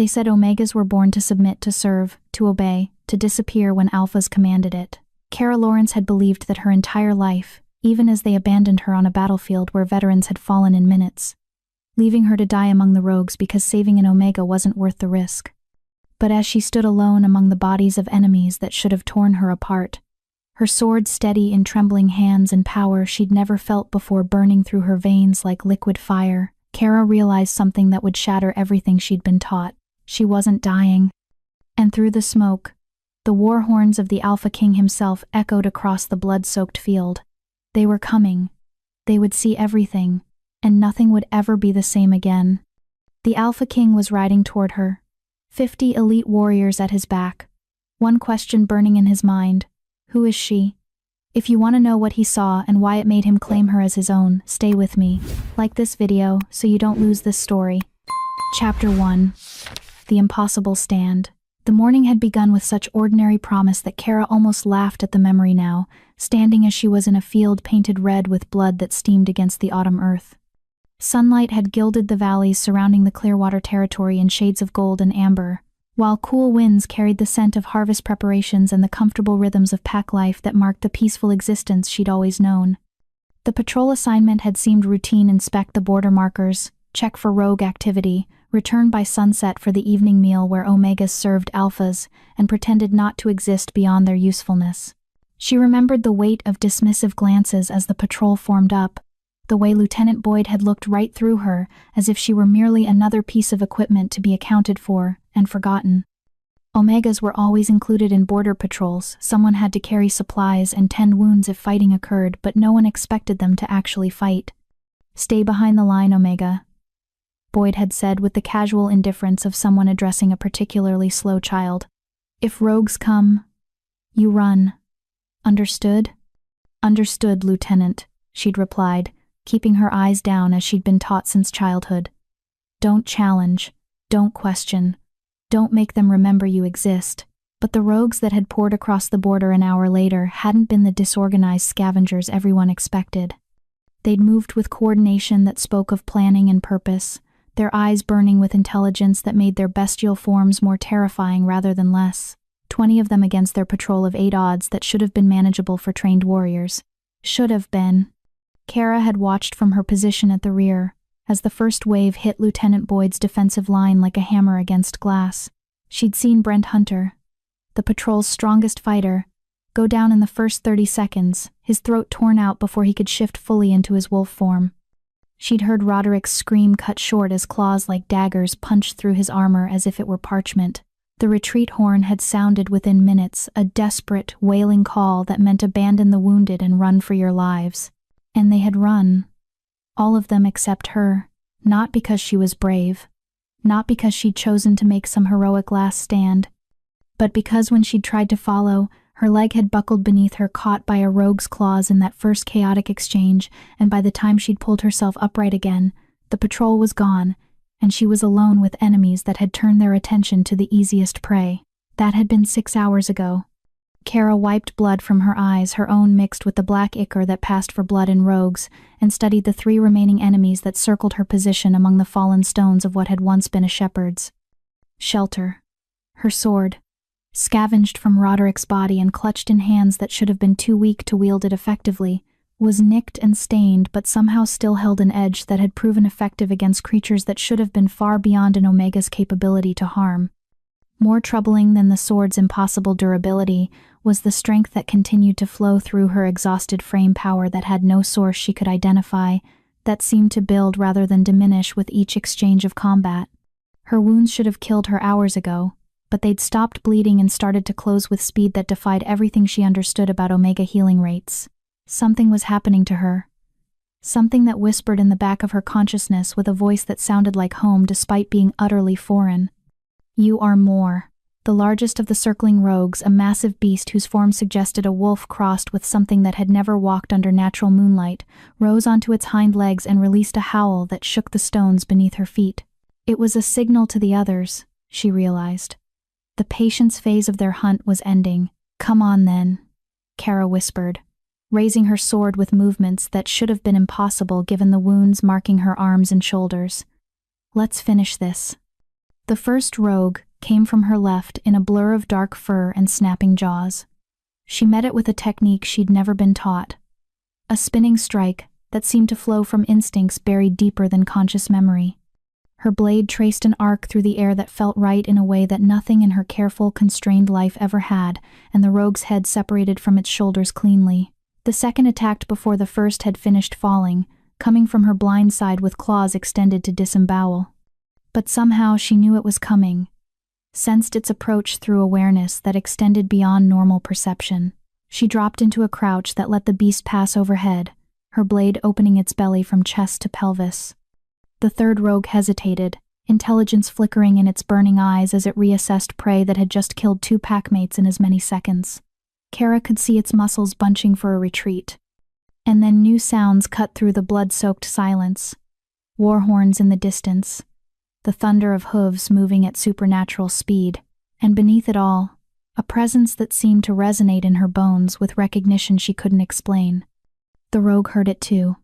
They said Omegas were born to submit, to serve, to obey, to disappear when Alphas commanded it. Kara Lawrence had believed that her entire life, even as they abandoned her on a battlefield where veterans had fallen in minutes, leaving her to die among the rogues because saving an Omega wasn't worth the risk. But as she stood alone among the bodies of enemies that should have torn her apart, her sword steady in trembling hands and power she'd never felt before burning through her veins like liquid fire, Kara realized something that would shatter everything she'd been taught. She wasn't dying. And through the smoke, the war horns of the Alpha King himself echoed across the blood-soaked field. They were coming. They would see everything, and nothing would ever be the same again. The Alpha King was riding toward her, 50 elite warriors at his back, one question burning in his mind: who is she? If you want to know what he saw and why it made him claim her as his own, stay with me. Like this video so you don't lose this story. Chapter 1. The Impossible Stand. The morning had begun with such ordinary promise that Kara almost laughed at the memory now, standing as she was in a field painted red with blood that steamed against the autumn earth. Sunlight had gilded the valleys surrounding the Clearwater territory in shades of gold and amber, while cool winds carried the scent of harvest preparations and the comfortable rhythms of pack life that marked the peaceful existence she'd always known. The patrol assignment had seemed routine: inspect the border markers, check for rogue activity, return by sunset for the evening meal where Omegas served Alphas and pretended not to exist beyond their usefulness. She remembered the weight of dismissive glances as the patrol formed up, the way Lieutenant Boyd had looked right through her as if she were merely another piece of equipment to be accounted for and forgotten. Omegas were always included in border patrols. Someone had to carry supplies and tend wounds if fighting occurred, but no one expected them to actually fight. "Stay behind the line, Omega," Boyd had said with the casual indifference of someone addressing a particularly slow child. "If rogues come, you run. Understood?" "Understood, Lieutenant," she'd replied, keeping her eyes down as she'd been taught since childhood. "Don't challenge, don't question, don't make them remember you exist." But the rogues that had poured across the border an hour later hadn't been the disorganized scavengers everyone expected. They'd moved with coordination that spoke of planning and purpose, their eyes burning with intelligence that made their bestial forms more terrifying rather than less. 20 of them against their patrol of 8 odds that should have been manageable for trained warriors. Should have been. Kara had watched from her position at the rear, as the first wave hit Lieutenant Boyd's defensive line like a hammer against glass. She'd seen Brent Hunter, the patrol's strongest fighter, go down in the first 30 seconds, his throat torn out before he could shift fully into his wolf form. She'd heard Roderick's scream cut short as claws like daggers punched through his armor as if it were parchment. The retreat horn had sounded within minutes, a desperate, wailing call that meant abandon the wounded and run for your lives. And they had run. All of them except her, not because she was brave, not because she'd chosen to make some heroic last stand, but because when she'd tried to follow, her leg had buckled beneath her, caught by a rogue's claws in that first chaotic exchange, and by the time she'd pulled herself upright again, the patrol was gone, and she was alone with enemies that had turned their attention to the easiest prey. That had been 6 hours ago. Kara wiped blood from her eyes, her own mixed with the black ichor that passed for blood in rogues, and studied the 3 remaining enemies that circled her position among the fallen stones of what had once been a shepherd's shelter. Her sword, scavenged from Roderick's body and clutched in hands that should have been too weak to wield it effectively, was nicked and stained but somehow still held an edge that had proven effective against creatures that should have been far beyond an Omega's capability to harm. More troubling than the sword's impossible durability was the strength that continued to flow through her exhausted frame, power that had no source she could identify, that seemed to build rather than diminish with each exchange of combat. Her wounds should have killed her hours ago, but they'd stopped bleeding and started to close with speed that defied everything she understood about Omega healing rates. Something was happening to her. Something that whispered in the back of her consciousness with a voice that sounded like home despite being utterly foreign. "You are more." The largest of the circling rogues, a massive beast whose form suggested a wolf crossed with something that had never walked under natural moonlight, rose onto its hind legs and released a howl that shook the stones beneath her feet. It was a signal to the others, she realized. The patience phase of their hunt was ending. "Come on then," Kara whispered, raising her sword with movements that should have been impossible given the wounds marking her arms and shoulders. "Let's finish this." The first rogue came from her left in a blur of dark fur and snapping jaws. She met it with a technique she'd never been taught. A spinning strike that seemed to flow from instincts buried deeper than conscious memory. Her blade traced an arc through the air that felt right in a way that nothing in her careful, constrained life ever had, and the rogue's head separated from its shoulders cleanly. The second attacked before the first had finished falling, coming from her blind side with claws extended to disembowel. But somehow she knew it was coming, sensed its approach through awareness that extended beyond normal perception. She dropped into a crouch that let the beast pass overhead, her blade opening its belly from chest to pelvis. The third rogue hesitated, intelligence flickering in its burning eyes as it reassessed prey that had just killed 2 packmates in as many seconds. Kara could see its muscles bunching for a retreat. And then new sounds cut through the blood-soaked silence. War horns in the distance, the thunder of hooves moving at supernatural speed, and beneath it all, a presence that seemed to resonate in her bones with recognition she couldn't explain. The rogue heard it too.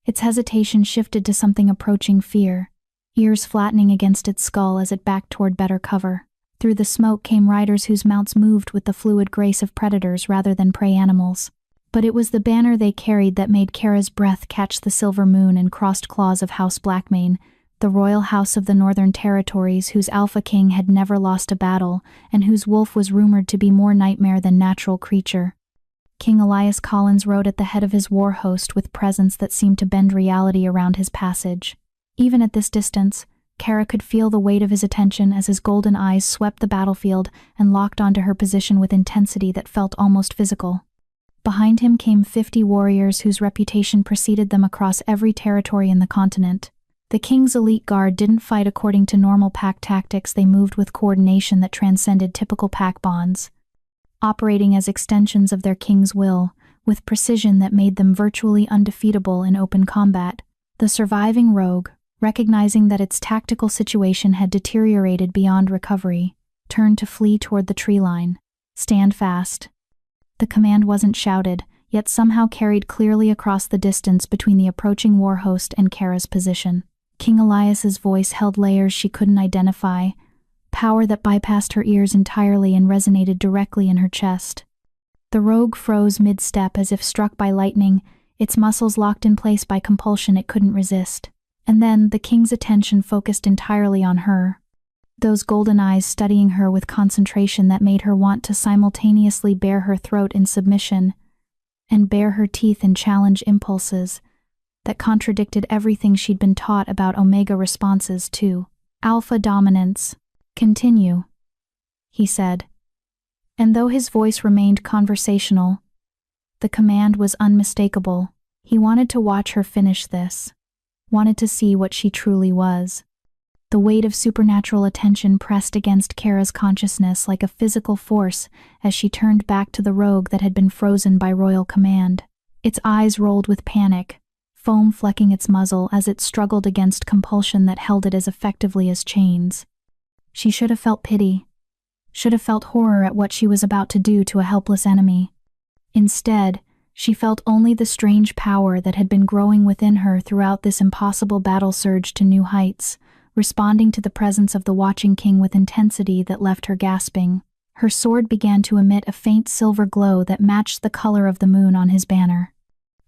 Its hesitation shifted to something approaching fear, ears flattening against its skull as it backed toward better cover. Through the smoke came riders whose mounts moved with the fluid grace of predators rather than prey animals. But it was the banner they carried that made Kara's breath catch the silver moon and crossed claws of House Blackmane, the royal house of the Northern Territories whose alpha king had never lost a battle and whose wolf was rumored to be more nightmare than natural creature. King Elias Collins rode at the head of his war host with presence that seemed to bend reality around his passage. Even at this distance, Kara could feel the weight of his attention as his golden eyes swept the battlefield and locked onto her position with intensity that felt almost physical. Behind him came 50 warriors whose reputation preceded them across every territory in the continent. The king's elite guard didn't fight according to normal pack tactics, they moved with coordination that transcended typical pack bonds. Operating as extensions of their king's will, with precision that made them virtually undefeatable in open combat, the surviving rogue, recognizing that its tactical situation had deteriorated beyond recovery, turned to flee toward the tree line. Stand fast. The command wasn't shouted, yet somehow carried clearly across the distance between the approaching war host and Kara's position. King Elias's voice held layers she couldn't identify, power that bypassed her ears entirely and resonated directly in her chest. The rogue froze mid-step as if struck by lightning, its muscles locked in place by compulsion it couldn't resist. And then the king's attention focused entirely on her, those golden eyes studying her with concentration that made her want to simultaneously bare her throat in submission and bare her teeth in challenge impulses that contradicted everything she'd been taught about Omega responses to alpha dominance. "Continue," he said. And though his voice remained conversational, the command was unmistakable. He wanted to watch her finish this, wanted to see what she truly was. The weight of supernatural attention pressed against Kara's consciousness like a physical force as she turned back to the rogue that had been frozen by royal command. Its eyes rolled with panic, foam flecking its muzzle as it struggled against compulsion that held it as effectively as chains. She should have felt pity, should have felt horror at what she was about to do to a helpless enemy. Instead, she felt only the strange power that had been growing within her throughout this impossible battle surge to new heights, responding to the presence of the watching king with intensity that left her gasping. Her sword began to emit a faint silver glow that matched the color of the moon on his banner.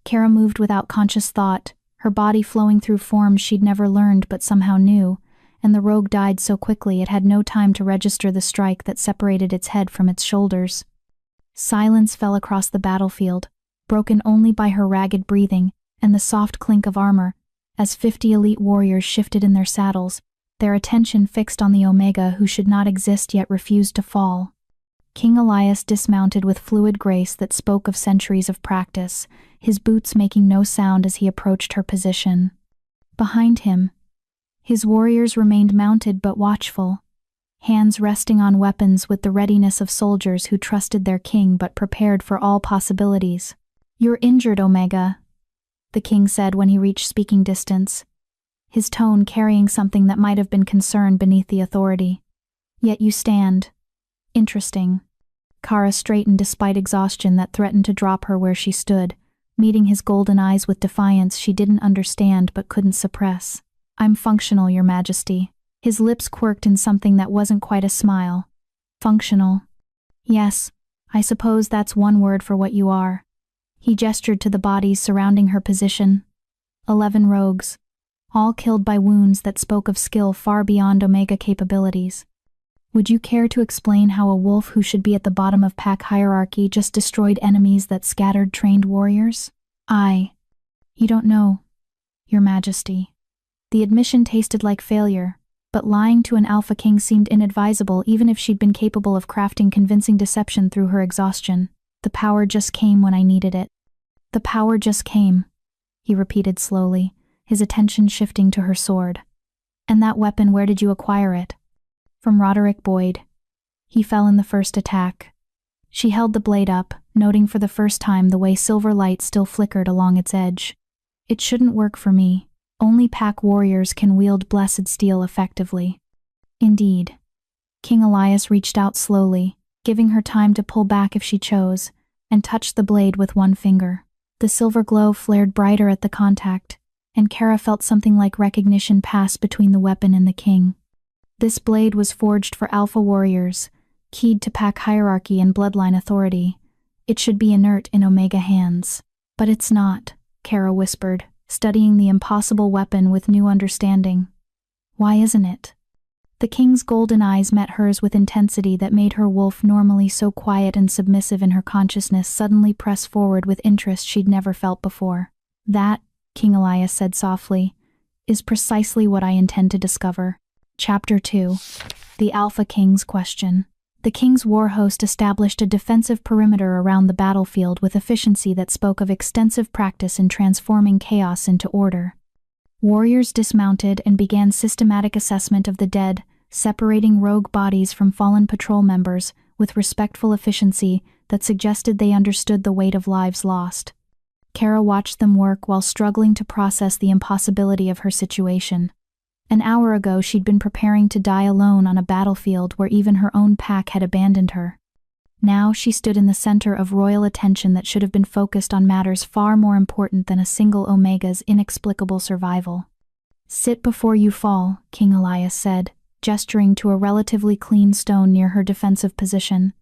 Kara moved without conscious thought, her body flowing through forms she'd never learned but somehow knew, and the rogue died so quickly it had no time to register the strike that separated its head from its shoulders. Silence fell across the battlefield, broken only by her ragged breathing and the soft clink of armor, as 50 elite warriors shifted in their saddles, their attention fixed on the Omega who should not exist yet refused to fall. King Elias dismounted with fluid grace that spoke of centuries of practice, his boots making no sound as he approached her position. Behind him, his warriors remained mounted but watchful, hands resting on weapons with the readiness of soldiers who trusted their king but prepared for all possibilities. "You're injured, Omega," the king said when he reached speaking distance, his tone carrying something that might have been concern beneath the authority. "Yet you stand. Interesting." Kara straightened despite exhaustion that threatened to drop her where she stood, meeting his golden eyes with defiance she didn't understand but couldn't suppress. "I'm functional, Your Majesty." His lips quirked in something that wasn't quite a smile. Functional. Yes, I suppose that's one word for what you are. He gestured to the bodies surrounding her position. 11 rogues, all killed by wounds that spoke of skill far beyond Omega capabilities. Would you care to explain how a wolf who should be at the bottom of pack hierarchy just destroyed enemies that scattered trained warriors? You don't know, Your Majesty. The admission tasted like failure, but lying to an Alpha King seemed inadvisable even if she'd been capable of crafting convincing deception through her exhaustion. The power just came when I needed it. The power just came, he repeated slowly, his attention shifting to her sword. And that weapon, where did you acquire it? From Roderick Boyd. He fell in the first attack. She held the blade up, noting for the first time the way silver light still flickered along its edge. It shouldn't work for me. Only pack warriors can wield blessed steel effectively. Indeed. King Elias reached out slowly, giving her time to pull back if she chose, and touched the blade with one finger. The silver glow flared brighter at the contact, and Kara felt something like recognition pass between the weapon and the king. This blade was forged for alpha warriors, keyed to pack hierarchy and bloodline authority. It should be inert in Omega hands. But it's not, Kara whispered, studying the impossible weapon with new understanding. Why isn't it? The king's golden eyes met hers with intensity that made her wolf, normally so quiet and submissive in her consciousness, suddenly press forward with interest she'd never felt before. That, King Elias said softly, is precisely what I intend to discover. Chapter 2. The Alpha King's Question. The king's war host established a defensive perimeter around the battlefield with efficiency that spoke of extensive practice in transforming chaos into order. Warriors dismounted and began systematic assessment of the dead, separating rogue bodies from fallen patrol members with respectful efficiency that suggested they understood the weight of lives lost. Kara watched them work while struggling to process the impossibility of her situation. An hour ago she'd been preparing to die alone on a battlefield where even her own pack had abandoned her. Now she stood in the center of royal attention that should have been focused on matters far more important than a single Omega's inexplicable survival. Sit before you fall, King Elias said, gesturing to a relatively clean stone near her defensive position.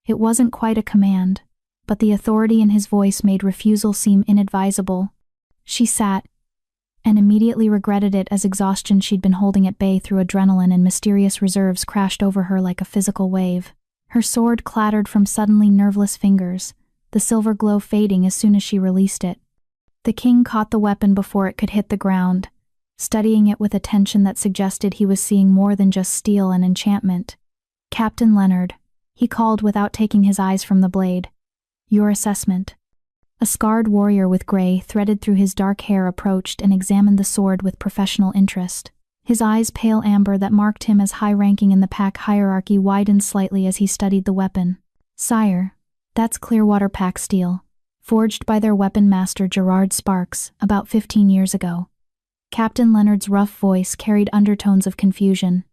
It wasn't quite a command, but the authority in his voice made refusal seem inadvisable. She sat, and immediately regretted it as exhaustion she'd been holding at bay through adrenaline and mysterious reserves crashed over her like a physical wave. Her sword clattered from suddenly nerveless fingers, the silver glow fading as soon as she released it. The king caught the weapon before it could hit the ground, studying it with attention that suggested he was seeing more than just steel and enchantment. Captain Leonard, he called without taking his eyes from the blade. Your assessment. A scarred warrior with gray threaded through his dark hair approached and examined the sword with professional interest. His eyes, pale amber that marked him as high-ranking in the pack hierarchy, widened slightly as he studied the weapon. Sire, that's Clearwater pack steel, forged by their weapon master Gerard Sparks about 15 years ago. Captain Leonard's rough voice carried undertones of confusion.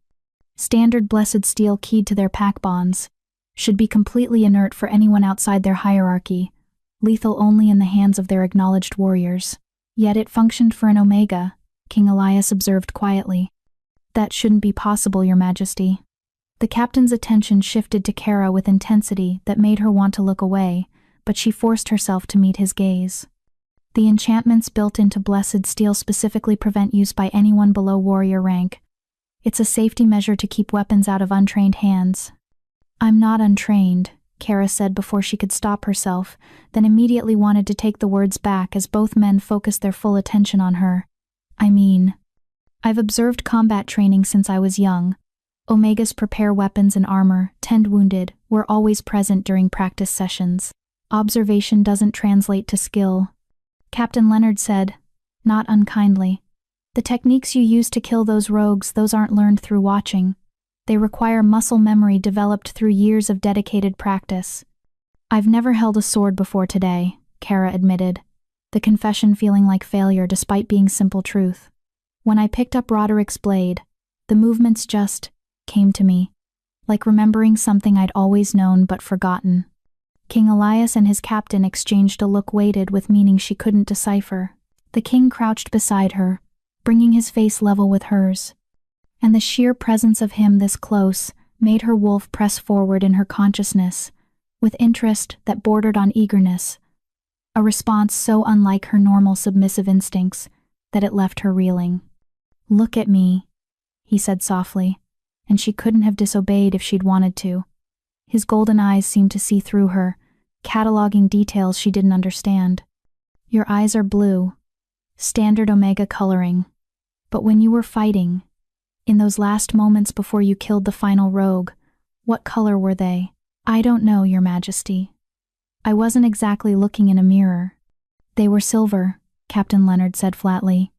Standard blessed steel keyed to their pack bonds. Should be completely inert for anyone outside their hierarchy, lethal only in the hands of their acknowledged warriors. Yet it functioned for an Omega, King Elias observed quietly. That shouldn't be possible, Your Majesty. The captain's attention shifted to Kara with intensity that made her want to look away, but she forced herself to meet his gaze. The enchantments built into blessed steel specifically prevent use by anyone below warrior rank. It's a safety measure to keep weapons out of untrained hands. I'm not untrained, Kara said before she could stop herself, then immediately wanted to take the words back as both men focused their full attention on her. I've observed combat training since I was young. Omegas prepare weapons and armor, tend wounded, were always present during practice sessions. Observation doesn't translate to skill. Captain Leonard said, not unkindly. The techniques you use to kill those rogues, those aren't learned through watching. They require muscle memory developed through years of dedicated practice. I've never held a sword before today, Kara admitted, the confession feeling like failure despite being simple truth. When I picked up Roderick's blade, the movements just came to me, like remembering something I'd always known but forgotten. King Elias and his captain exchanged a look weighted with meaning she couldn't decipher. The king crouched beside her, bringing his face level with hers. and the sheer presence of him this close made her wolf press forward in her consciousness, with interest that bordered on eagerness, a response so unlike her normal submissive instincts that it left her reeling. "Look at me," he said softly, and she couldn't have disobeyed if she'd wanted to. His golden eyes seemed to see through her, cataloging details she didn't understand. "Your eyes are blue, standard Omega coloring. But when you were fighting, in those last moments before you killed the final rogue, what color were they?" "I don't know, Your Majesty. I wasn't exactly looking in a mirror." "They were silver," Captain Leonard said flatly.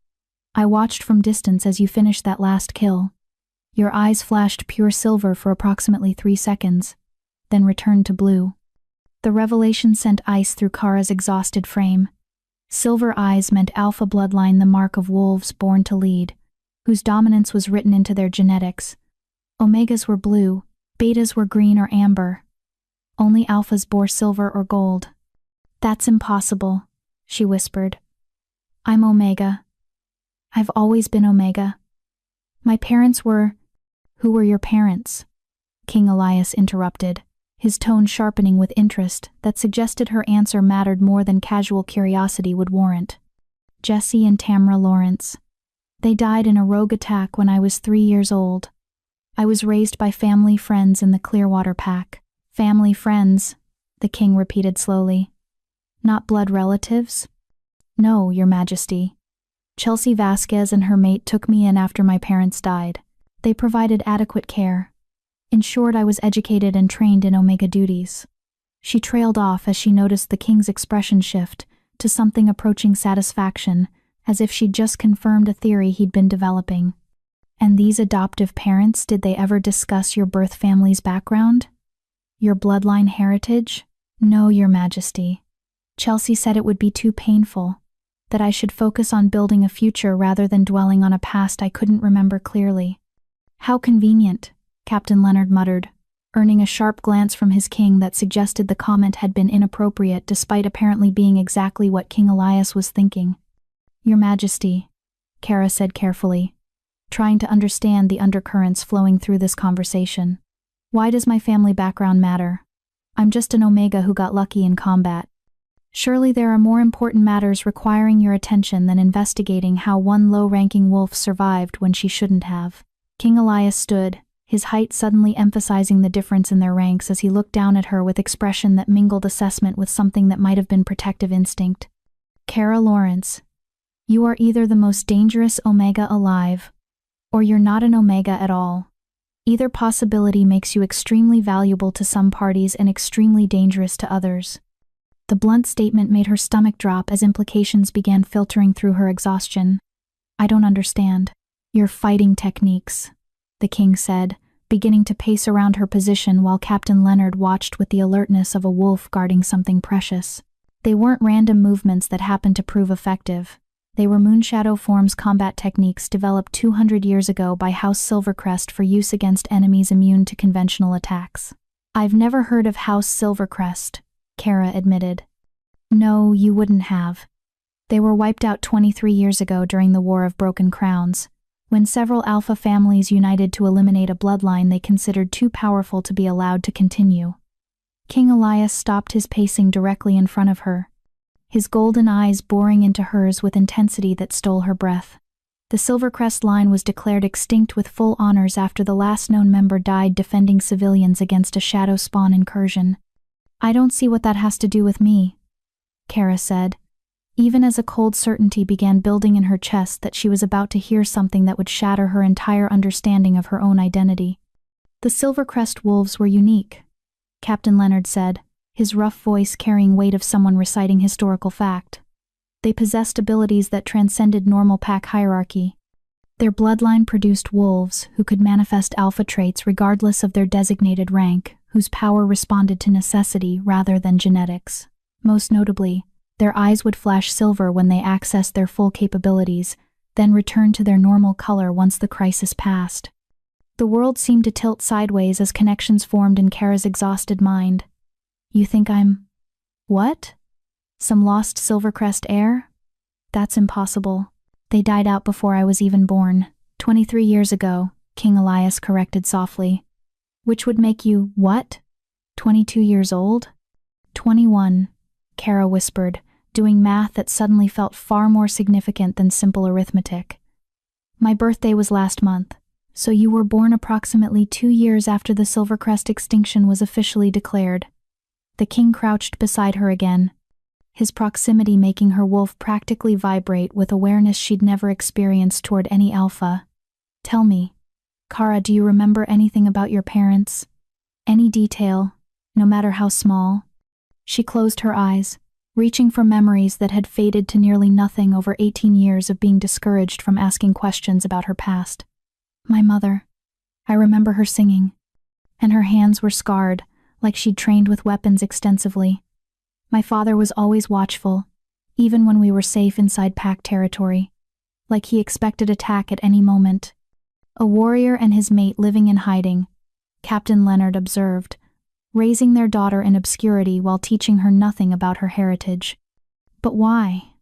"I watched from distance as you finished that last kill. Your eyes flashed pure silver for approximately 3 seconds, then returned to blue." The revelation sent ice through Kara's exhausted frame. Silver eyes meant alpha bloodline, the mark of wolves born to lead, whose dominance was written into their genetics. Omegas were blue, betas were green or amber. Only alphas bore silver or gold. "That's impossible," she whispered. "I'm Omega. I've always been Omega. My parents were—" "Who were your parents?" King Elias interrupted, his tone sharpening with interest that suggested her answer mattered more than casual curiosity would warrant. "Jesse and Tamra Lawrence. They died in a rogue attack when I was 3 years old. I was raised by family friends in the Clearwater Pack." "Family friends," the king repeated slowly. "Not blood relatives?" "No, Your Majesty. Chelsea Vasquez and her mate took me in after my parents died. They provided adequate care. In short, I was educated and trained in Omega duties." She trailed off as she noticed the king's expression shift to something approaching satisfaction, as if she'd just confirmed a theory he'd been developing. "And these adoptive parents, did they ever discuss your birth family's background? Your bloodline heritage?" "No, Your Majesty. Chelsea said it would be too painful, that I should focus on building a future rather than dwelling on a past I couldn't remember clearly." "How convenient," Captain Leonard muttered, earning a sharp glance from his king that suggested the comment had been inappropriate despite apparently being exactly what King Elias was thinking. "Your Majesty," Kara said carefully, trying to understand the undercurrents flowing through this conversation. "Why does my family background matter? I'm just an Omega who got lucky in combat. Surely there are more important matters requiring your attention than investigating how one low-ranking wolf survived when she shouldn't have." King Elias stood, his height suddenly emphasizing the difference in their ranks as he looked down at her with expression that mingled assessment with something that might have been protective instinct. "Kara Lawrence, you are either the most dangerous Omega alive, or you're not an Omega at all. Either possibility makes you extremely valuable to some parties and extremely dangerous to others." The blunt statement made her stomach drop as implications began filtering through her exhaustion. "I don't understand." "Your fighting techniques," the king said, beginning to pace around her position while Captain Leonard watched with the alertness of a wolf guarding something precious. "They weren't random movements that happened to prove effective. They were Moonshadow Forms combat techniques developed 200 years ago by House Silvercrest for use against enemies immune to conventional attacks." "I've never heard of House Silvercrest," Kara admitted. "No, you wouldn't have. They were wiped out 23 years ago during the War of Broken Crowns, when several alpha families united to eliminate a bloodline they considered too powerful to be allowed to continue." King Elias stopped his pacing directly in front of her, his golden eyes boring into hers with intensity that stole her breath. The Silvercrest line was declared extinct with full honors after the last known member died defending civilians against a shadow spawn incursion. "I don't see what that has to do with me," Kara said, even as a cold certainty began building in her chest that she was about to hear something that would shatter her entire understanding of her own identity. "The Silvercrest wolves were unique," Captain Leonard said, his rough voice carrying weight of someone reciting historical fact. "They possessed abilities that transcended normal pack hierarchy. Their bloodline produced wolves who could manifest alpha traits regardless of their designated rank, whose power responded to necessity rather than genetics. Most notably, their eyes would flash silver when they accessed their full capabilities, then return to their normal color once the crisis passed." The world seemed to tilt sideways as connections formed in Kara's exhausted mind. "You think I'm— what? Some lost Silvercrest heir? That's impossible. They died out before I was even born. 23 years ago," King Elias corrected softly. Which would make you, what? 22 years old? 21, Kara whispered, doing math that suddenly felt far more significant than simple arithmetic. My birthday was last month, so you were born approximately 2 years after the Silvercrest extinction was officially declared. The king crouched beside her again, his proximity making her wolf practically vibrate with awareness she'd never experienced toward any alpha. Tell me, Kara, do you remember anything about your parents? Any detail, no matter how small? She closed her eyes, reaching for memories that had faded to nearly nothing over 18 years of being discouraged from asking questions about her past. My mother. I remember her singing, and her hands were scarred, like she'd trained with weapons extensively. My father was always watchful, even when we were safe inside pack territory, like he expected attack at any moment. A warrior and his mate living in hiding, Captain Leonard observed, raising their daughter in obscurity while teaching her nothing about her heritage. But why?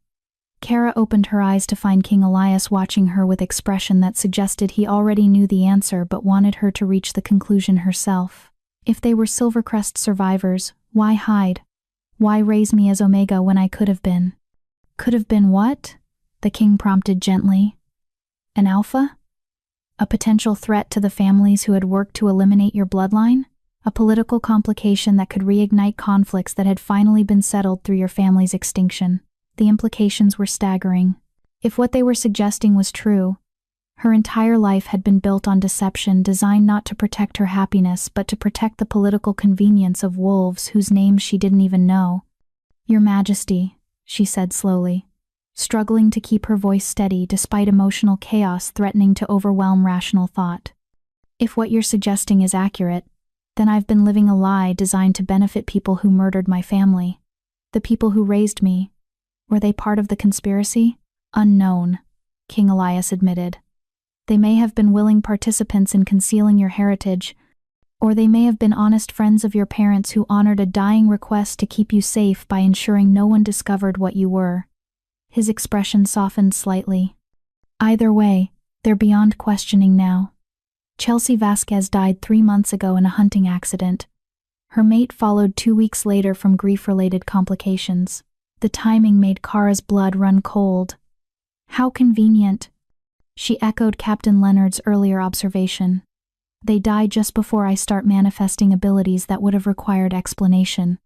Kara opened her eyes to find King Elias watching her with expression that suggested he already knew the answer but wanted her to reach the conclusion herself. If they were Silvercrest survivors, why hide? Why raise me as Omega when I could have been? Could have been what? The king prompted gently. An alpha? A potential threat to the families who had worked to eliminate your bloodline? A political complication that could reignite conflicts that had finally been settled through your family's extinction. The implications were staggering. If what they were suggesting was true, her entire life had been built on deception designed not to protect her happiness but to protect the political convenience of wolves whose names she didn't even know. Your Majesty, she said slowly, struggling to keep her voice steady despite emotional chaos threatening to overwhelm rational thought. If what you're suggesting is accurate, then I've been living a lie designed to benefit people who murdered my family. The people who raised me. Were they part of the conspiracy? Unknown, King Elias admitted. They may have been willing participants in concealing your heritage, or they may have been honest friends of your parents who honored a dying request to keep you safe by ensuring no one discovered what you were. His expression softened slightly. Either way, they're beyond questioning now. Chelsea Vasquez died 3 months ago in a hunting accident. Her mate followed 2 weeks later from grief-related complications. The timing made Kara's blood run cold. How convenient. She echoed Captain Leonard's earlier observation. They die just before I start manifesting abilities that would have required explanation.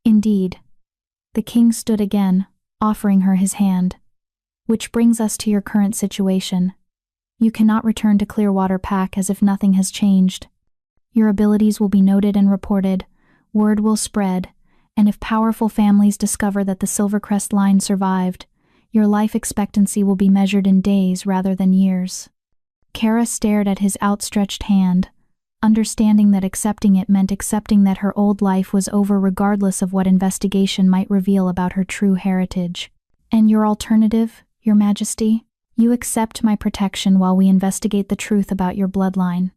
Indeed. The king stood again, offering her his hand. Which brings us to your current situation. You cannot return to Clearwater Pack as if nothing has changed. Your abilities will be noted and reported, word will spread, and if powerful families discover that the Silvercrest line survived, your life expectancy will be measured in days rather than years. Kara stared at his outstretched hand, understanding that accepting it meant accepting that her old life was over regardless of what investigation might reveal about her true heritage. And your alternative, Your Majesty? You accept my protection while we investigate the truth about your bloodline.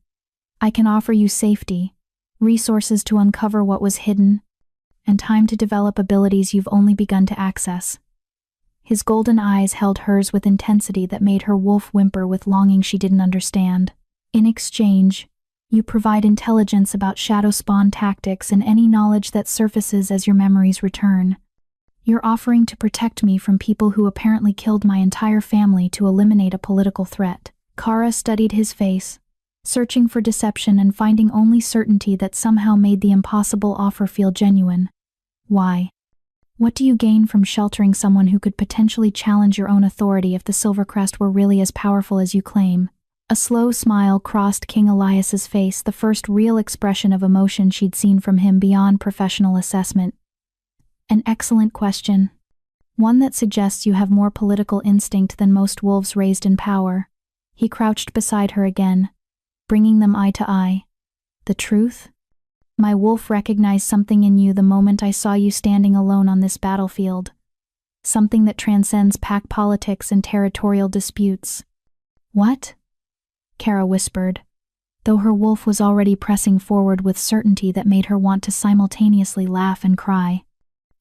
I can offer you safety, resources to uncover what was hidden, and time to develop abilities you've only begun to access. His golden eyes held hers with intensity that made her wolf whimper with longing she didn't understand. In exchange, you provide intelligence about shadow spawn tactics and any knowledge that surfaces as your memories return. You're offering to protect me from people who apparently killed my entire family to eliminate a political threat. Kara studied his face, searching for deception and finding only certainty that somehow made the impossible offer feel genuine. Why? What do you gain from sheltering someone who could potentially challenge your own authority if the Silvercrest were really as powerful as you claim? A slow smile crossed King Elias's face, the first real expression of emotion she'd seen from him beyond professional assessment. An excellent question. One that suggests you have more political instinct than most wolves raised in power. He crouched beside her again, bringing them eye to eye. The truth? My wolf recognized something in you the moment I saw you standing alone on this battlefield. Something that transcends pack politics and territorial disputes. What? Kara whispered, though her wolf was already pressing forward with certainty that made her want to simultaneously laugh and cry.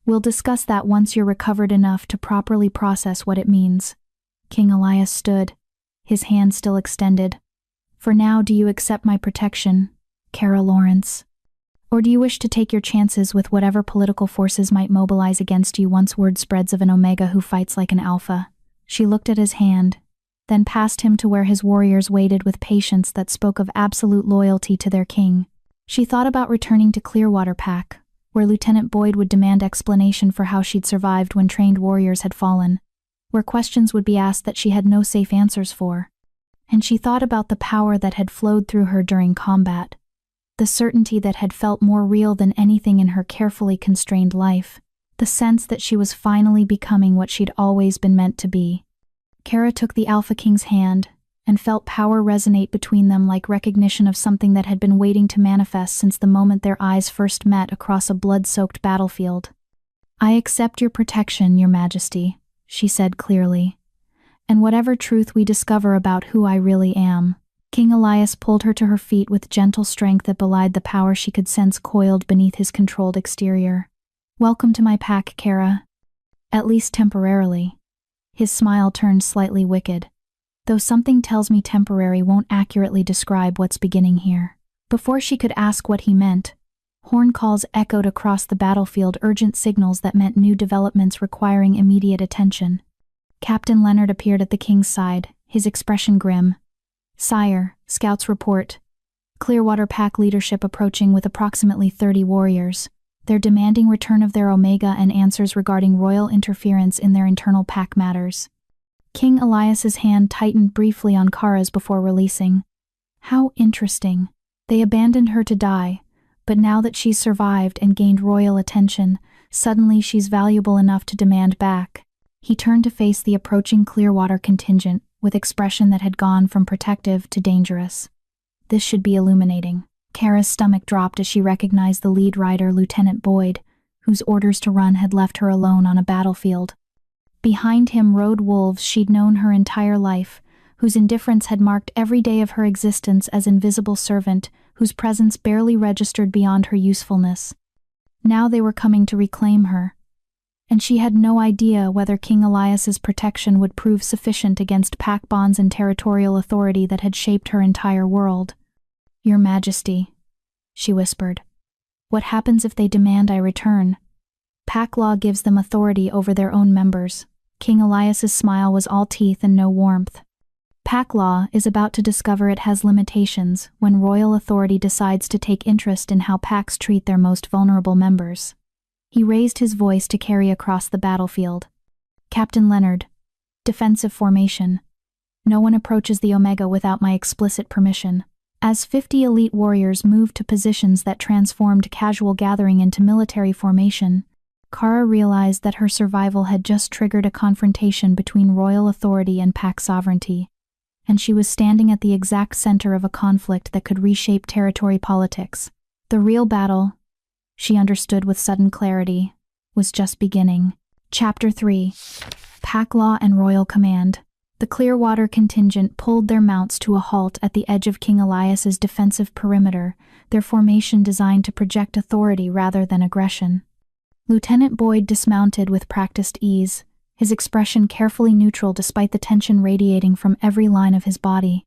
We'll discuss that once you're recovered enough to properly process what it means. King Elias stood, his hand still extended. For now, do you accept my protection, Kara Lawrence? Or do you wish to take your chances with whatever political forces might mobilize against you once word spreads of an Omega who fights like an Alpha? She looked at his hand, then passed him to where his warriors waited with patience that spoke of absolute loyalty to their king. She thought about returning to Clearwater Pack, where Lieutenant Boyd would demand explanation for how she'd survived when trained warriors had fallen, where questions would be asked that she had no safe answers for. And she thought about the power that had flowed through her during combat, the certainty that had felt more real than anything in her carefully constrained life, the sense that she was finally becoming what she'd always been meant to be. Kara took the Alpha King's hand and felt power resonate between them like recognition of something that had been waiting to manifest since the moment their eyes first met across a blood-soaked battlefield. "I accept your protection, Your Majesty," she said clearly. "And whatever truth we discover about who I really am." King Elias pulled her to her feet with gentle strength that belied the power she could sense coiled beneath his controlled exterior. "Welcome to my pack, Kara. At least temporarily." His smile turned slightly wicked. "Though something tells me temporary won't accurately describe what's beginning here." Before she could ask what he meant, horn calls echoed across the battlefield, urgent signals that meant new developments requiring immediate attention. Captain Leonard appeared at the king's side, his expression grim. "Sire, scouts report. Clearwater Pack leadership approaching with approximately 30 warriors. They're demanding return of their Omega and answers regarding royal interference in their internal pack matters." King Elias's hand tightened briefly on Kara's before releasing. "How interesting. They abandoned her to die, but now that she's survived and gained royal attention, suddenly she's valuable enough to demand back." He turned to face the approaching Clearwater contingent, with expression that had gone from protective to dangerous. This should be illuminating. Kara's stomach dropped as she recognized the lead rider, Lieutenant Boyd, whose orders to run had left her alone on a battlefield. Behind him rode wolves she'd known her entire life, whose indifference had marked every day of her existence as invisible servant, whose presence barely registered beyond her usefulness. Now they were coming to reclaim her, and she had no idea whether King Elias's protection would prove sufficient against pack bonds and territorial authority that had shaped her entire world. "Your Majesty," she whispered, "what happens if they demand I return?" "Pack law gives them authority over their own members." King Elias's smile was all teeth and no warmth. "Pack law is about to discover it has limitations when royal authority decides to take interest in how packs treat their most vulnerable members." He raised his voice to carry across the battlefield. "Captain Leonard, defensive formation. No one approaches the Omega without my explicit permission." As 50 elite warriors moved to positions that transformed casual gathering into military formation, Kara realized that her survival had just triggered a confrontation between royal authority and pack sovereignty, and she was standing at the exact center of a conflict that could reshape territory politics. The real battle, she understood with sudden clarity, was just beginning. Chapter 3. Pack Law and Royal Command. The Clearwater contingent pulled their mounts to a halt at the edge of King Elias's defensive perimeter, their formation designed to project authority rather than aggression. Lieutenant Boyd dismounted with practiced ease, his expression carefully neutral despite the tension radiating from every line of his body.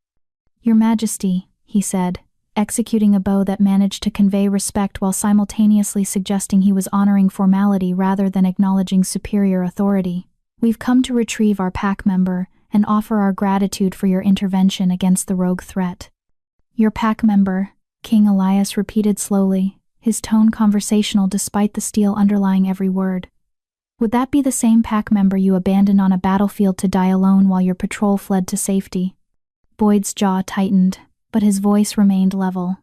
"Your Majesty," he said, executing a bow that managed to convey respect while simultaneously suggesting he was honoring formality rather than acknowledging superior authority. "We've come to retrieve our pack member and offer our gratitude for your intervention against the rogue threat." "Your pack member," King Elias repeated slowly, his tone conversational despite the steel underlying every word. "Would that be the same pack member you abandoned on a battlefield to die alone while your patrol fled to safety?" Boyd's jaw tightened, but his voice remained level.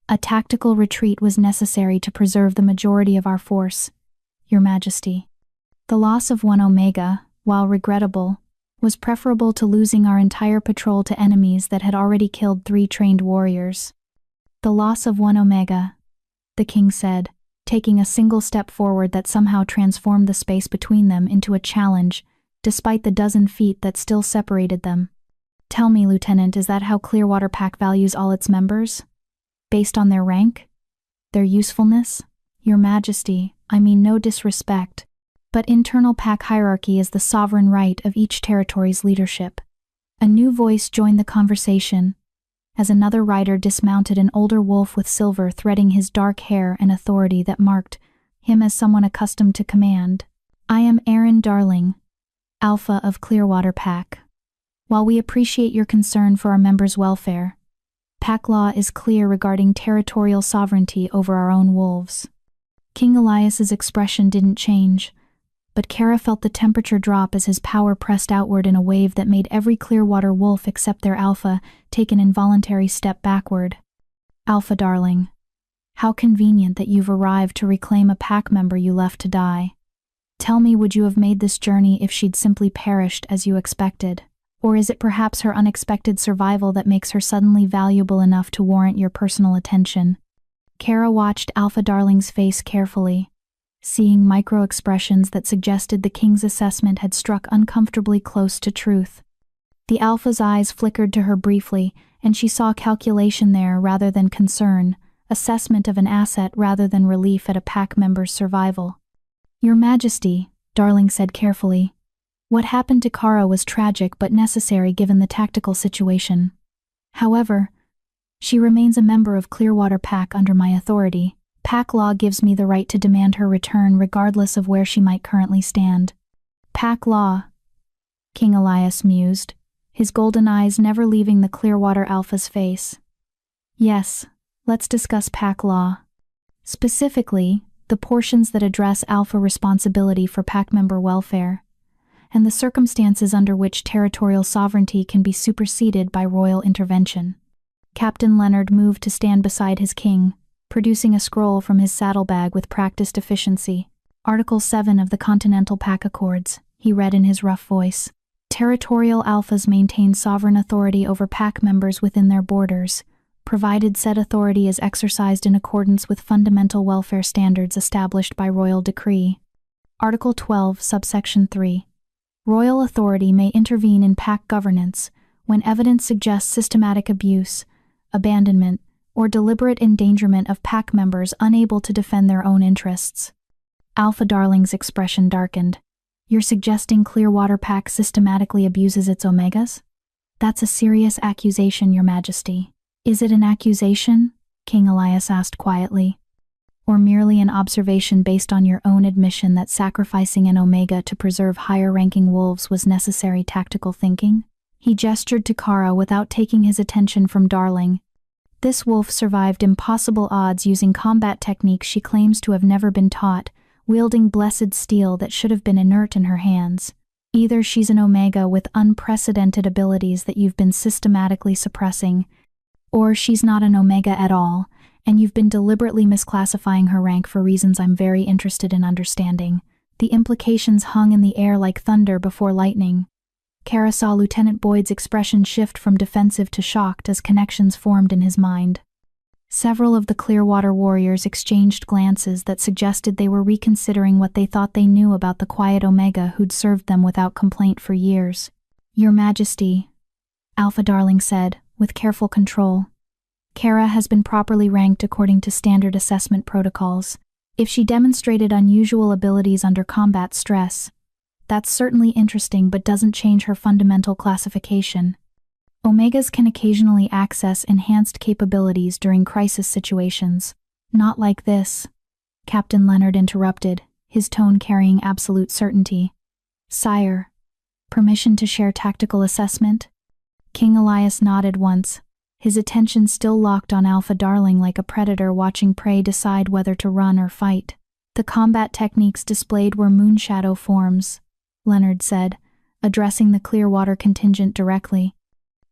"A tactical retreat was necessary to preserve the majority of our force, Your Majesty. The loss of one Omega, while regrettable, was preferable to losing our entire patrol to enemies that had already killed 3 trained warriors." "The loss of one Omega," the king said, taking a single step forward that somehow transformed the space between them into a challenge, despite the dozen feet that still separated them. "Tell me, Lieutenant, is that how Clearwater Pack values all its members? Based on their rank? Their usefulness? Your Majesty, I mean no disrespect, but internal pack hierarchy is the sovereign right of each territory's leadership." A new voice joined the conversation, as another rider dismounted an older wolf with silver threading his dark hair and authority that marked him as someone accustomed to command. "I am Aaron Darling, Alpha of Clearwater Pack. While we appreciate your concern for our members' welfare, Pack law is clear regarding territorial sovereignty over our own wolves." King Elias's expression didn't change, but Kara felt the temperature drop as his power pressed outward in a wave that made every Clearwater wolf except their alpha take an involuntary step backward. "Alpha Darling, how convenient that you've arrived to reclaim a pack member you left to die. Tell me, would you have made this journey if she'd simply perished as you expected? Or is it perhaps her unexpected survival that makes her suddenly valuable enough to warrant your personal attention?" Kara watched Alpha Darling's face carefully, seeing micro-expressions that suggested the king's assessment had struck uncomfortably close to truth. The alpha's eyes flickered to her briefly, and she saw calculation there rather than concern, assessment of an asset rather than relief at a pack member's survival. "Your Majesty," Darling said carefully, "what happened to Kara was tragic but necessary given the tactical situation. However, she remains a member of Clearwater Pack under my authority. Pack law gives me the right to demand her return regardless of where she might currently stand." "Pack law," King Elias mused, his golden eyes never leaving the Clearwater Alpha's face. "Yes, let's discuss Pack law. Specifically, the portions that address Alpha responsibility for Pack member welfare, and the circumstances under which territorial sovereignty can be superseded by royal intervention." Captain Leonard moved to stand beside his king, producing a scroll from his saddlebag with practiced efficiency. "Article 7 of the Continental Pack Accords," he read in his rough voice. "Territorial alphas maintain sovereign authority over pack members within their borders, provided said authority is exercised in accordance with fundamental welfare standards established by royal decree." Article 12, subsection 3. Royal authority may intervene in pack governance when evidence suggests systematic abuse, abandonment, or deliberate endangerment of pack members unable to defend their own interests. Alpha Darling's expression darkened. "You're suggesting Clearwater Pack systematically abuses its omegas? That's a serious accusation, Your Majesty." "Is it an accusation?" King Elias asked quietly. "Or merely an observation based on your own admission that sacrificing an omega to preserve higher-ranking wolves was necessary tactical thinking?" He gestured to Kara without taking his attention from Darling. "This wolf survived impossible odds using combat techniques she claims to have never been taught, wielding blessed steel that should have been inert in her hands. Either she's an omega with unprecedented abilities that you've been systematically suppressing, or she's not an omega at all, and you've been deliberately misclassifying her rank for reasons I'm very interested in understanding." The implications hung in the air like thunder before lightning. Kara saw Lieutenant Boyd's expression shift from defensive to shocked as connections formed in his mind. Several of the Clearwater warriors exchanged glances that suggested they were reconsidering what they thought they knew about the quiet omega who'd served them without complaint for years. "Your Majesty," Alpha Darling said, with careful control, "Kara has been properly ranked according to standard assessment protocols. If she demonstrated unusual abilities under combat stress, that's certainly interesting but doesn't change her fundamental classification. Omegas can occasionally access enhanced capabilities during crisis situations. Not like this," Captain Leonard interrupted, his tone carrying absolute certainty. "Sire, permission to share tactical assessment?" King Elias nodded once, his attention still locked on Alpha Darling like a predator watching prey decide whether to run or fight. "The combat techniques displayed were moonshadow forms," Leonard said, addressing the Clearwater contingent directly.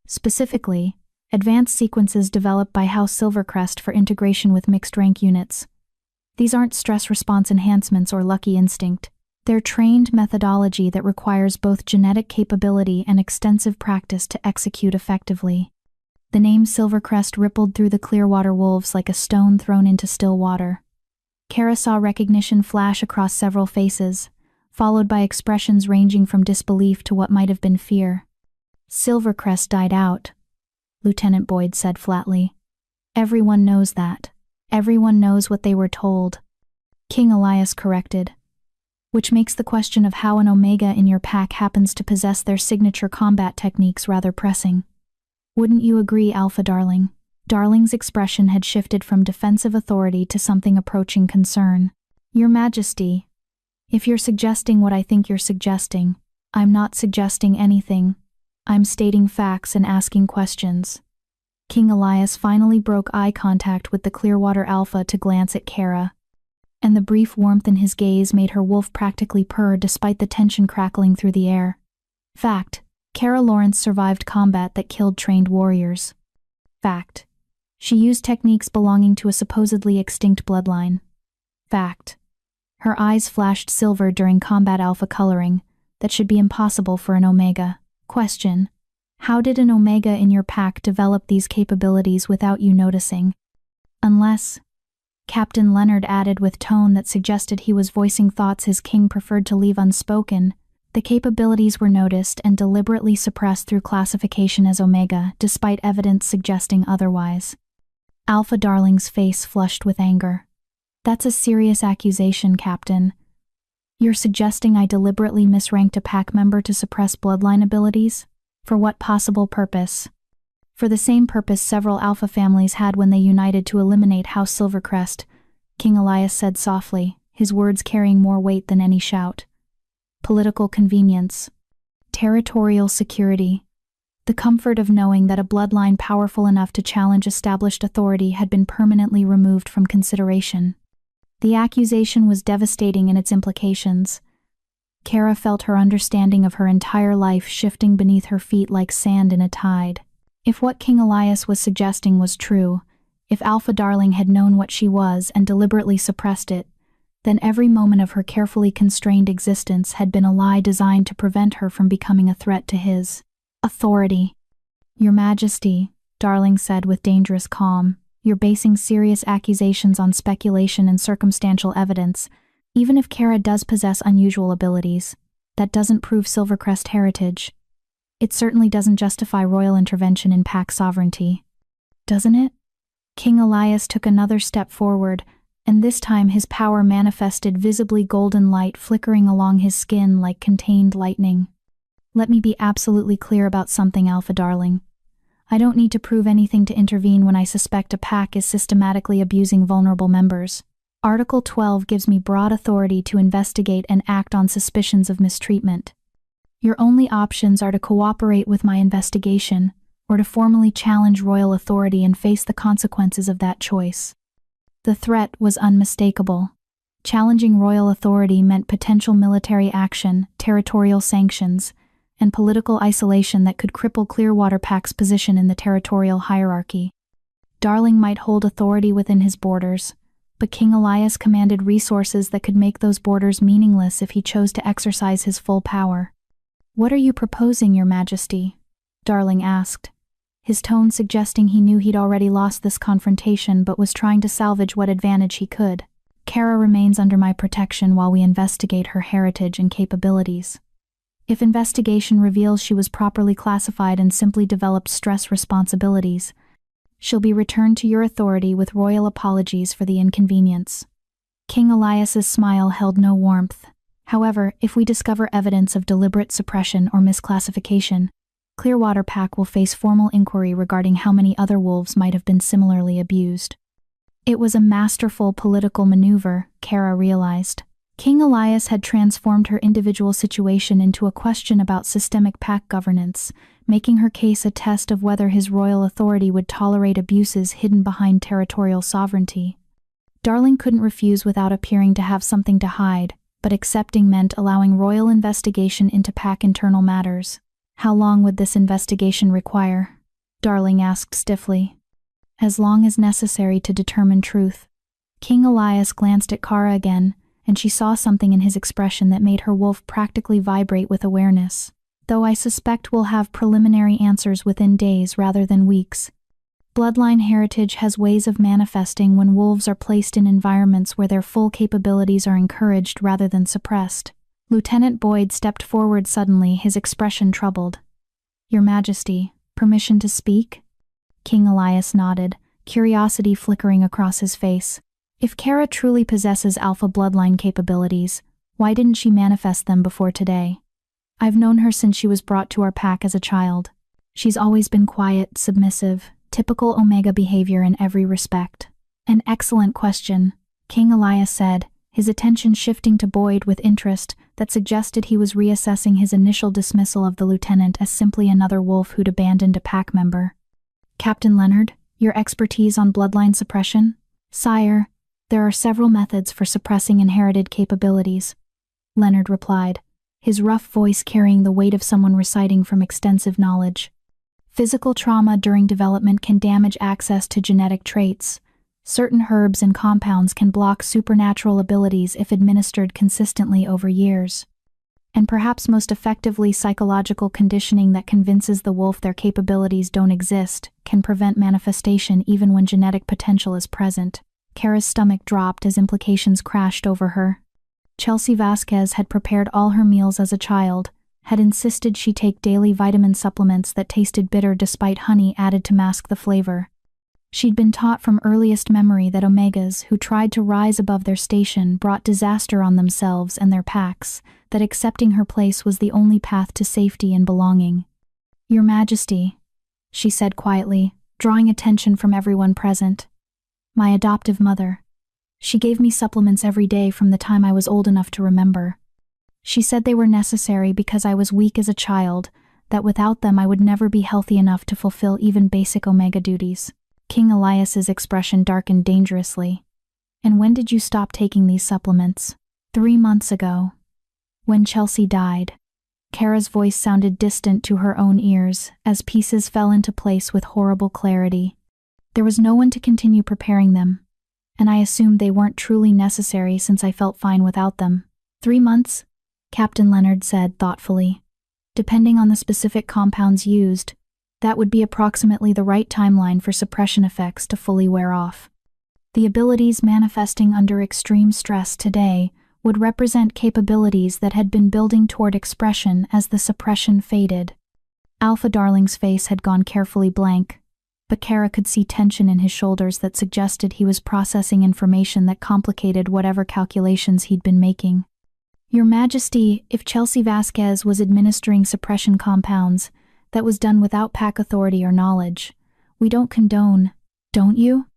"Specifically, advanced sequences developed by House Silvercrest for integration with mixed-rank units. These aren't stress response enhancements or lucky instinct. They're trained methodology that requires both genetic capability and extensive practice to execute effectively." The name Silvercrest rippled through the Clearwater wolves like a stone thrown into still water. Kara saw recognition flash across several faces, followed by expressions ranging from disbelief to what might have been fear. "Silvercrest died out," Lieutenant Boyd said flatly. "Everyone knows that. Everyone knows what they were told." King Elias corrected. "Which makes the question of how an omega in your pack happens to possess their signature combat techniques rather pressing." Wouldn't you agree, Alpha Darling? Darling's expression had shifted from defensive authority to something approaching concern. Your Majesty, if you're suggesting what I think you're suggesting, I'm not suggesting anything. I'm stating facts and asking questions. King Elias finally broke eye contact with the Clearwater Alpha to glance at Kara, and the brief warmth in his gaze made her wolf practically purr despite the tension crackling through the air. Fact: Kara Lawrence survived combat that killed trained warriors. Fact: she used techniques belonging to a supposedly extinct bloodline. Fact: her eyes flashed silver during combat alpha coloring that should be impossible for an Omega. Question: how did an Omega in your pack develop these capabilities without you noticing? Unless, Captain Leonard added with tone that suggested he was voicing thoughts his king preferred to leave unspoken, the capabilities were noticed and deliberately suppressed through classification as Omega, despite evidence suggesting otherwise. Alpha Darling's face flushed with anger. That's a serious accusation, Captain. You're suggesting I deliberately misranked a pack member to suppress bloodline abilities? For what possible purpose? For the same purpose several Alpha families had when they united to eliminate House Silvercrest, King Elias said softly, his words carrying more weight than any shout. Political convenience. Territorial security. The comfort of knowing that a bloodline powerful enough to challenge established authority had been permanently removed from consideration. The accusation was devastating in its implications. Kara felt her understanding of her entire life shifting beneath her feet like sand in a tide. If what King Elias was suggesting was true, if Alpha Darling had known what she was and deliberately suppressed it, then every moment of her carefully constrained existence had been a lie designed to prevent her from becoming a threat to his authority. Your Majesty, Darling said with dangerous calm, you're basing serious accusations on speculation and circumstantial evidence. Even if Kara does possess unusual abilities, that doesn't prove Silvercrest heritage. It certainly doesn't justify royal intervention in pack sovereignty. Doesn't it? King Elias took another step forward, and this time his power manifested visibly golden light flickering along his skin like contained lightning. Let me be absolutely clear about something, Alpha Darling. I don't need to prove anything to intervene when I suspect a pack is systematically abusing vulnerable members. Article 12 gives me broad authority to investigate and act on suspicions of mistreatment. Your only options are to cooperate with my investigation, or to formally challenge royal authority and face the consequences of that choice. The threat was unmistakable. Challenging royal authority meant potential military action, territorial sanctions, and political isolation that could cripple Clearwater Pack's position in the territorial hierarchy. Darling might hold authority within his borders, but King Elias commanded resources that could make those borders meaningless if he chose to exercise his full power. What are you proposing, Your Majesty? Darling asked, his tone suggesting he knew he'd already lost this confrontation but was trying to salvage what advantage he could. Kara remains under my protection while we investigate her heritage and capabilities. If investigation reveals she was properly classified and simply developed stress responsibilities, she'll be returned to your authority with royal apologies for the inconvenience. King Elias's smile held no warmth. However, if we discover evidence of deliberate suppression or misclassification, Clearwater Pack will face formal inquiry regarding how many other wolves might have been similarly abused. It was a masterful political maneuver, Kara realized. King Elias had transformed her individual situation into a question about systemic pack governance, making her case a test of whether his royal authority would tolerate abuses hidden behind territorial sovereignty. Darling couldn't refuse without appearing to have something to hide, but accepting meant allowing royal investigation into pack internal matters. How long would this investigation require? Darling asked stiffly. As long as necessary to determine truth. King Elias glanced at Kara again, and she saw something in his expression that made her wolf practically vibrate with awareness. Though I suspect we'll have preliminary answers within days rather than weeks. Bloodline heritage has ways of manifesting when wolves are placed in environments where their full capabilities are encouraged rather than suppressed. Lieutenant Boyd stepped forward suddenly, his expression troubled. Your Majesty, permission to speak? King Elias nodded, curiosity flickering across his face. If Kara truly possesses alpha bloodline capabilities, why didn't she manifest them before today? I've known her since she was brought to our pack as a child. She's always been quiet, submissive, typical Omega behavior in every respect. An excellent question, King Elias said, his attention shifting to Boyd with interest that suggested he was reassessing his initial dismissal of the lieutenant as simply another wolf who'd abandoned a pack member. Captain Leonard, your expertise on bloodline suppression? Sire, there are several methods for suppressing inherited capabilities, Leonard replied, his rough voice carrying the weight of someone reciting from extensive knowledge. Physical trauma during development can damage access to genetic traits. Certain herbs and compounds can block supernatural abilities if administered consistently over years. And perhaps most effectively, psychological conditioning that convinces the wolf their capabilities don't exist can prevent manifestation even when genetic potential is present. Kara's stomach dropped as implications crashed over her. Chelsea Vasquez had prepared all her meals as a child, had insisted she take daily vitamin supplements that tasted bitter despite honey added to mask the flavor. She'd been taught from earliest memory that Omegas who tried to rise above their station brought disaster on themselves and their packs, that accepting her place was the only path to safety and belonging. Your Majesty, she said quietly, drawing attention from everyone present. My adoptive mother. She gave me supplements every day from the time I was old enough to remember. She said they were necessary because I was weak as a child, that without them I would never be healthy enough to fulfill even basic Omega duties. King Elias's expression darkened dangerously. And when did you stop taking these supplements? 3 months ago. When Chelsea died. Kara's voice sounded distant to her own ears as pieces fell into place with horrible clarity. There was no one to continue preparing them, and I assumed they weren't truly necessary since I felt fine without them. 3 months? Captain Leonard said thoughtfully. Depending on the specific compounds used, that would be approximately the right timeline for suppression effects to fully wear off. The abilities manifesting under extreme stress today would represent capabilities that had been building toward expression as the suppression faded. Alpha Darling's face had gone carefully blank, but Kara could see tension in his shoulders that suggested he was processing information that complicated whatever calculations he'd been making. Your Majesty, if Chelsea Vasquez was administering suppression compounds, that was done without pack authority or knowledge. We don't condone, don't you?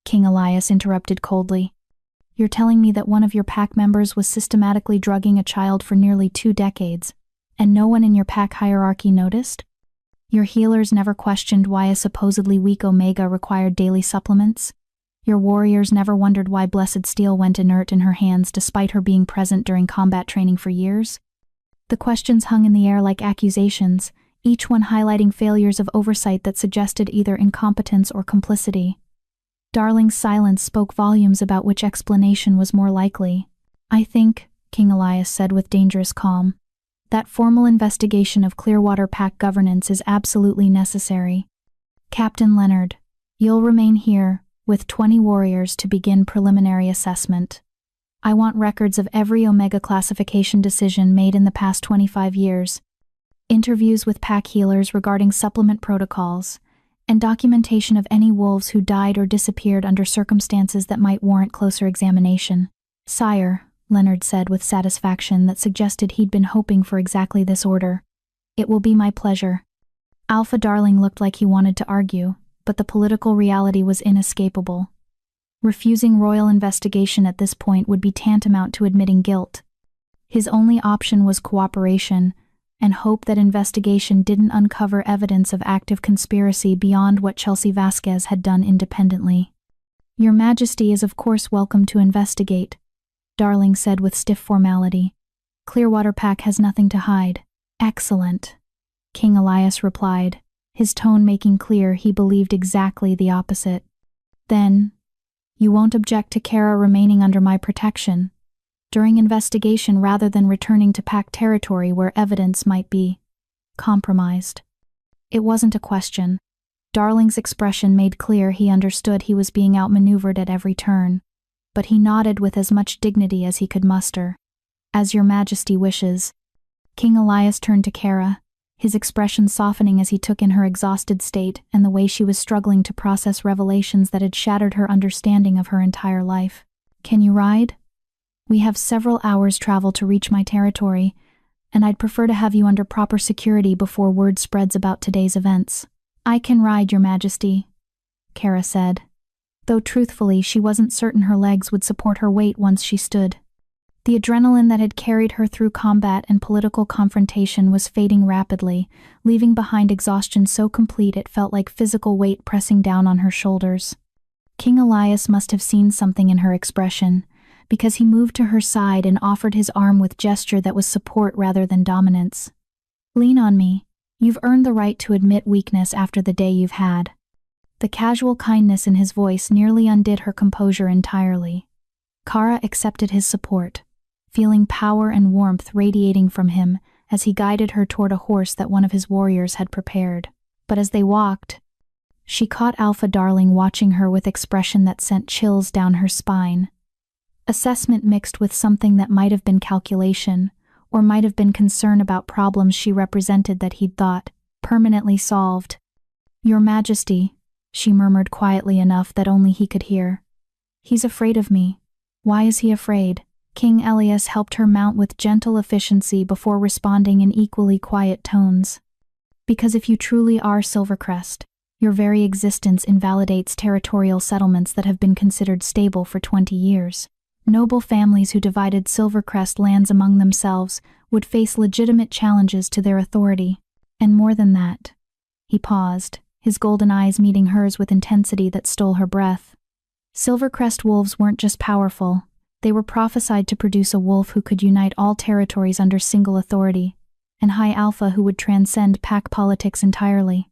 King Elias interrupted coldly. You're telling me that one of your pack members was systematically drugging a child for nearly 2 decades, and no one in your pack hierarchy noticed? Your healers never questioned why a supposedly weak Omega required daily supplements? Your warriors never wondered why Blessed Steel went inert in her hands despite her being present during combat training for years? The questions hung in the air like accusations, each one highlighting failures of oversight that suggested either incompetence or complicity. Darling's silence spoke volumes about which explanation was more likely. I think, King Elias said with dangerous calm, that formal investigation of Clearwater Pack governance is absolutely necessary. Captain Leonard, you'll remain here, with 20 warriors to begin preliminary assessment. I want records of every Omega classification decision made in the past 25 years, interviews with pack healers regarding supplement protocols, and documentation of any wolves who died or disappeared under circumstances that might warrant closer examination. Sire, Leonard said with satisfaction that suggested he'd been hoping for exactly this order. It will be my pleasure. Alpha Darling looked like he wanted to argue, but the political reality was inescapable. Refusing royal investigation at this point would be tantamount to admitting guilt. His only option was cooperation, and hope that investigation didn't uncover evidence of active conspiracy beyond what Chelsea Vasquez had done independently. Your Majesty is of course welcome to investigate, Darling said with stiff formality. Clearwater Pack has nothing to hide. Excellent, King Elias replied, his tone making clear he believed exactly the opposite. Then, you won't object to Kara remaining under my protection during investigation rather than returning to Pack territory where evidence might be compromised. It wasn't a question. Darling's expression made clear he understood he was being outmaneuvered at every turn, but he nodded with as much dignity as he could muster. As your Majesty wishes. King Elias turned to Kara, his expression softening as he took in her exhausted state and the way she was struggling to process revelations that had shattered her understanding of her entire life. Can you ride? We have several hours' travel to reach my territory, and I'd prefer to have you under proper security before word spreads about today's events." "I can ride, Your Majesty," Kara said, though truthfully she wasn't certain her legs would support her weight once she stood. The adrenaline that had carried her through combat and political confrontation was fading rapidly, leaving behind exhaustion so complete it felt like physical weight pressing down on her shoulders. King Elias must have seen something in her expression, because he moved to her side and offered his arm with gesture that was support rather than dominance. "Lean on me. You've earned the right to admit weakness after the day you've had." The casual kindness in his voice nearly undid her composure entirely. Kara accepted his support, feeling power and warmth radiating from him as he guided her toward a horse that one of his warriors had prepared. But as they walked, she caught Alpha Darling watching her with expression that sent chills down her spine. Assessment mixed with something that might have been calculation, or might have been concern about problems she represented that he'd thought permanently solved. "Your Majesty," she murmured quietly enough that only he could hear. "He's afraid of me." "Why is he afraid?" King Elias helped her mount with gentle efficiency before responding in equally quiet tones. "Because if you truly are Silvercrest, your very existence invalidates territorial settlements that have been considered stable for 20 years. Noble families who divided Silvercrest lands among themselves would face legitimate challenges to their authority. And more than that." He paused, his golden eyes meeting hers with intensity that stole her breath. "Silvercrest wolves weren't just powerful. They were prophesied to produce a wolf who could unite all territories under single authority, and High Alpha who would transcend pack politics entirely."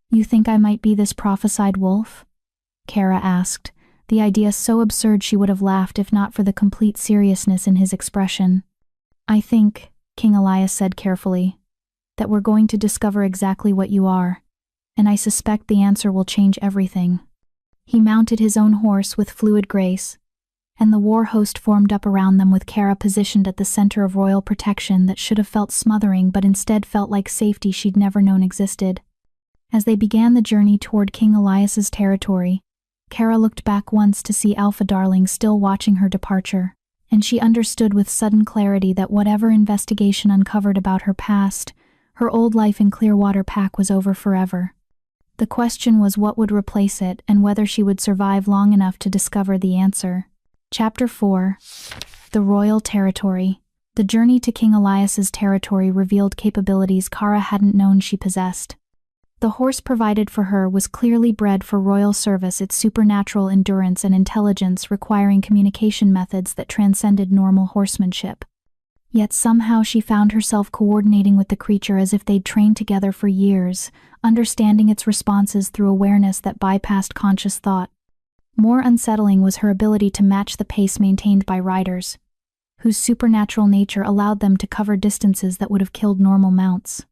"You think I might be this prophesied wolf?" Kara asked, the idea so absurd she would have laughed if not for the complete seriousness in his expression. "I think," King Elias said carefully, "that we're going to discover exactly what you are, and I suspect the answer will change everything." He mounted his own horse with fluid grace, and the war host formed up around them with Kara positioned at the center of royal protection that should have felt smothering but instead felt like safety she'd never known existed. As they began the journey toward King Elias's territory, Kara looked back once to see Alpha Darling still watching her departure, and she understood with sudden clarity that whatever investigation uncovered about her past, her old life in Clearwater Pack was over forever. The question was what would replace it and whether she would survive long enough to discover the answer. Chapter 4. The Royal Territory. The journey to King Elias's territory revealed capabilities Kara hadn't known she possessed. The horse provided for her was clearly bred for royal service, its supernatural endurance and intelligence requiring communication methods that transcended normal horsemanship. Yet somehow she found herself coordinating with the creature as if they'd trained together for years, understanding its responses through awareness that bypassed conscious thought. More unsettling was her ability to match the pace maintained by riders, whose supernatural nature allowed them to cover distances that would have killed normal mounts.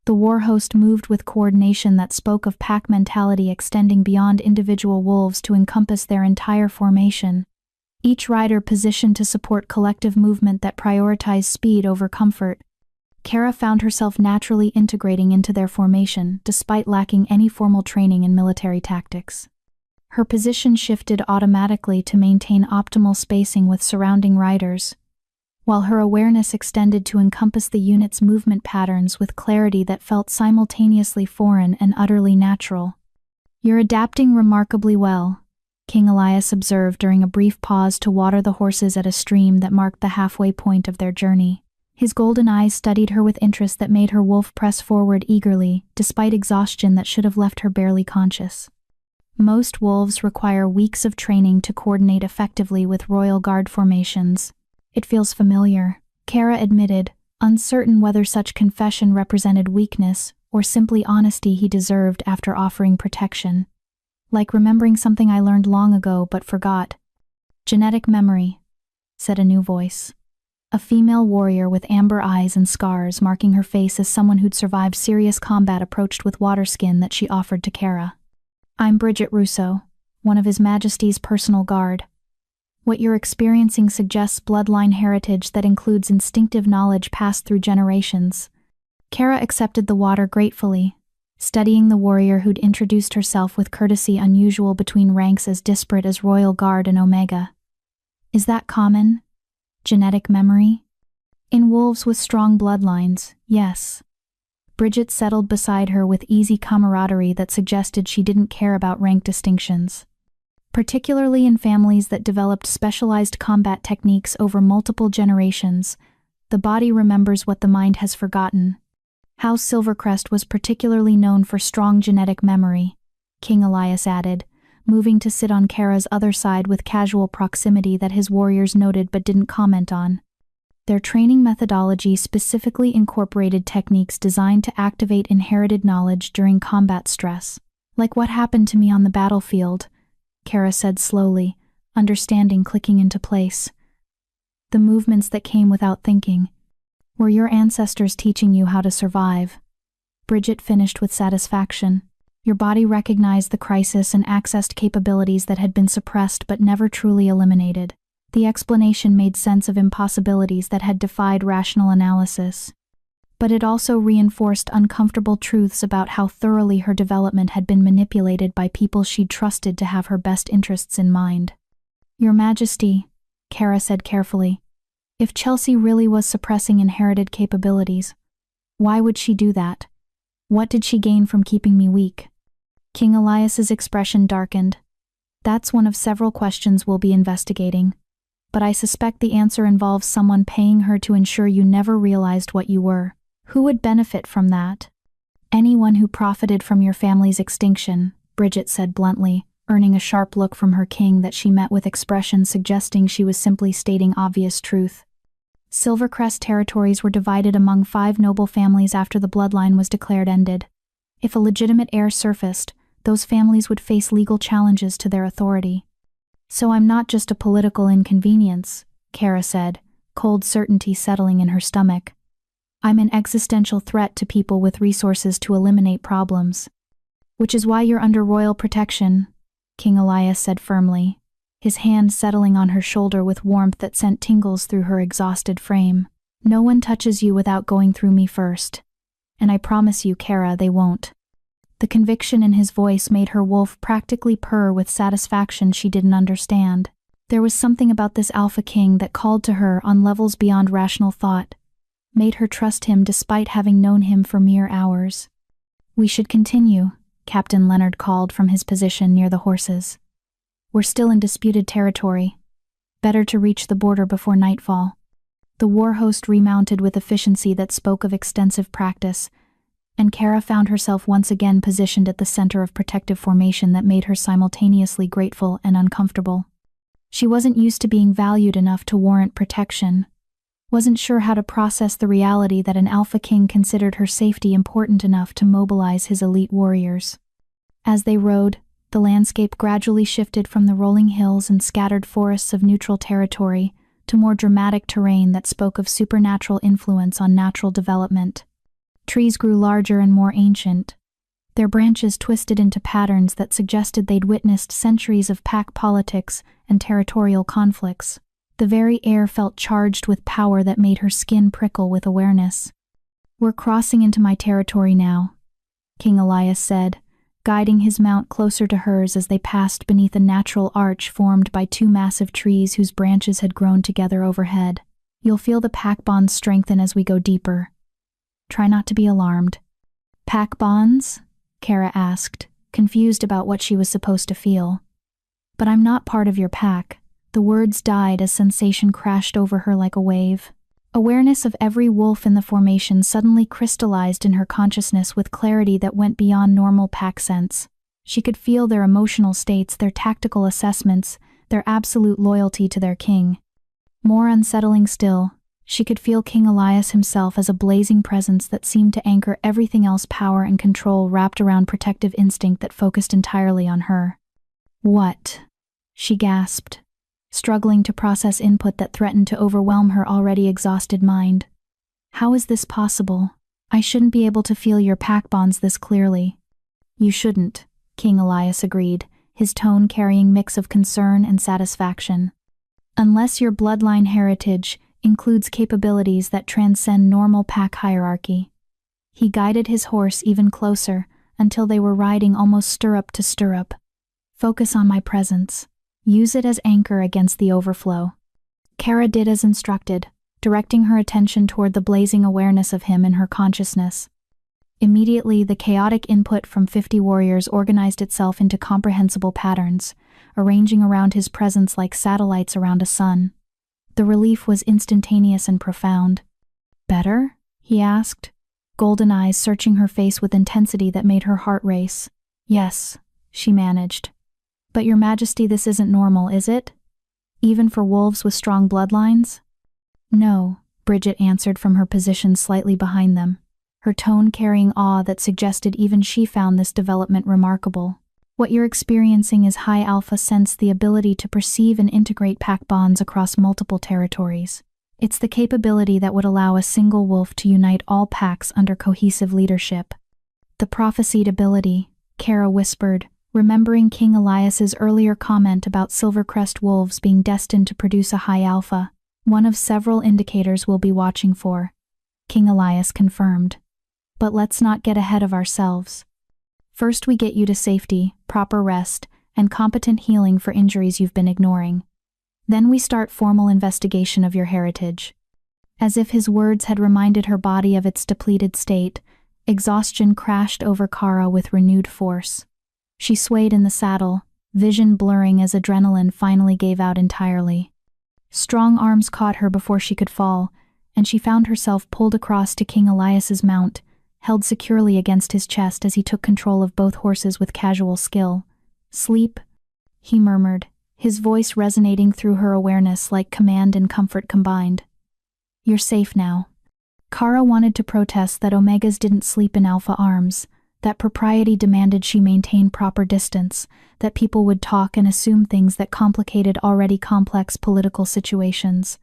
The war host moved with coordination that spoke of pack mentality extending beyond individual wolves to encompass their entire formation. Each rider positioned to support collective movement that prioritized speed over comfort. Kara found herself naturally integrating into their formation, despite lacking any formal training in military tactics. Her position shifted automatically to maintain optimal spacing with surrounding riders, while her awareness extended to encompass the unit's movement patterns with clarity that felt simultaneously foreign and utterly natural. "You're adapting remarkably well," King Elias observed during a brief pause to water the horses at a stream that marked the halfway point of their journey. His golden eyes studied her with interest that made her wolf press forward eagerly, despite exhaustion that should have left her barely conscious. Most wolves require weeks of training to coordinate effectively with Royal Guard formations. "It feels familiar," Kara admitted, uncertain whether such confession represented weakness or simply honesty he deserved after offering protection. "Like remembering something I learned long ago but forgot." "Genetic memory," said a new voice. A female warrior with amber eyes and scars marking her face as someone who'd survived serious combat approached with water skin that she offered to Kara. "I'm Bridget Russo, one of His Majesty's personal guard. What you're experiencing suggests bloodline heritage that includes instinctive knowledge passed through generations." Kara accepted the water gratefully, studying the warrior who'd introduced herself with courtesy unusual between ranks as disparate as Royal Guard and Omega. "Is that common? Genetic memory?" In wolves with strong bloodlines, yes. Bridget settled beside her with easy camaraderie that suggested she didn't care about rank distinctions. Particularly in families that developed specialized combat techniques over multiple generations, the body remembers what the mind has forgotten. House Silvercrest was particularly known for strong genetic memory, King Elias added, moving to sit on Kara's other side with casual proximity that his warriors noted but didn't comment on. Their training methodology specifically incorporated techniques designed to activate inherited knowledge during combat stress. Like what happened to me on the battlefield, Kara said slowly, understanding clicking into place. The movements that came without thinking. Were your ancestors teaching you how to survive? Bridget finished with satisfaction. Your body recognized the crisis and accessed capabilities that had been suppressed but never truly eliminated. The explanation made sense of impossibilities that had defied rational analysis. But it also reinforced uncomfortable truths about how thoroughly her development had been manipulated by people she'd trusted to have her best interests in mind. Your Majesty, Kara said carefully, if Chelsea really was suppressing inherited capabilities, why would she do that? What did she gain from keeping me weak? King Elias's expression darkened. That's one of several questions we'll be investigating. But I suspect the answer involves someone paying her to ensure you never realized what you were. Who would benefit from that? Anyone who profited from your family's extinction, Bridget said bluntly, earning a sharp look from her king that she met with expression suggesting she was simply stating obvious truth. Silvercrest territories were divided among 5 noble families after the bloodline was declared ended. If a legitimate heir surfaced, those families would face legal challenges to their authority. So I'm not just a political inconvenience, Kara said, cold certainty settling in her stomach. I'm an existential threat to people with resources to eliminate problems. Which is why you're under royal protection, King Elias said firmly, his hand settling on her shoulder with warmth that sent tingles through her exhausted frame. No one touches you without going through me first. And I promise you, Kara, they won't. The conviction in his voice made her wolf practically purr with satisfaction she didn't understand. There was something about this alpha king that called to her on levels beyond rational thought, made her trust him despite having known him for mere hours. We should continue, Captain Leonard called from his position near the horses. We're still in disputed territory. Better to reach the border before nightfall. The war host remounted with efficiency that spoke of extensive practice, and Kara found herself once again positioned at the center of protective formation that made her simultaneously grateful and uncomfortable. She wasn't used to being valued enough to warrant protection, wasn't sure how to process the reality that an alpha king considered her safety important enough to mobilize his elite warriors. As they rode, the landscape gradually shifted from the rolling hills and scattered forests of neutral territory to more dramatic terrain that spoke of supernatural influence on natural development. Trees grew larger and more ancient, their branches twisted into patterns that suggested they'd witnessed centuries of pack politics and territorial conflicts. The very air felt charged with power that made her skin prickle with awareness. We're crossing into my territory now, King Elias said, guiding his mount closer to hers as they passed beneath a natural arch formed by 2 massive trees whose branches had grown together overhead. You'll feel the pack bonds strengthen as we go deeper. Try not to be alarmed. Pack bonds? Kara asked, confused about what she was supposed to feel. But I'm not part of your pack. The words died as sensation crashed over her like a wave. Awareness of every wolf in the formation suddenly crystallized in her consciousness with clarity that went beyond normal pack sense. She could feel their emotional states, their tactical assessments, their absolute loyalty to their king. More unsettling still, she could feel King Elias himself as a blazing presence that seemed to anchor everything else, power and control wrapped around protective instinct that focused entirely on her. What? She gasped, struggling to process input that threatened to overwhelm her already exhausted mind. How is this possible? I shouldn't be able to feel your pack bonds this clearly. You shouldn't, King Elias agreed, his tone carrying mix of concern and satisfaction. Unless your bloodline heritage includes capabilities that transcend normal pack hierarchy. He guided his horse even closer until they were riding almost stirrup to stirrup. Focus on my presence. Use it as anchor against the overflow. Kara did as instructed, directing her attention toward the blazing awareness of him in her consciousness. Immediately, the chaotic input from 50 warriors organized itself into comprehensible patterns, arranging around his presence like satellites around a sun. The relief was instantaneous and profound. "Better?" he asked, golden eyes searching her face with intensity that made her heart race. "Yes," she managed. "But Your Majesty, this isn't normal, is it? Even for wolves with strong bloodlines?" "No," Bridget answered from her position slightly behind them, her tone carrying awe that suggested even she found this development remarkable. "What you're experiencing is high alpha sense, the ability to perceive and integrate pack bonds across multiple territories. It's the capability that would allow a single wolf to unite all packs under cohesive leadership." "The prophesied ability," Kara whispered, remembering King Elias's earlier comment about Silvercrest wolves being destined to produce a high alpha. "One of several indicators we'll be watching for," King Elias confirmed. "But let's not get ahead of ourselves. First we get you to safety, proper rest, and competent healing for injuries you've been ignoring. Then we start formal investigation of your heritage." As if his words had reminded her body of its depleted state, exhaustion crashed over Kara with renewed force. She swayed in the saddle, vision blurring as adrenaline finally gave out entirely. Strong arms caught her before she could fall, and she found herself pulled across to King Elias's mount, held securely against his chest as he took control of both horses with casual skill. "Sleep," he murmured, his voice resonating through her awareness like command and comfort combined. "You're safe now." Kara wanted to protest that Omegas didn't sleep in alpha arms, that propriety demanded she maintain proper distance, that people would talk and assume things that complicated already complex political situations.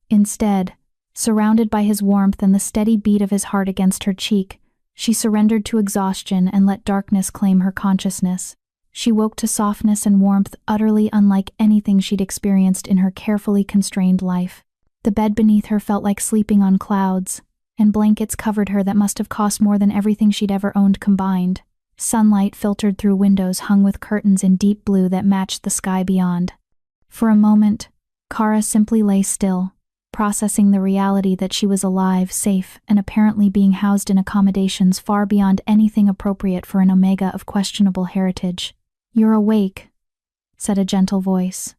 Instead, surrounded by his warmth and the steady beat of his heart against her cheek, she surrendered to exhaustion and let darkness claim her consciousness. She woke to softness and warmth utterly unlike anything she'd experienced in her carefully constrained life. The bed beneath her felt like sleeping on clouds, and blankets covered her that must have cost more than everything she'd ever owned combined. Sunlight filtered through windows hung with curtains in deep blue that matched the sky beyond. For a moment, Kara simply lay still, processing the reality that she was alive, safe, and apparently being housed in accommodations far beyond anything appropriate for an Omega of questionable heritage. "You're awake," said a gentle voice.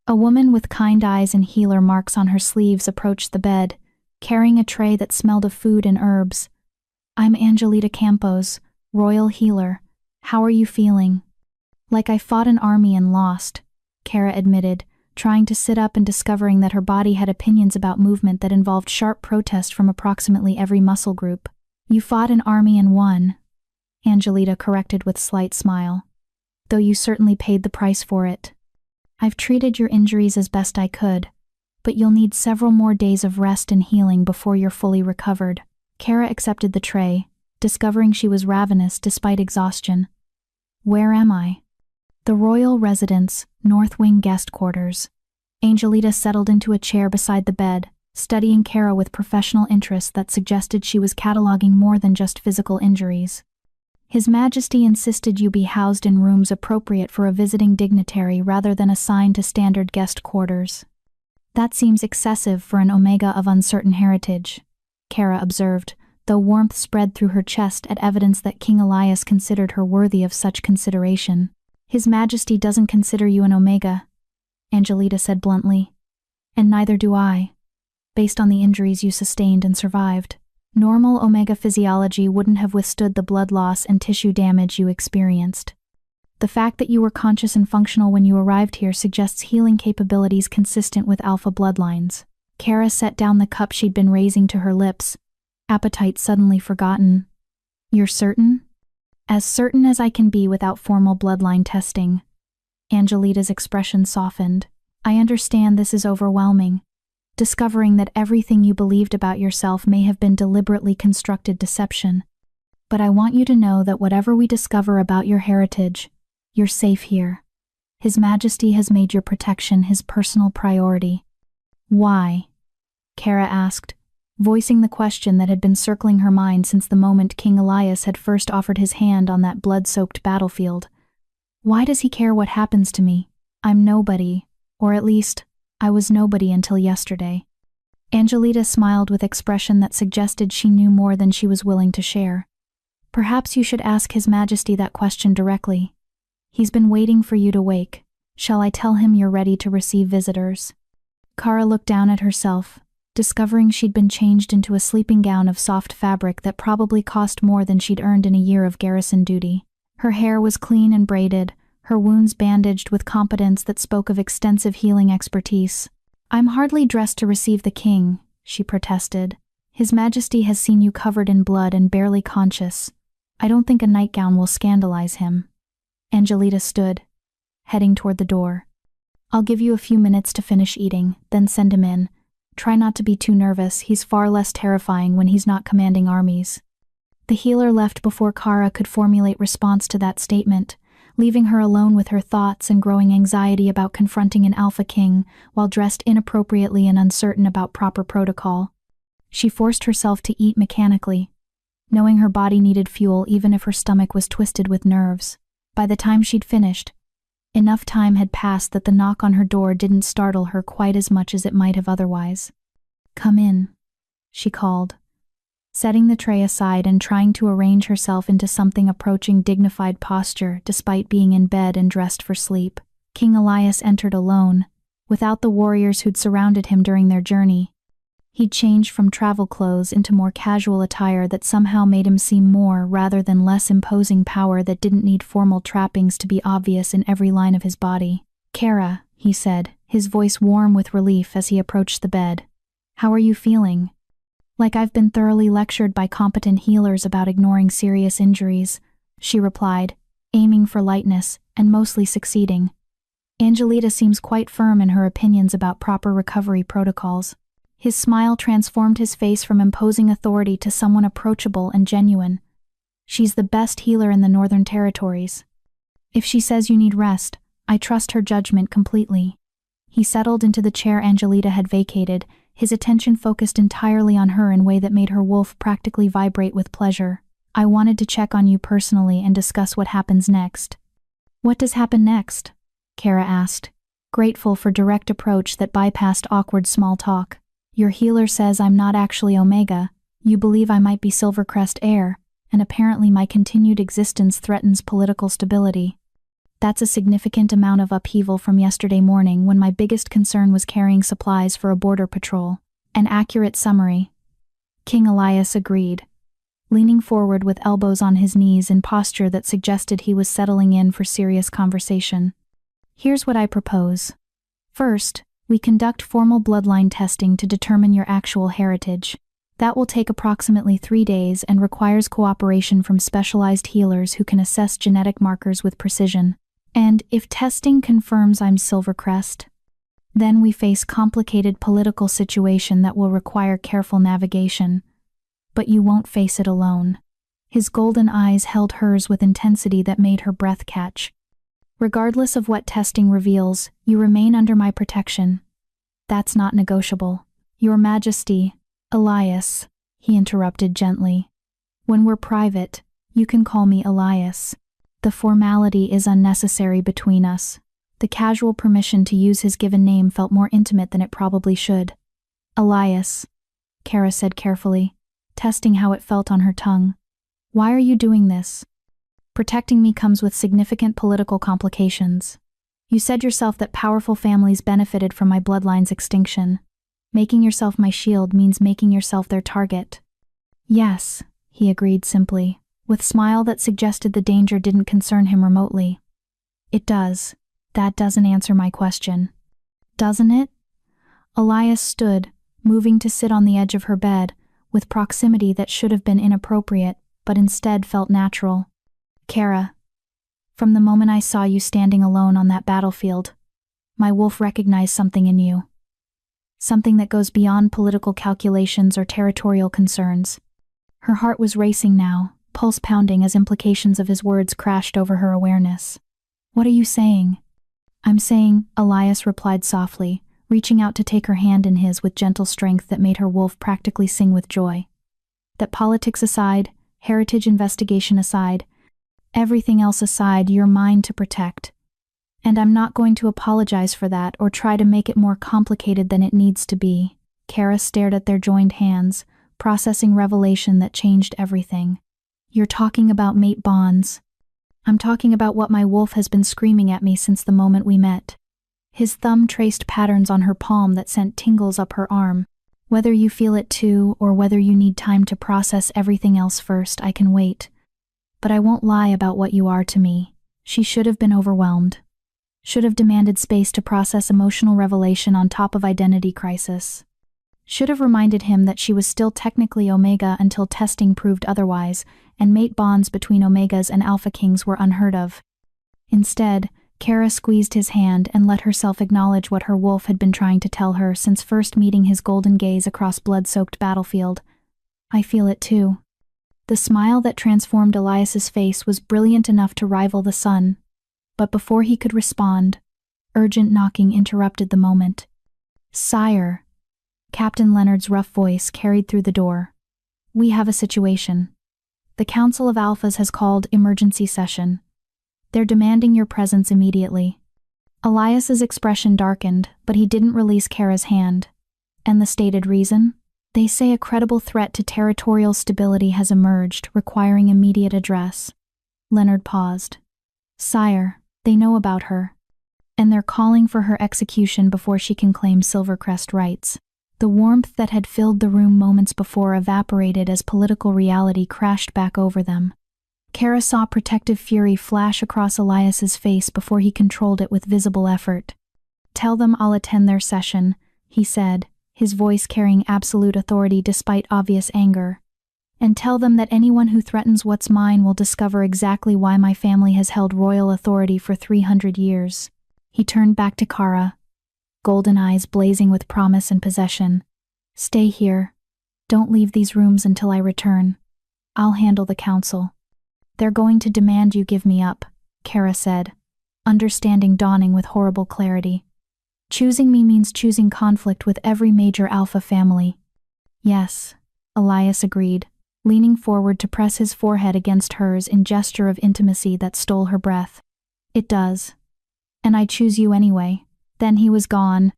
A woman with kind eyes and healer marks on her sleeves approached the bed, carrying a tray that smelled of food and herbs. "I'm Angelita Campos, Royal Healer. How are you feeling?" "Like I fought an army and lost," Kara admitted, trying to sit up and discovering that her body had opinions about movement that involved sharp protest from approximately every muscle group. "You fought an army and won," Angelita corrected with slight smile. "Though you certainly paid the price for it. I've treated your injuries as best I could, but you'll need several more days of rest and healing before you're fully recovered." Kara accepted the tray, discovering she was ravenous despite exhaustion. "Where am I?" "The Royal Residence, North Wing Guest Quarters." Angelita settled into a chair beside the bed, studying Kara with professional interest that suggested she was cataloging more than just physical injuries. "His Majesty insisted you be housed in rooms appropriate for a visiting dignitary rather than assigned to standard guest quarters." "That seems excessive for an Omega of uncertain heritage," Kara observed, though warmth spread through her chest at evidence that King Elias considered her worthy of such consideration. "His Majesty doesn't consider you an Omega," Angelita said bluntly. "And neither do I, based on the injuries you sustained and survived. Normal Omega physiology wouldn't have withstood the blood loss and tissue damage you experienced. The fact that you were conscious and functional when you arrived here suggests healing capabilities consistent with alpha bloodlines." Kara set down the cup she'd been raising to her lips, appetite suddenly forgotten. "You're certain?" "As certain as I can be without formal bloodline testing." Angelita's expression softened. "I understand this is overwhelming, discovering that everything you believed about yourself may have been deliberately constructed deception. But I want you to know that whatever we discover about your heritage, you're safe here. His Majesty has made your protection his personal priority." "Why?" Kara asked, voicing the question that had been circling her mind since the moment King Elias had first offered his hand on that blood-soaked battlefield. "Why does he care what happens to me? I'm nobody, or at least, I was nobody until yesterday." Angelita smiled with expression that suggested she knew more than she was willing to share. Perhaps you should ask His Majesty that question directly. He's been waiting for you to wake. Shall I tell him you're ready to receive visitors? Kara looked down at herself, discovering she'd been changed into a sleeping gown of soft fabric that probably cost more than she'd earned in a year of garrison duty. Her hair was clean and braided, her wounds bandaged with competence that spoke of extensive healing expertise. I'm hardly dressed to receive the king, she protested. His Majesty has seen you covered in blood and barely conscious. I don't think a nightgown will scandalize him. Angelita stood, heading toward the door. I'll give you a few minutes to finish eating, then send him in. Try not to be too nervous, he's far less terrifying when he's not commanding armies. The healer left before Kara could formulate response to that statement, leaving her alone with her thoughts and growing anxiety about confronting an Alpha King while dressed inappropriately and uncertain about proper protocol. She forced herself to eat mechanically, knowing her body needed fuel even if her stomach was twisted with nerves. By the time she'd finished, enough time had passed that the knock on her door didn't startle her quite as much as it might have otherwise. Come in, she called, setting the tray aside and trying to arrange herself into something approaching dignified posture despite being in bed and dressed for sleep. King Elias entered alone, without the warriors who'd surrounded him during their journey. He'd changed from travel clothes into more casual attire that somehow made him seem more rather than less imposing power that didn't need formal trappings to be obvious in every line of his body. Kara, he said, his voice warm with relief as he approached the bed. How are you feeling? Like I've been thoroughly lectured by competent healers about ignoring serious injuries, she replied, aiming for lightness and mostly succeeding. Angelita seems quite firm in her opinions about proper recovery protocols. His smile transformed his face from imposing authority to someone approachable and genuine. She's the best healer in the Northern Territories. If she says you need rest, I trust her judgment completely. He settled into the chair Angelita had vacated, his attention focused entirely on her in a way that made her wolf practically vibrate with pleasure. I wanted to check on you personally and discuss what happens next. What does happen next? Kara asked, grateful for direct approach that bypassed awkward small talk. Your healer says I'm not actually Omega, you believe I might be Silvercrest heir, and apparently my continued existence threatens political stability. That's a significant amount of upheaval from yesterday morning when my biggest concern was carrying supplies for a border patrol. An accurate summary. King Elias agreed, leaning forward with elbows on his knees in posture that suggested he was settling in for serious conversation. Here's what I propose. First, we conduct formal bloodline testing to determine your actual heritage. That will take approximately 3 days and requires cooperation from specialized healers who can assess genetic markers with precision. And if testing confirms I'm Silvercrest, then we face complicated political situation that will require careful navigation. But you won't face it alone. His golden eyes held hers with intensity that made her breath catch. Regardless of what testing reveals, you remain under my protection. That's not negotiable. Your Majesty, Elias, he interrupted gently. When we're private, you can call me Elias. The formality is unnecessary between us. The casual permission to use his given name felt more intimate than it probably should. Elias, Kara said carefully, testing how it felt on her tongue. Why are you doing this? Protecting me comes with significant political complications. You said yourself that powerful families benefited from my bloodline's extinction. Making yourself my shield means making yourself their target. Yes, he agreed simply, with a smile that suggested the danger didn't concern him remotely. It does. That doesn't answer my question. Doesn't it? Elias stood, moving to sit on the edge of her bed, with proximity that should have been inappropriate, but instead felt natural. Kara, from the moment I saw you standing alone on that battlefield, my wolf recognized something in you. Something that goes beyond political calculations or territorial concerns. Her heart was racing now, pulse pounding as implications of his words crashed over her awareness. What are you saying? I'm saying, Elias replied softly, reaching out to take her hand in his with gentle strength that made her wolf practically sing with joy. That politics aside, heritage investigation aside, everything else aside, you're mine to protect. And I'm not going to apologize for that or try to make it more complicated than it needs to be. Kara stared at their joined hands, processing revelation that changed everything. You're talking about mate bonds. I'm talking about what my wolf has been screaming at me since the moment we met. His thumb traced patterns on her palm that sent tingles up her arm. Whether you feel it too, or whether you need time to process everything else first, I can wait. But I won't lie about what you are to me. She should have been overwhelmed. Should have demanded space to process emotional revelation on top of identity crisis. Should have reminded him that she was still technically Omega until testing proved otherwise, and mate bonds between Omegas and Alpha Kings were unheard of. Instead, Kara squeezed his hand and let herself acknowledge what her wolf had been trying to tell her since first meeting his golden gaze across blood-soaked battlefield. I feel it too. The smile that transformed Elias's face was brilliant enough to rival the sun. But before he could respond, urgent knocking interrupted the moment. "Sire," Captain Leonard's rough voice carried through the door. "We have a situation. The Council of Alphas has called emergency session. They're demanding your presence immediately." Elias's expression darkened, but he didn't release Kara's hand. "And the stated reason? They say a credible threat to territorial stability has emerged, requiring immediate address." Leonard paused. "Sire, they know about her. And they're calling for her execution before she can claim Silvercrest rights." The warmth that had filled the room moments before evaporated as political reality crashed back over them. Kara saw protective fury flash across Elias's face before he controlled it with visible effort. "Tell them I'll attend their session," he said, his voice carrying absolute authority despite obvious anger. "And tell them that anyone who threatens what's mine will discover exactly why my family has held royal authority for 300 years. He turned back to Kara, golden eyes blazing with promise and possession. "Stay here. Don't leave these rooms until I return. I'll handle the council." "They're going to demand you give me up," Kara said, understanding dawning with horrible clarity. "Choosing me means choosing conflict with every major Alpha family." "Yes," Elias agreed, leaning forward to press his forehead against hers in gesture of intimacy that stole her breath. "It does. And I choose you anyway." Then he was gone,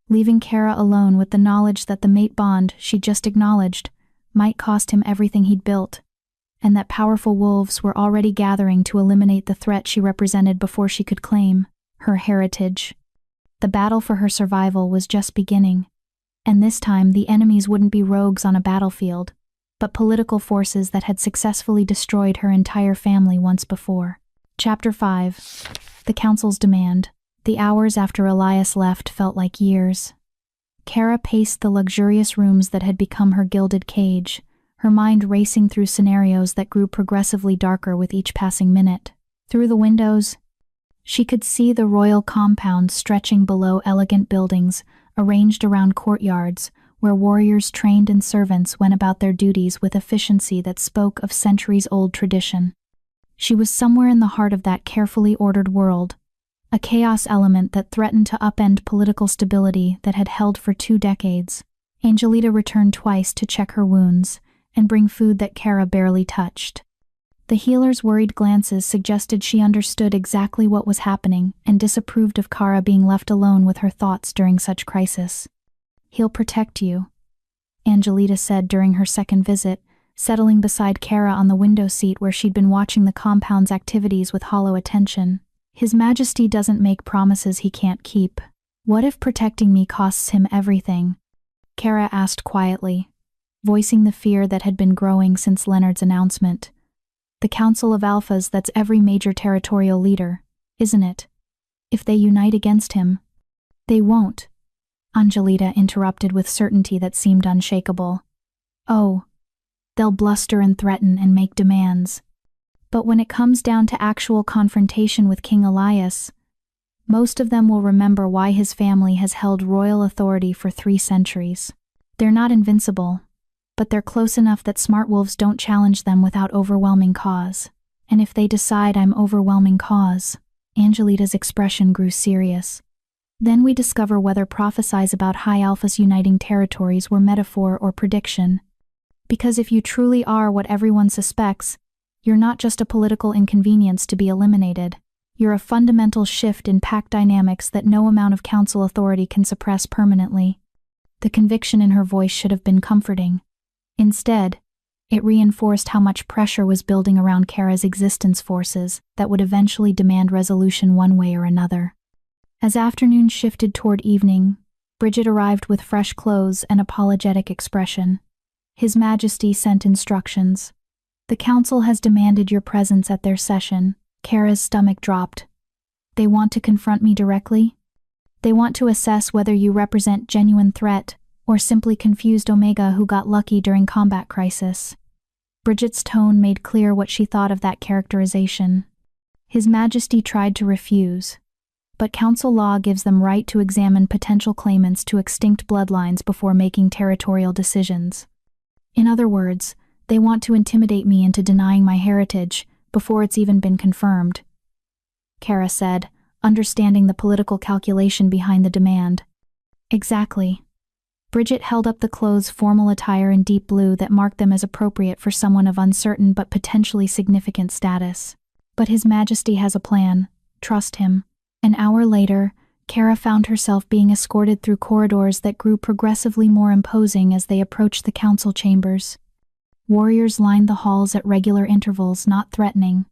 leaving Kara alone with the knowledge that the mate bond she just acknowledged might cost him everything he'd built, and that powerful wolves were already gathering to eliminate the threat she represented before she could claim her heritage. The battle for her survival was just beginning, and this time the enemies wouldn't be rogues on a battlefield, but political forces that had successfully destroyed her entire family once before. Chapter 5. The Council's Demand. The hours after Elias left felt like years. Kara paced the luxurious rooms that had become her gilded cage, her mind racing through scenarios that grew progressively darker with each passing minute. Through the windows, she could see the royal compound stretching below elegant buildings, arranged around courtyards, where warriors trained and servants went about their duties with efficiency that spoke of centuries-old tradition. She was somewhere in the heart of that carefully ordered world, a chaos element that threatened to upend political stability that had held for 2 decades. Angelita returned twice to check her wounds and bring food that Kara barely touched. The healer's worried glances suggested she understood exactly what was happening and disapproved of Kara being left alone with her thoughts during such crisis. "He'll protect you," Angelita said during her second visit, settling beside Kara on the window seat where she'd been watching the compound's activities with hollow attention. "His Majesty doesn't make promises he can't keep. What if protecting me costs him everything?" Kara asked quietly, voicing the fear that had been growing since Leonard's announcement. "The Council of Alphas, that's every major territorial leader, isn't it? If they unite against him." "They won't," Angelita interrupted with certainty that seemed unshakable. "Oh, they'll bluster and threaten and make demands. But when it comes down to actual confrontation with King Elias, most of them will remember why his family has held royal authority for 3 centuries. They're not invincible, but they're close enough that smart wolves don't challenge them without overwhelming cause. And if they decide I'm overwhelming cause," Angelita's expression grew serious, "then we discover whether prophecies about high alphas uniting territories were metaphor or prediction. Because if you truly are what everyone suspects, you're not just a political inconvenience to be eliminated. You're a fundamental shift in pack dynamics that no amount of council authority can suppress permanently." The conviction in her voice should have been comforting. Instead, it reinforced how much pressure was building around Kara's existence forces that would eventually demand resolution one way or another. As afternoon shifted toward evening, Bridget arrived with fresh clothes and apologetic expression. His Majesty sent instructions. The council has demanded your presence at their session. Kara's stomach dropped. They want to confront me directly? They want to assess whether you represent genuine threat or simply confused Omega who got lucky during combat crisis. Bridget's tone made clear what she thought of that characterization. His Majesty tried to refuse, but council law gives them right to examine potential claimants to extinct bloodlines before making territorial decisions. In other words, they want to intimidate me into denying my heritage before it's even been confirmed, Kara said, understanding the political calculation behind the demand. Exactly. Bridget held up the clothes' formal attire in deep blue that marked them as appropriate for someone of uncertain but potentially significant status. But His Majesty has a plan. Trust him. An hour later, Kara found herself being escorted through corridors that grew progressively more imposing as they approached the council chambers. Warriors lined the halls at regular intervals, not threatening,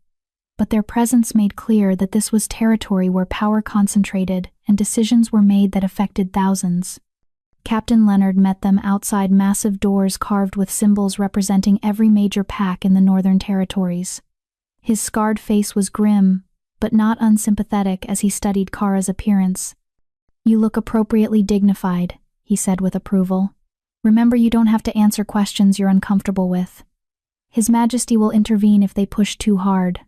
but their presence made clear that this was territory where power concentrated and decisions were made that affected thousands. Captain Leonard met them outside massive doors carved with symbols representing every major pack in the Northern Territories. His scarred face was grim, but not unsympathetic as he studied Kara's appearance. You look appropriately dignified, he said with approval. Remember, you don't have to answer questions you're uncomfortable with. His Majesty will intervene if they push too hard.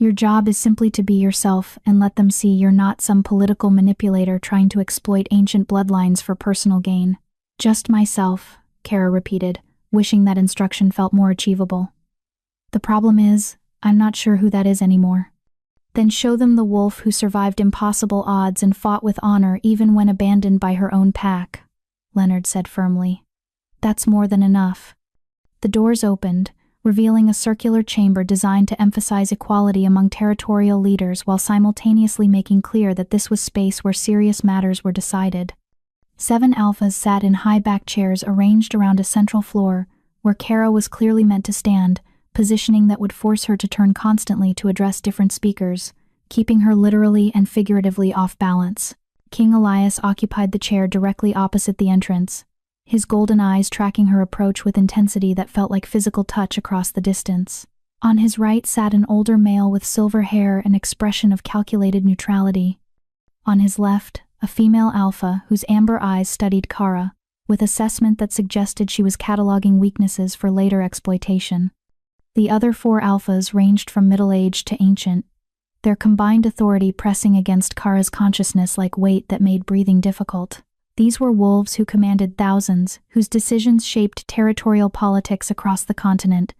Your job is simply to be yourself and let them see you're not some political manipulator trying to exploit ancient bloodlines for personal gain. Just myself, Kara repeated, wishing that instruction felt more achievable. The problem is, I'm not sure who that is anymore. Then show them the wolf who survived impossible odds and fought with honor even when abandoned by her own pack, Leonard said firmly. That's more than enough. The doors opened, revealing a circular chamber designed to emphasize equality among territorial leaders while simultaneously making clear that this was space where serious matters were decided. 7 alphas sat in high-back chairs arranged around a central floor, where Kara was clearly meant to stand, positioning that would force her to turn constantly to address different speakers, keeping her literally and figuratively off balance. King Elias occupied the chair directly opposite the entrance, his golden eyes tracking her approach with intensity that felt like physical touch across the distance. On his right sat an older male with silver hair and expression of calculated neutrality. On his left, a female alpha whose amber eyes studied Kara, with assessment that suggested she was cataloging weaknesses for later exploitation. The other 4 alphas ranged from middle-aged to ancient, their combined authority pressing against Kara's consciousness like weight that made breathing difficult. These were wolves who commanded thousands, whose decisions shaped territorial politics across the continent,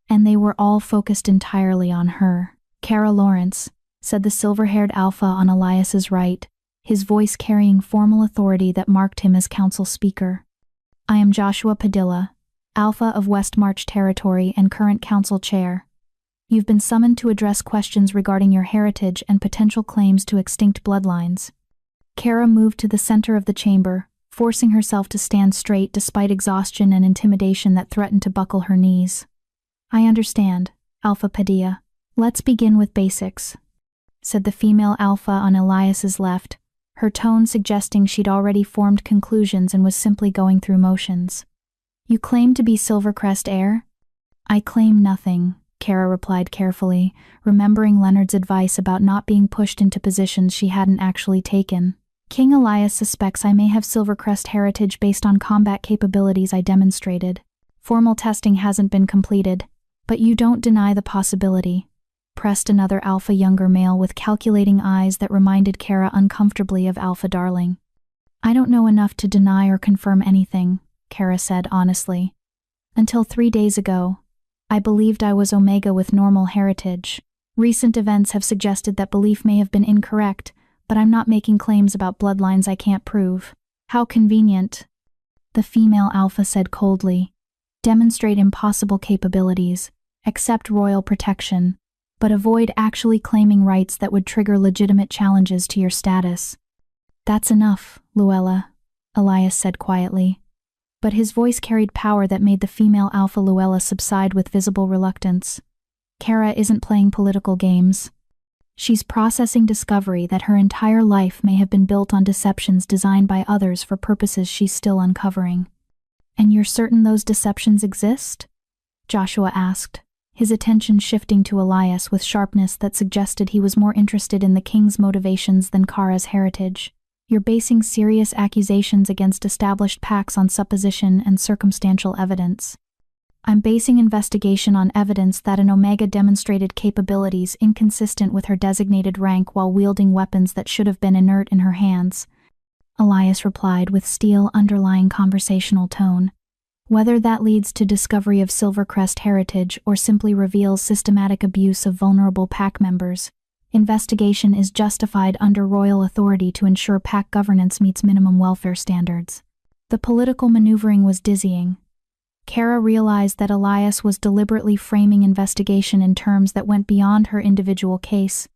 and they were all focused entirely on her. Kara Lawrence, said the silver-haired alpha on Elias's right, his voice carrying formal authority that marked him as council speaker. I am Joshua Padilla, alpha of West March Territory and current council chair. You've been summoned to address questions regarding your heritage and potential claims to extinct bloodlines. Kara moved to the center of the chamber, forcing herself to stand straight despite exhaustion and intimidation that threatened to buckle her knees. I understand, Alpha Padilla. Let's begin with basics, said the female alpha on Elias's left, her tone suggesting she'd already formed conclusions and was simply going through motions. You claim to be Silvercrest heir? I claim nothing, Kara replied carefully, remembering Leonard's advice about not being pushed into positions she hadn't actually taken. King Elias suspects I may have Silvercrest heritage based on combat capabilities I demonstrated. Formal testing hasn't been completed, but you don't deny the possibility, pressed another alpha younger male with calculating eyes that reminded Kara uncomfortably of Alpha Darling. I don't know enough to deny or confirm anything, Kara said honestly. Until 3 days ago, I believed I was Omega with normal heritage. Recent events have suggested that belief may have been incorrect, but I'm not making claims about bloodlines I can't prove. How convenient, the female alpha said coldly. Demonstrate impossible capabilities, accept royal protection, but avoid actually claiming rights that would trigger legitimate challenges to your status. That's enough, Luella, Elias said quietly. But his voice carried power that made the female Alpha Luella subside with visible reluctance. Kara isn't playing political games. She's processing discovery that her entire life may have been built on deceptions designed by others for purposes she's still uncovering. And you're certain those deceptions exist? Joshua asked, his attention shifting to Elias with sharpness that suggested he was more interested in the king's motivations than Kara's heritage. You're basing serious accusations against established pacts on supposition and circumstantial evidence. I'm basing investigation on evidence that an Omega demonstrated capabilities inconsistent with her designated rank while wielding weapons that should have been inert in her hands, Elias replied with steel underlying conversational tone. Whether that leads to discovery of Silvercrest heritage or simply reveals systematic abuse of vulnerable pack members, investigation is justified under royal authority to ensure pack governance meets minimum welfare standards. The political maneuvering was dizzying. Kara realized that Elias was deliberately framing investigation in terms that went beyond her individual case,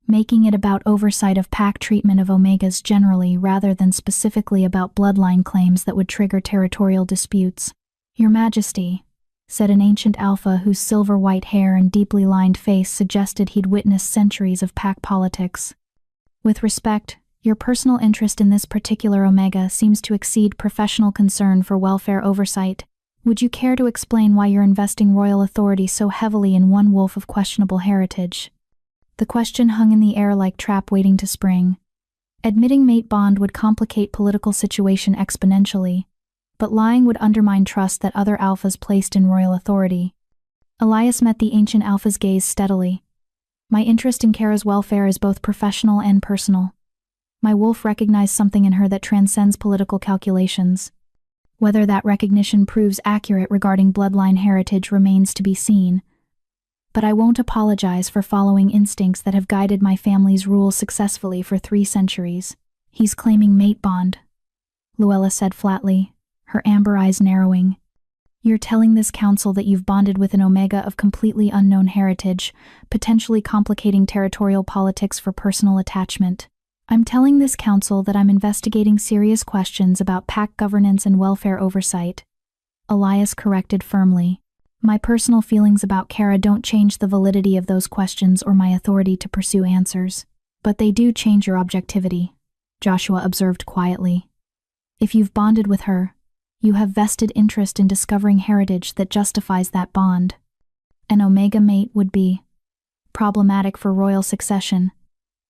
making it about oversight of pack treatment of Omegas generally rather than specifically about bloodline claims that would trigger territorial disputes. "Your Majesty," said an ancient Alpha whose silver-white hair and deeply lined face suggested he'd witnessed centuries of pack politics. "With respect, your personal interest in this particular Omega seems to exceed professional concern for welfare oversight. Would you care to explain why you're investing royal authority so heavily in one wolf of questionable heritage?" The question hung in the air like trap waiting to spring. Admitting mate bond would complicate political situation exponentially, but lying would undermine trust that other Alphas placed in royal authority. Elias met the ancient Alpha's gaze steadily. "My interest in Kara's welfare is both professional and personal. My wolf recognized something in her that transcends political calculations. Whether that recognition proves accurate regarding bloodline heritage remains to be seen. But I won't apologize for following instincts that have guided my family's rule successfully for 3 centuries. He's claiming mate bond," Luella said flatly, her amber eyes narrowing. "You're telling this council that you've bonded with an Omega of completely unknown heritage, potentially complicating territorial politics for personal attachment. I'm telling this council that I'm investigating serious questions about pack governance and welfare oversight," Elias corrected firmly. "My personal feelings about Kara don't change the validity of those questions or my authority to pursue answers. But they do change your objectivity," Joshua observed quietly. "If you've bonded with her, you have vested interest in discovering heritage that justifies that bond. An Omega mate would be problematic for royal succession,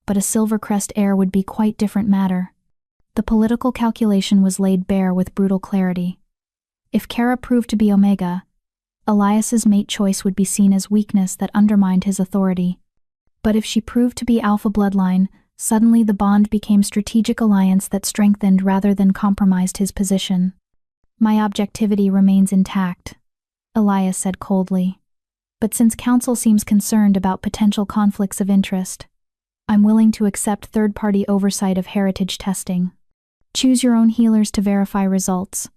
but a Silvercrest heir would be quite different matter." The political calculation was laid bare with brutal clarity. If Kara proved to be Omega, Elias's mate choice would be seen as weakness that undermined his authority. But if she proved to be Alpha bloodline, suddenly the bond became strategic alliance that strengthened rather than compromised his position. "My objectivity remains intact," Elias said coldly. "But since Council seems concerned about potential conflicts of interest, I'm willing to accept third-party oversight of heritage testing. Choose your own healers to verify results.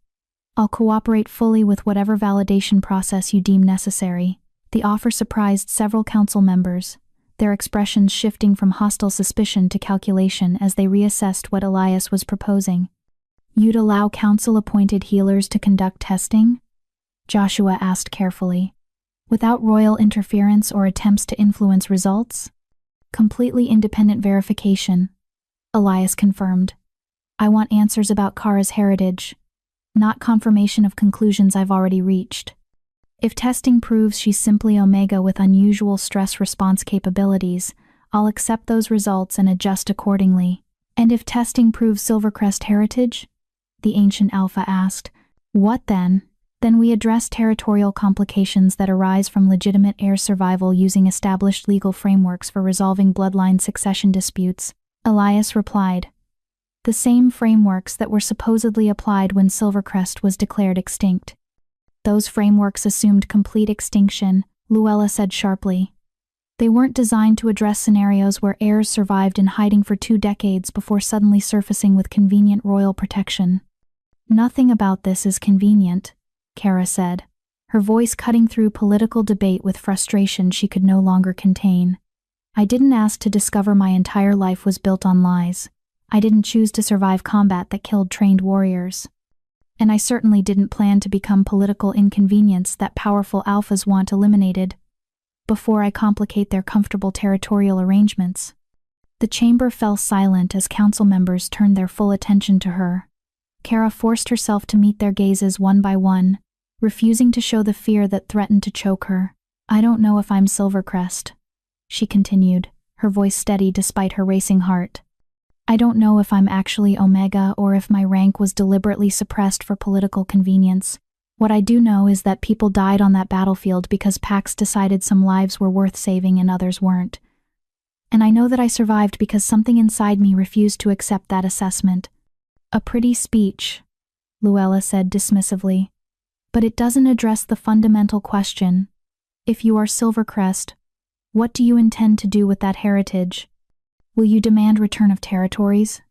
I'll cooperate fully with whatever validation process you deem necessary." The offer surprised several council members, their expressions shifting from hostile suspicion to calculation as they reassessed what Elias was proposing. "You'd allow council-appointed healers to conduct testing?" Joshua asked carefully. "Without royal interference or attempts to influence results?" "Completely independent verification," Elias confirmed. "I want answers about Kara's heritage, not confirmation of conclusions I've already reached. If testing proves she's simply Omega with unusual stress response capabilities, I'll accept those results and adjust accordingly." "And if testing proves Silvercrest heritage?" the ancient Alpha asked. "What then?" "Then we address territorial complications that arise from legitimate heir survival using established legal frameworks for resolving bloodline succession disputes," Elias replied. "The same frameworks that were supposedly applied when Silvercrest was declared extinct." "Those frameworks assumed complete extinction," Luella said sharply. "They weren't designed to address scenarios where heirs survived in hiding for 2 decades before suddenly surfacing with convenient royal protection." "Nothing about this is convenient," Kara said, her voice cutting through political debate with frustration she could no longer contain. "I didn't ask to discover my entire life was built on lies. I didn't choose to survive combat that killed trained warriors. And I certainly didn't plan to become political inconvenience that powerful alphas want eliminated before I complicate their comfortable territorial arrangements. The chamber fell silent as council members turned their full attention to her. Kara forced herself to meet their gazes one by one, refusing to show the fear that threatened to choke her. I don't know if I'm Silvercrest, she continued, her voice steady despite her racing heart. I don't know if I'm actually Omega or if my rank was deliberately suppressed for political convenience. What I do know is that people died on that battlefield because Pax decided some lives were worth saving and others weren't. And I know that I survived because something inside me refused to accept that assessment. A pretty speech, Luella said dismissively. But it doesn't address the fundamental question. If you are Silvercrest, what do you intend to do with that heritage? Will you demand return of territories?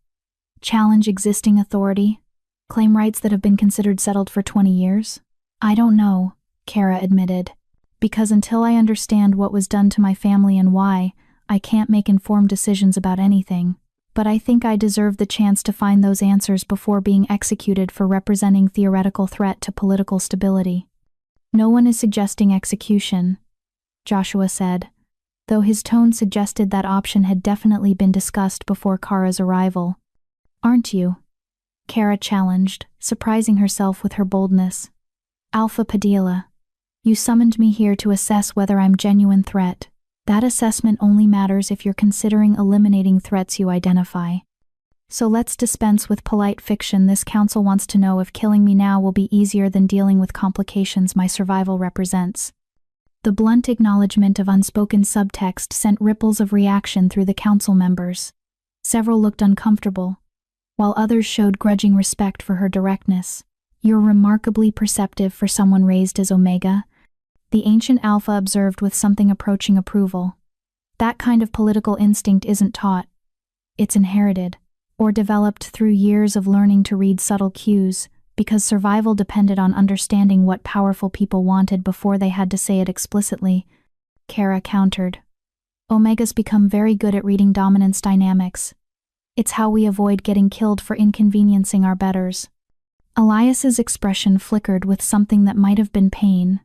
Challenge existing authority? Claim rights that have been considered settled for 20 years? I don't know, Kara admitted. Because until I understand what was done to my family and why, I can't make informed decisions about anything. But I think I deserve the chance to find those answers before being executed for representing theoretical threat to political stability. No one is suggesting execution, Joshua said, though his tone suggested that option had definitely been discussed before Kara's arrival. Aren't you? Kara challenged, surprising herself with her boldness. Alpha Padilla, you summoned me here to assess whether I'm a genuine threat. That assessment only matters if you're considering eliminating threats you identify. So let's dispense with polite fiction. This council wants to know if killing me now will be easier than dealing with complications my survival represents. The blunt acknowledgement of unspoken subtext sent ripples of reaction through the council members. Several looked uncomfortable, while others showed grudging respect for her directness. You're remarkably perceptive for someone raised as Omega, the ancient Alpha observed with something approaching approval. That kind of political instinct isn't taught. It's inherited, or developed through years of learning to read subtle cues, because survival depended on understanding what powerful people wanted before they had to say it explicitly, Kara countered. Omegas become very good at reading dominance dynamics. It's how we avoid getting killed for inconveniencing our betters. Elias's expression flickered with something that might have been pain,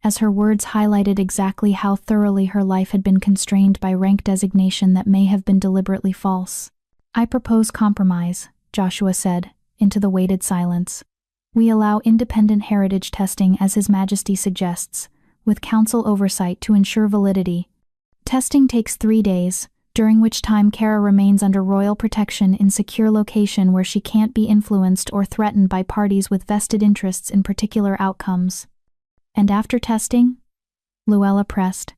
as her words highlighted exactly how thoroughly her life had been constrained by rank designation that may have been deliberately false. I propose compromise, Joshua said, into the weighted silence. We allow independent heritage testing as His Majesty suggests, with council oversight to ensure validity. Testing takes 3 days, during which time Kara remains under royal protection in secure location where she can't be influenced or threatened by parties with vested interests in particular outcomes. And after testing? Luella pressed.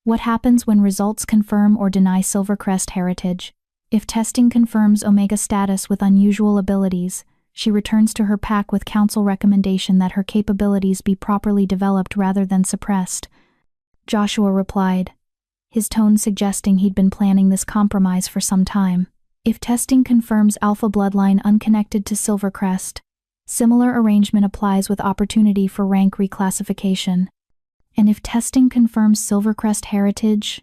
What happens when results confirm or deny Silvercrest heritage? If testing confirms Omega status with unusual abilities, she returns to her pack with council recommendation that her capabilities be properly developed rather than suppressed. Joshua replied, his tone suggesting he'd been planning this compromise for some time. If testing confirms Alpha bloodline unconnected to Silvercrest, similar arrangement applies with opportunity for rank reclassification. And if testing confirms Silvercrest heritage?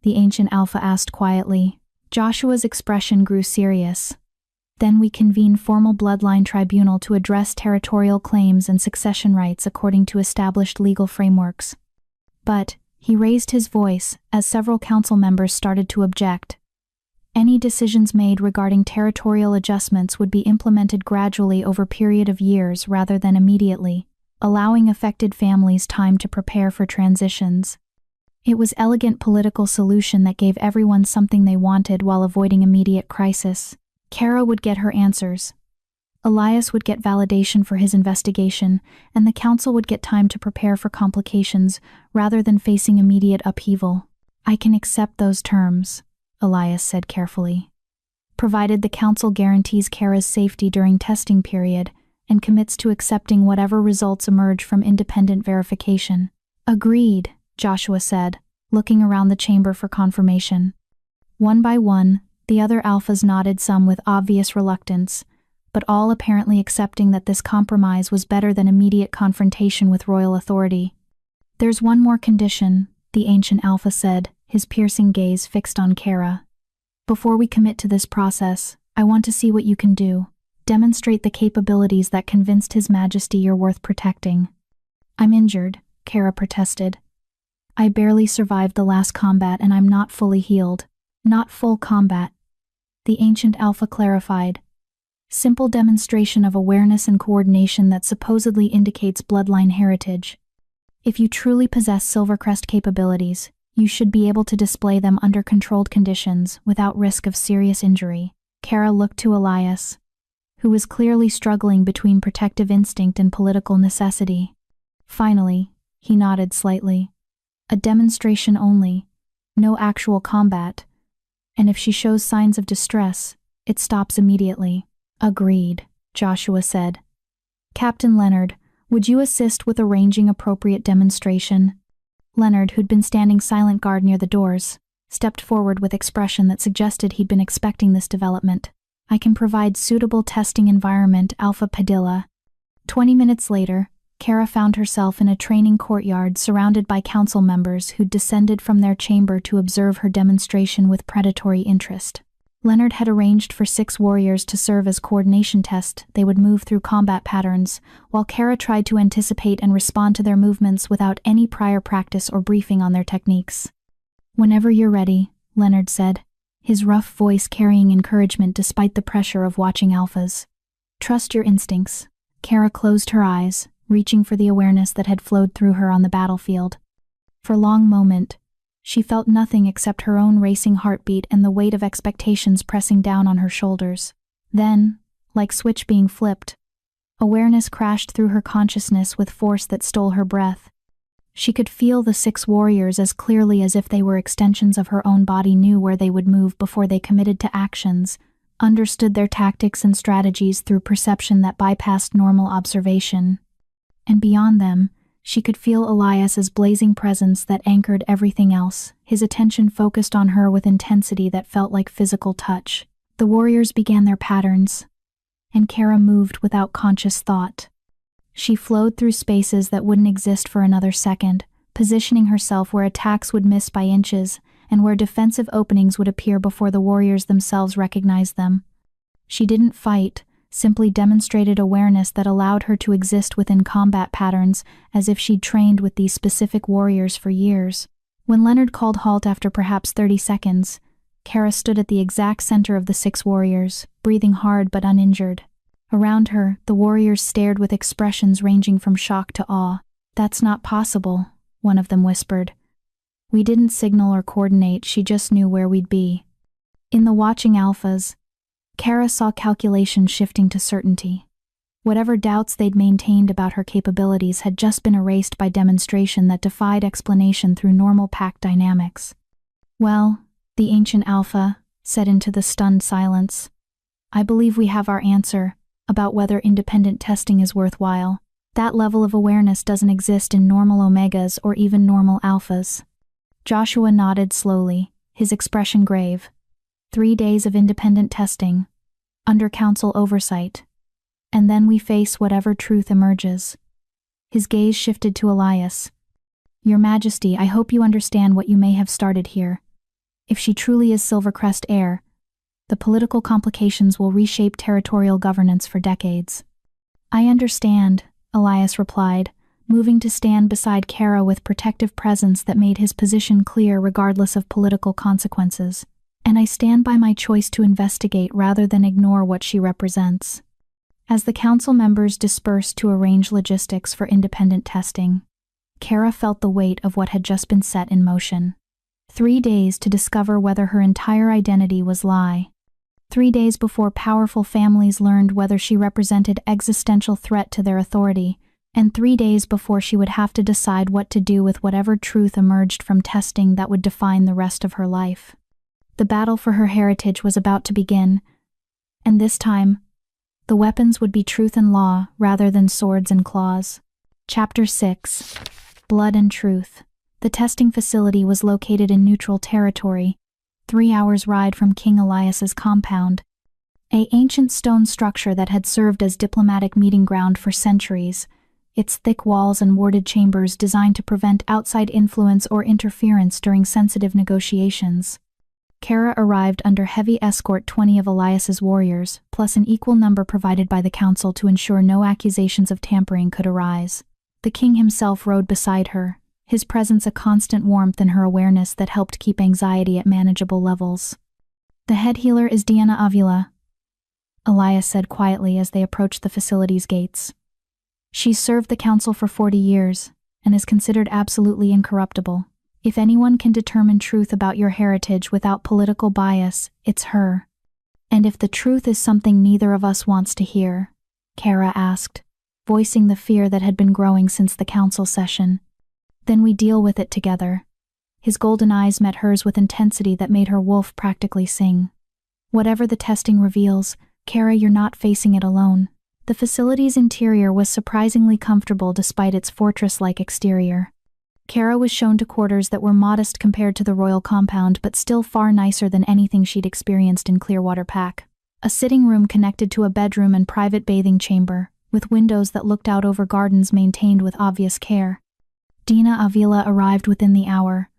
The ancient Alpha asked quietly. Joshua's expression grew serious. Then we convene formal bloodline tribunal to address territorial claims and succession rights according to established legal frameworks. But, he raised his voice as several council members started to object. Any decisions made regarding territorial adjustments would be implemented gradually over a period of years rather than immediately, allowing affected families time to prepare for transitions. It was an elegant political solution that gave everyone something they wanted while avoiding immediate crisis. Kara would get her answers. Elias would get validation for his investigation, and the council would get time to prepare for complications rather than facing immediate upheaval. I can accept those terms, Elias said carefully, provided the council guarantees Kara's safety during testing period and commits to accepting whatever results emerge from independent verification. Agreed, Joshua said, looking around the chamber for confirmation. One by one, the other alphas nodded, some with obvious reluctance, but all apparently accepting that this compromise was better than immediate confrontation with royal authority. There's one more condition, the ancient alpha said, his piercing gaze fixed on Kara. Before we commit to this process, I want to see what you can do. Demonstrate the capabilities that convinced His Majesty you're worth protecting." "I'm injured," Kara protested. "I barely survived the last combat and I'm not fully healed." "Not full combat," the ancient Alpha clarified. "Simple demonstration of awareness and coordination that supposedly indicates bloodline heritage. If you truly possess Silvercrest capabilities, you should be able to display them under controlled conditions without risk of serious injury." Kara looked to Elias, who was clearly struggling between protective instinct and political necessity. Finally, he nodded slightly. "A demonstration only, no actual combat. And if she shows signs of distress, it stops immediately." "Agreed," Joshua said. "Captain Leonard, would you assist with arranging appropriate demonstration?" Leonard, who'd been standing silent guard near the doors, stepped forward with expression that suggested he'd been expecting this development. "I can provide suitable testing environment, Alpha Padilla." 20 minutes later, Kara found herself in a training courtyard surrounded by council members who'd descended from their chamber to observe her demonstration with predatory interest. Leonard had arranged for 6 warriors to serve as coordination tests. They would move through combat patterns, while Kara tried to anticipate and respond to their movements without any prior practice or briefing on their techniques. "Whenever you're ready," Leonard said, his rough voice carrying encouragement despite the pressure of watching alphas. "Trust your instincts." Kara closed her eyes, reaching for the awareness that had flowed through her on the battlefield. For a long moment, she felt nothing except her own racing heartbeat and the weight of expectations pressing down on her shoulders. Then, like switch being flipped, awareness crashed through her consciousness with force that stole her breath. She could feel the 6 warriors as clearly as if they were extensions of her own body, knew where they would move before they committed to actions, understood their tactics and strategies through perception that bypassed normal observation. And beyond them, she could feel Elias's blazing presence that anchored everything else, his attention focused on her with intensity that felt like physical touch. The warriors began their patterns, and Kara moved without conscious thought. She flowed through spaces that wouldn't exist for another second, positioning herself where attacks would miss by inches and where defensive openings would appear before the warriors themselves recognized them. She didn't fight, simply demonstrated awareness that allowed her to exist within combat patterns as if she'd trained with these specific warriors for years. When Leonard called halt after perhaps 30 seconds, Kara stood at the exact center of the 6 warriors, breathing hard but uninjured. Around her, the warriors stared with expressions ranging from shock to awe. "That's not possible," one of them whispered. "We didn't signal or coordinate, she just knew where we'd be." In the watching alphas, Kara saw calculation shifting to certainty. Whatever doubts they'd maintained about her capabilities had just been erased by demonstration that defied explanation through normal pack dynamics. "Well," the ancient Alpha said into the stunned silence, "I believe we have our answer about whether independent testing is worthwhile. That level of awareness doesn't exist in normal Omegas or even normal Alphas." Joshua nodded slowly, his expression grave. 3 days of independent testing, under council oversight, and then we face whatever truth emerges. His gaze shifted to Elias. "Your Majesty, I hope you understand what you may have started here. If she truly is Silvercrest heir, the political complications will reshape territorial governance for decades." "I understand," Elias replied, moving to stand beside Kara with protective presence that made his position clear regardless of political consequences. "And I stand by my choice to investigate rather than ignore what she represents." As the council members dispersed to arrange logistics for independent testing, Kara felt the weight of what had just been set in motion. 3 days to discover whether her entire identity was lie. 3 days before powerful families learned whether she represented existential threat to their authority, and 3 days before she would have to decide what to do with whatever truth emerged from testing that would define the rest of her life. The battle for her heritage was about to begin, and this time, the weapons would be truth and law rather than swords and claws. Chapter 6: Blood and Truth. The testing facility was located in neutral territory, 3 hours' ride from King Elias's compound, an ancient stone structure that had served as diplomatic meeting ground for centuries, its thick walls and warded chambers designed to prevent outside influence or interference during sensitive negotiations. Kara arrived under heavy escort 20 of Elias's warriors, plus an equal number provided by the council to ensure no accusations of tampering could arise. The king himself rode beside her, his presence a constant warmth in her awareness that helped keep anxiety at manageable levels. "The head healer is Diana Avila," Elias said quietly as they approached the facility's gates. "She's served the council for 40 years, and is considered absolutely incorruptible. If anyone can determine truth about your heritage without political bias, it's her." "And if the truth is something neither of us wants to hear?" Kara asked, voicing the fear that had been growing since the council session. "Then we deal with it together." His golden eyes met hers with intensity that made her wolf practically sing. "Whatever the testing reveals, Kara, you're not facing it alone." The facility's interior was surprisingly comfortable despite its fortress-like exterior. Kara was shown to quarters that were modest compared to the royal compound but still far nicer than anything she'd experienced in Clearwater Pack. A sitting room connected to a bedroom and private bathing chamber, with windows that looked out over gardens maintained with obvious care. Dina Avila arrived within the hour,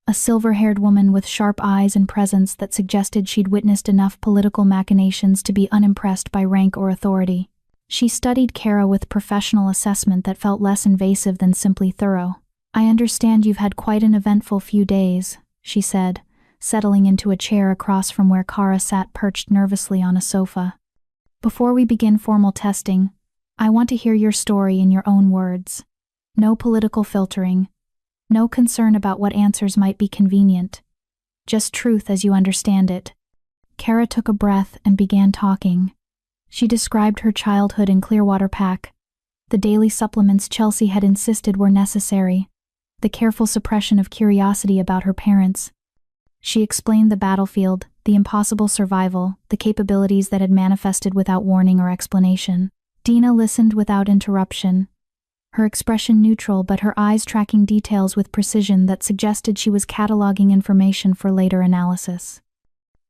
a silver-haired woman with sharp eyes and presence that suggested she'd witnessed enough political machinations to be unimpressed by rank or authority. She studied Kara with professional assessment that felt less invasive than simply thorough. "I understand you've had quite an eventful few days," she said, settling into a chair across from where Kara sat perched nervously on a sofa. "Before we begin formal testing, I want to hear your story in your own words. No political filtering. No concern about what answers might be convenient. Just truth as you understand it." Kara took a breath and began talking. She described her childhood in Clearwater Pack, the daily supplements Chelsea had insisted were necessary, the careful suppression of curiosity about her parents. She explained the battlefield, the impossible survival, the capabilities that had manifested without warning or explanation. Dina listened without interruption, her expression neutral but her eyes tracking details with precision that suggested she was cataloging information for later analysis.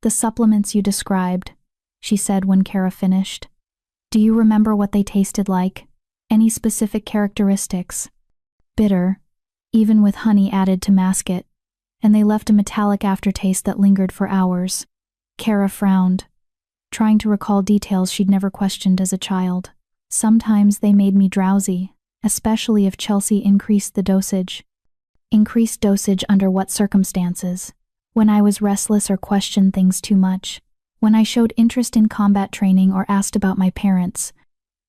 "The supplements you described," she said when Kara finished. "Do you remember what they tasted like? Any specific characteristics?" "Bitter, even with honey added to mask it, and they left a metallic aftertaste that lingered for hours." Kara frowned, trying to recall details she'd never questioned as a child. "Sometimes they made me drowsy, especially if Chelsea increased the dosage." "Increased dosage under what circumstances?" "When I was restless or questioned things too much. When I showed interest in combat training or asked about my parents."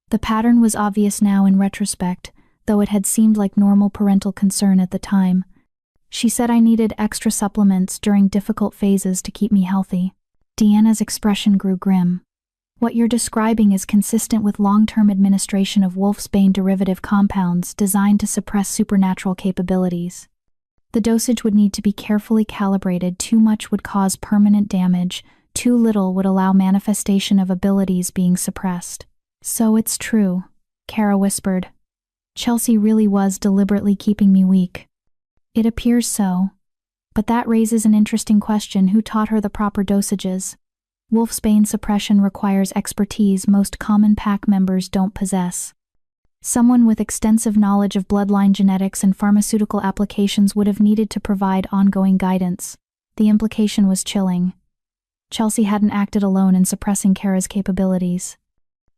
The pattern was obvious now in retrospect, though it had seemed like normal parental concern at the time. "She said I needed extra supplements during difficult phases to keep me healthy." Deanna's expression grew grim. "What you're describing is consistent with long-term administration of wolfsbane derivative compounds designed to suppress supernatural capabilities. The dosage would need to be carefully calibrated. Too much would cause permanent damage, too little would allow manifestation of abilities being suppressed." "So it's true," Kara whispered. "Chelsea really was deliberately keeping me weak." "It appears so. But that raises an interesting question: who taught her the proper dosages? Wolfsbane suppression requires expertise most common pack members don't possess. Someone with extensive knowledge of bloodline genetics and pharmaceutical applications would have needed to provide ongoing guidance." The implication was chilling. Chelsea hadn't acted alone in suppressing Kara's capabilities.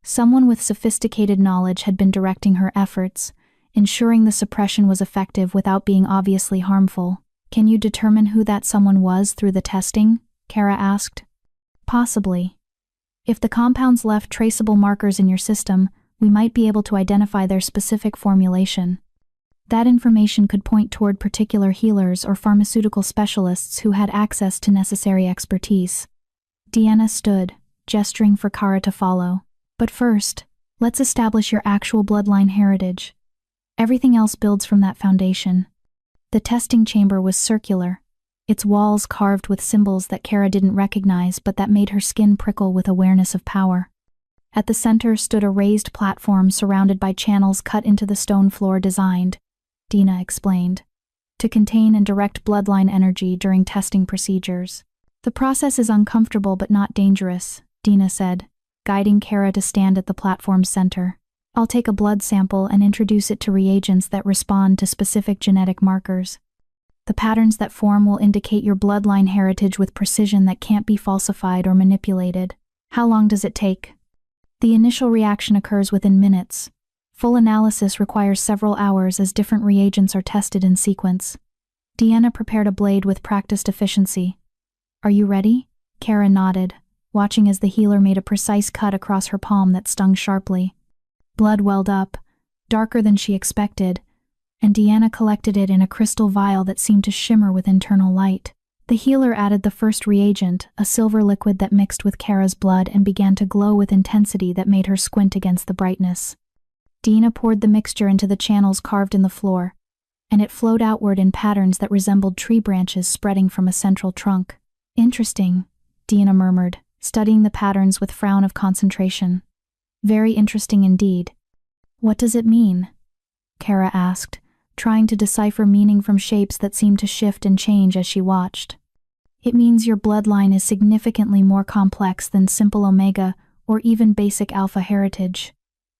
Someone with sophisticated knowledge had been directing her efforts, ensuring the suppression was effective without being obviously harmful. "Can you determine who that someone was through the testing?" Kara asked. "Possibly. If the compounds left traceable markers in your system, we might be able to identify their specific formulation. That information could point toward particular healers or pharmaceutical specialists who had access to necessary expertise." Deanna stood, gesturing for Kara to follow. "But first, let's establish your actual bloodline heritage. Everything else builds from that foundation." The testing chamber was circular, its walls carved with symbols that Kara didn't recognize but that made her skin prickle with awareness of power. At the center stood a raised platform surrounded by channels cut into the stone floor designed, Dina explained, to contain and direct bloodline energy during testing procedures. "The process is uncomfortable but not dangerous," Dina said, guiding Kara to stand at the platform's center. "I'll take a blood sample and introduce it to reagents that respond to specific genetic markers." The patterns that form will indicate your bloodline heritage with precision that can't be falsified or manipulated. How long does it take? The initial reaction occurs within minutes. Full analysis requires several hours as different reagents are tested in sequence. Deanna prepared a blade with practiced efficiency. Are you ready? Kara nodded, watching as the healer made a precise cut across her palm that stung sharply. Blood welled up, darker than she expected, and Deanna collected it in a crystal vial that seemed to shimmer with internal light. The healer added the first reagent, a silver liquid that mixed with Kara's blood and began to glow with intensity that made her squint against the brightness. Deanna poured the mixture into the channels carved in the floor, and it flowed outward in patterns that resembled tree branches spreading from a central trunk. Interesting, Deanna murmured, studying the patterns with frown of concentration. Very interesting indeed. What does it mean? Kara asked, trying to decipher meaning from shapes that seemed to shift and change as she watched. It means your bloodline is significantly more complex than simple Omega or even basic Alpha heritage.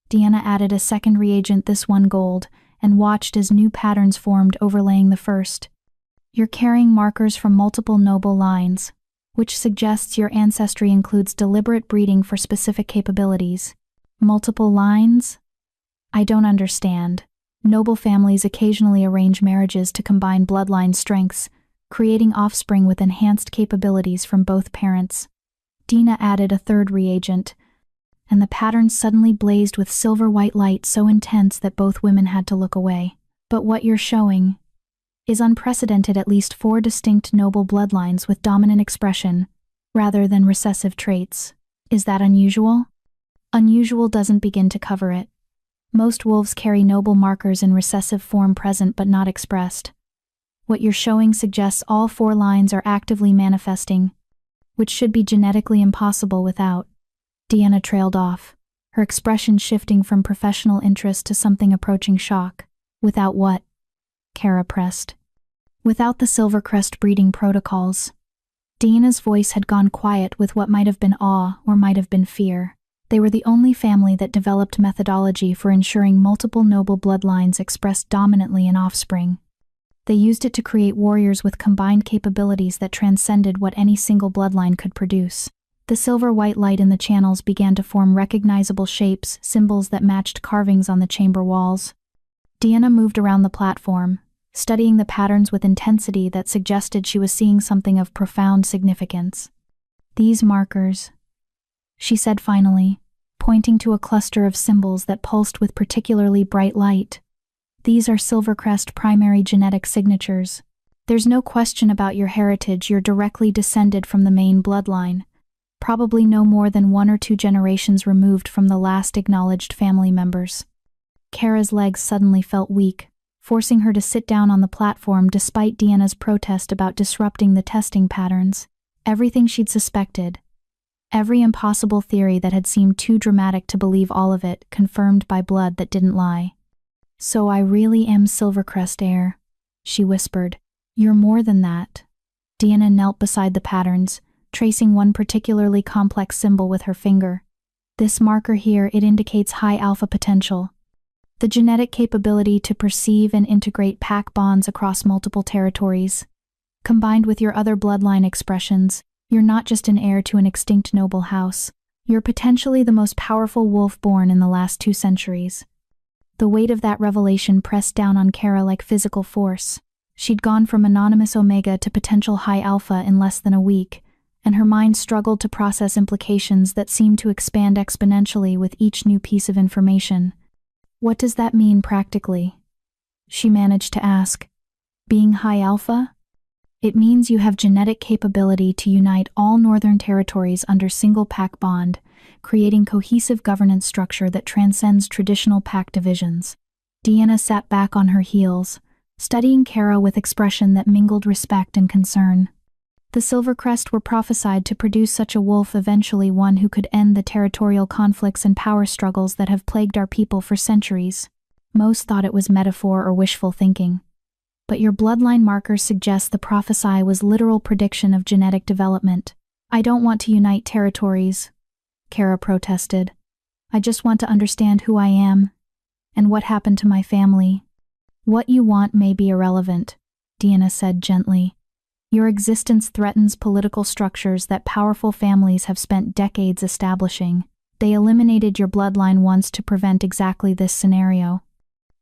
Deanna added a second reagent, this one gold, and watched as new patterns formed overlaying the first. You're carrying markers from multiple noble lines, which suggests your ancestry includes deliberate breeding for specific capabilities. Multiple lines? I don't understand. Noble families occasionally arrange marriages to combine bloodline strengths, creating offspring with enhanced capabilities from both parents. Deanna added a third reagent, and the pattern suddenly blazed with silver-white light so intense that both women had to look away. But what you're showing is unprecedented. At least 4 distinct noble bloodlines with dominant expression, rather than recessive traits. Is that unusual? Unusual doesn't begin to cover it. Most wolves carry noble markers in recessive form present but not expressed. What you're showing suggests all 4 lines are actively manifesting, which should be genetically impossible without. Deanna trailed off, her expression shifting from professional interest to something approaching shock. Without what? Kara pressed. Without the Silvercrest breeding protocols. Deanna's voice had gone quiet with what might have been awe or might have been fear. They were the only family that developed methodology for ensuring multiple noble bloodlines expressed dominantly in offspring. They used it to create warriors with combined capabilities that transcended what any single bloodline could produce. The silver-white light in the channels began to form recognizable shapes, symbols that matched carvings on the chamber walls. Deanna moved around the platform, studying the patterns with intensity that suggested she was seeing something of profound significance. These markers, she said finally, pointing to a cluster of symbols that pulsed with particularly bright light. These are Silvercrest primary genetic signatures. There's no question about your heritage. You're directly descended from the main bloodline, probably no more than 1 or 2 generations removed from the last acknowledged family members. Kara's legs suddenly felt weak, forcing her to sit down on the platform despite Deanna's protest about disrupting the testing patterns. Everything she'd suspected, every impossible theory that had seemed too dramatic to believe, all of it confirmed by blood that didn't lie. So I really am Silvercrest heir, she whispered. You're more than that. Deanna knelt beside the patterns, tracing one particularly complex symbol with her finger. This marker here, it indicates high alpha potential. The genetic capability to perceive and integrate pack bonds across multiple territories. Combined with your other bloodline expressions, you're not just an heir to an extinct noble house. You're potentially the most powerful wolf born in the last 2 centuries. The weight of that revelation pressed down on Kara like physical force. She'd gone from anonymous Omega to potential high alpha in less than a week, and her mind struggled to process implications that seemed to expand exponentially with each new piece of information. What does that mean practically? She managed to ask. Being high alpha? It means you have genetic capability to unite all northern territories under single pack bond, creating cohesive governance structure that transcends traditional pack divisions. Deanna sat back on her heels, studying Kara with expression that mingled respect and concern. The Silvercrest were prophesied to produce such a wolf, eventually one who could end the territorial conflicts and power struggles that have plagued our people for centuries. Most thought it was metaphor or wishful thinking. But your bloodline markers suggest the prophecy was literal prediction of genetic development. I don't want to unite territories, Kara protested. I just want to understand who I am, and what happened to my family. What you want may be irrelevant, Deanna said gently. Your existence threatens political structures that powerful families have spent decades establishing. They eliminated your bloodline once to prevent exactly this scenario.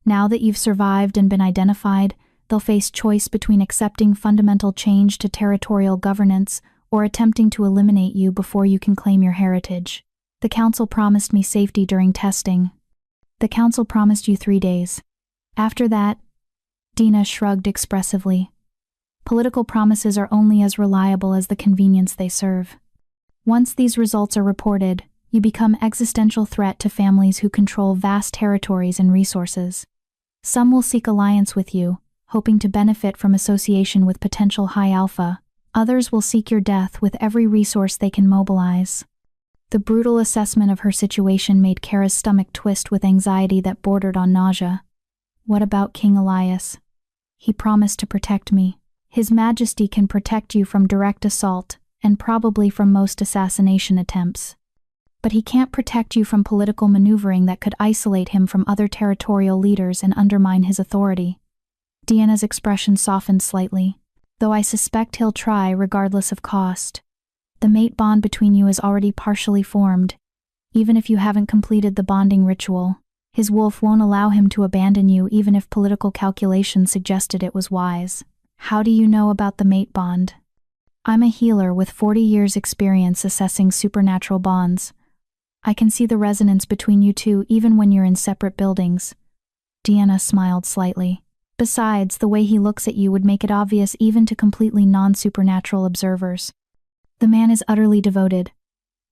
Now that you've survived and been identified, they'll face choice between accepting fundamental change to territorial governance or attempting to eliminate you before you can claim your heritage. The council promised me safety during testing. The council promised you 3 days. After that, Dina shrugged expressively. Political promises are only as reliable as the convenience they serve. Once these results are reported, you become an existential threat to families who control vast territories and resources. Some will seek alliance with you, hoping to benefit from association with potential high alpha. Others will seek your death with every resource they can mobilize. The brutal assessment of her situation made Kara's stomach twist with anxiety that bordered on nausea. What about King Elias? He promised to protect me. His Majesty can protect you from direct assault, and probably from most assassination attempts. But he can't protect you from political maneuvering that could isolate him from other territorial leaders and undermine his authority. Deanna's expression softened slightly. Though I suspect he'll try regardless of cost. The mate bond between you is already partially formed. Even if you haven't completed the bonding ritual, his wolf won't allow him to abandon you even if political calculations suggested it was wise. How do you know about the mate bond? I'm a healer with 40 years' experience assessing supernatural bonds. I can see the resonance between you two even when you're in separate buildings. Deanna smiled slightly. Besides, the way he looks at you would make it obvious even to completely non-supernatural observers. The man is utterly devoted,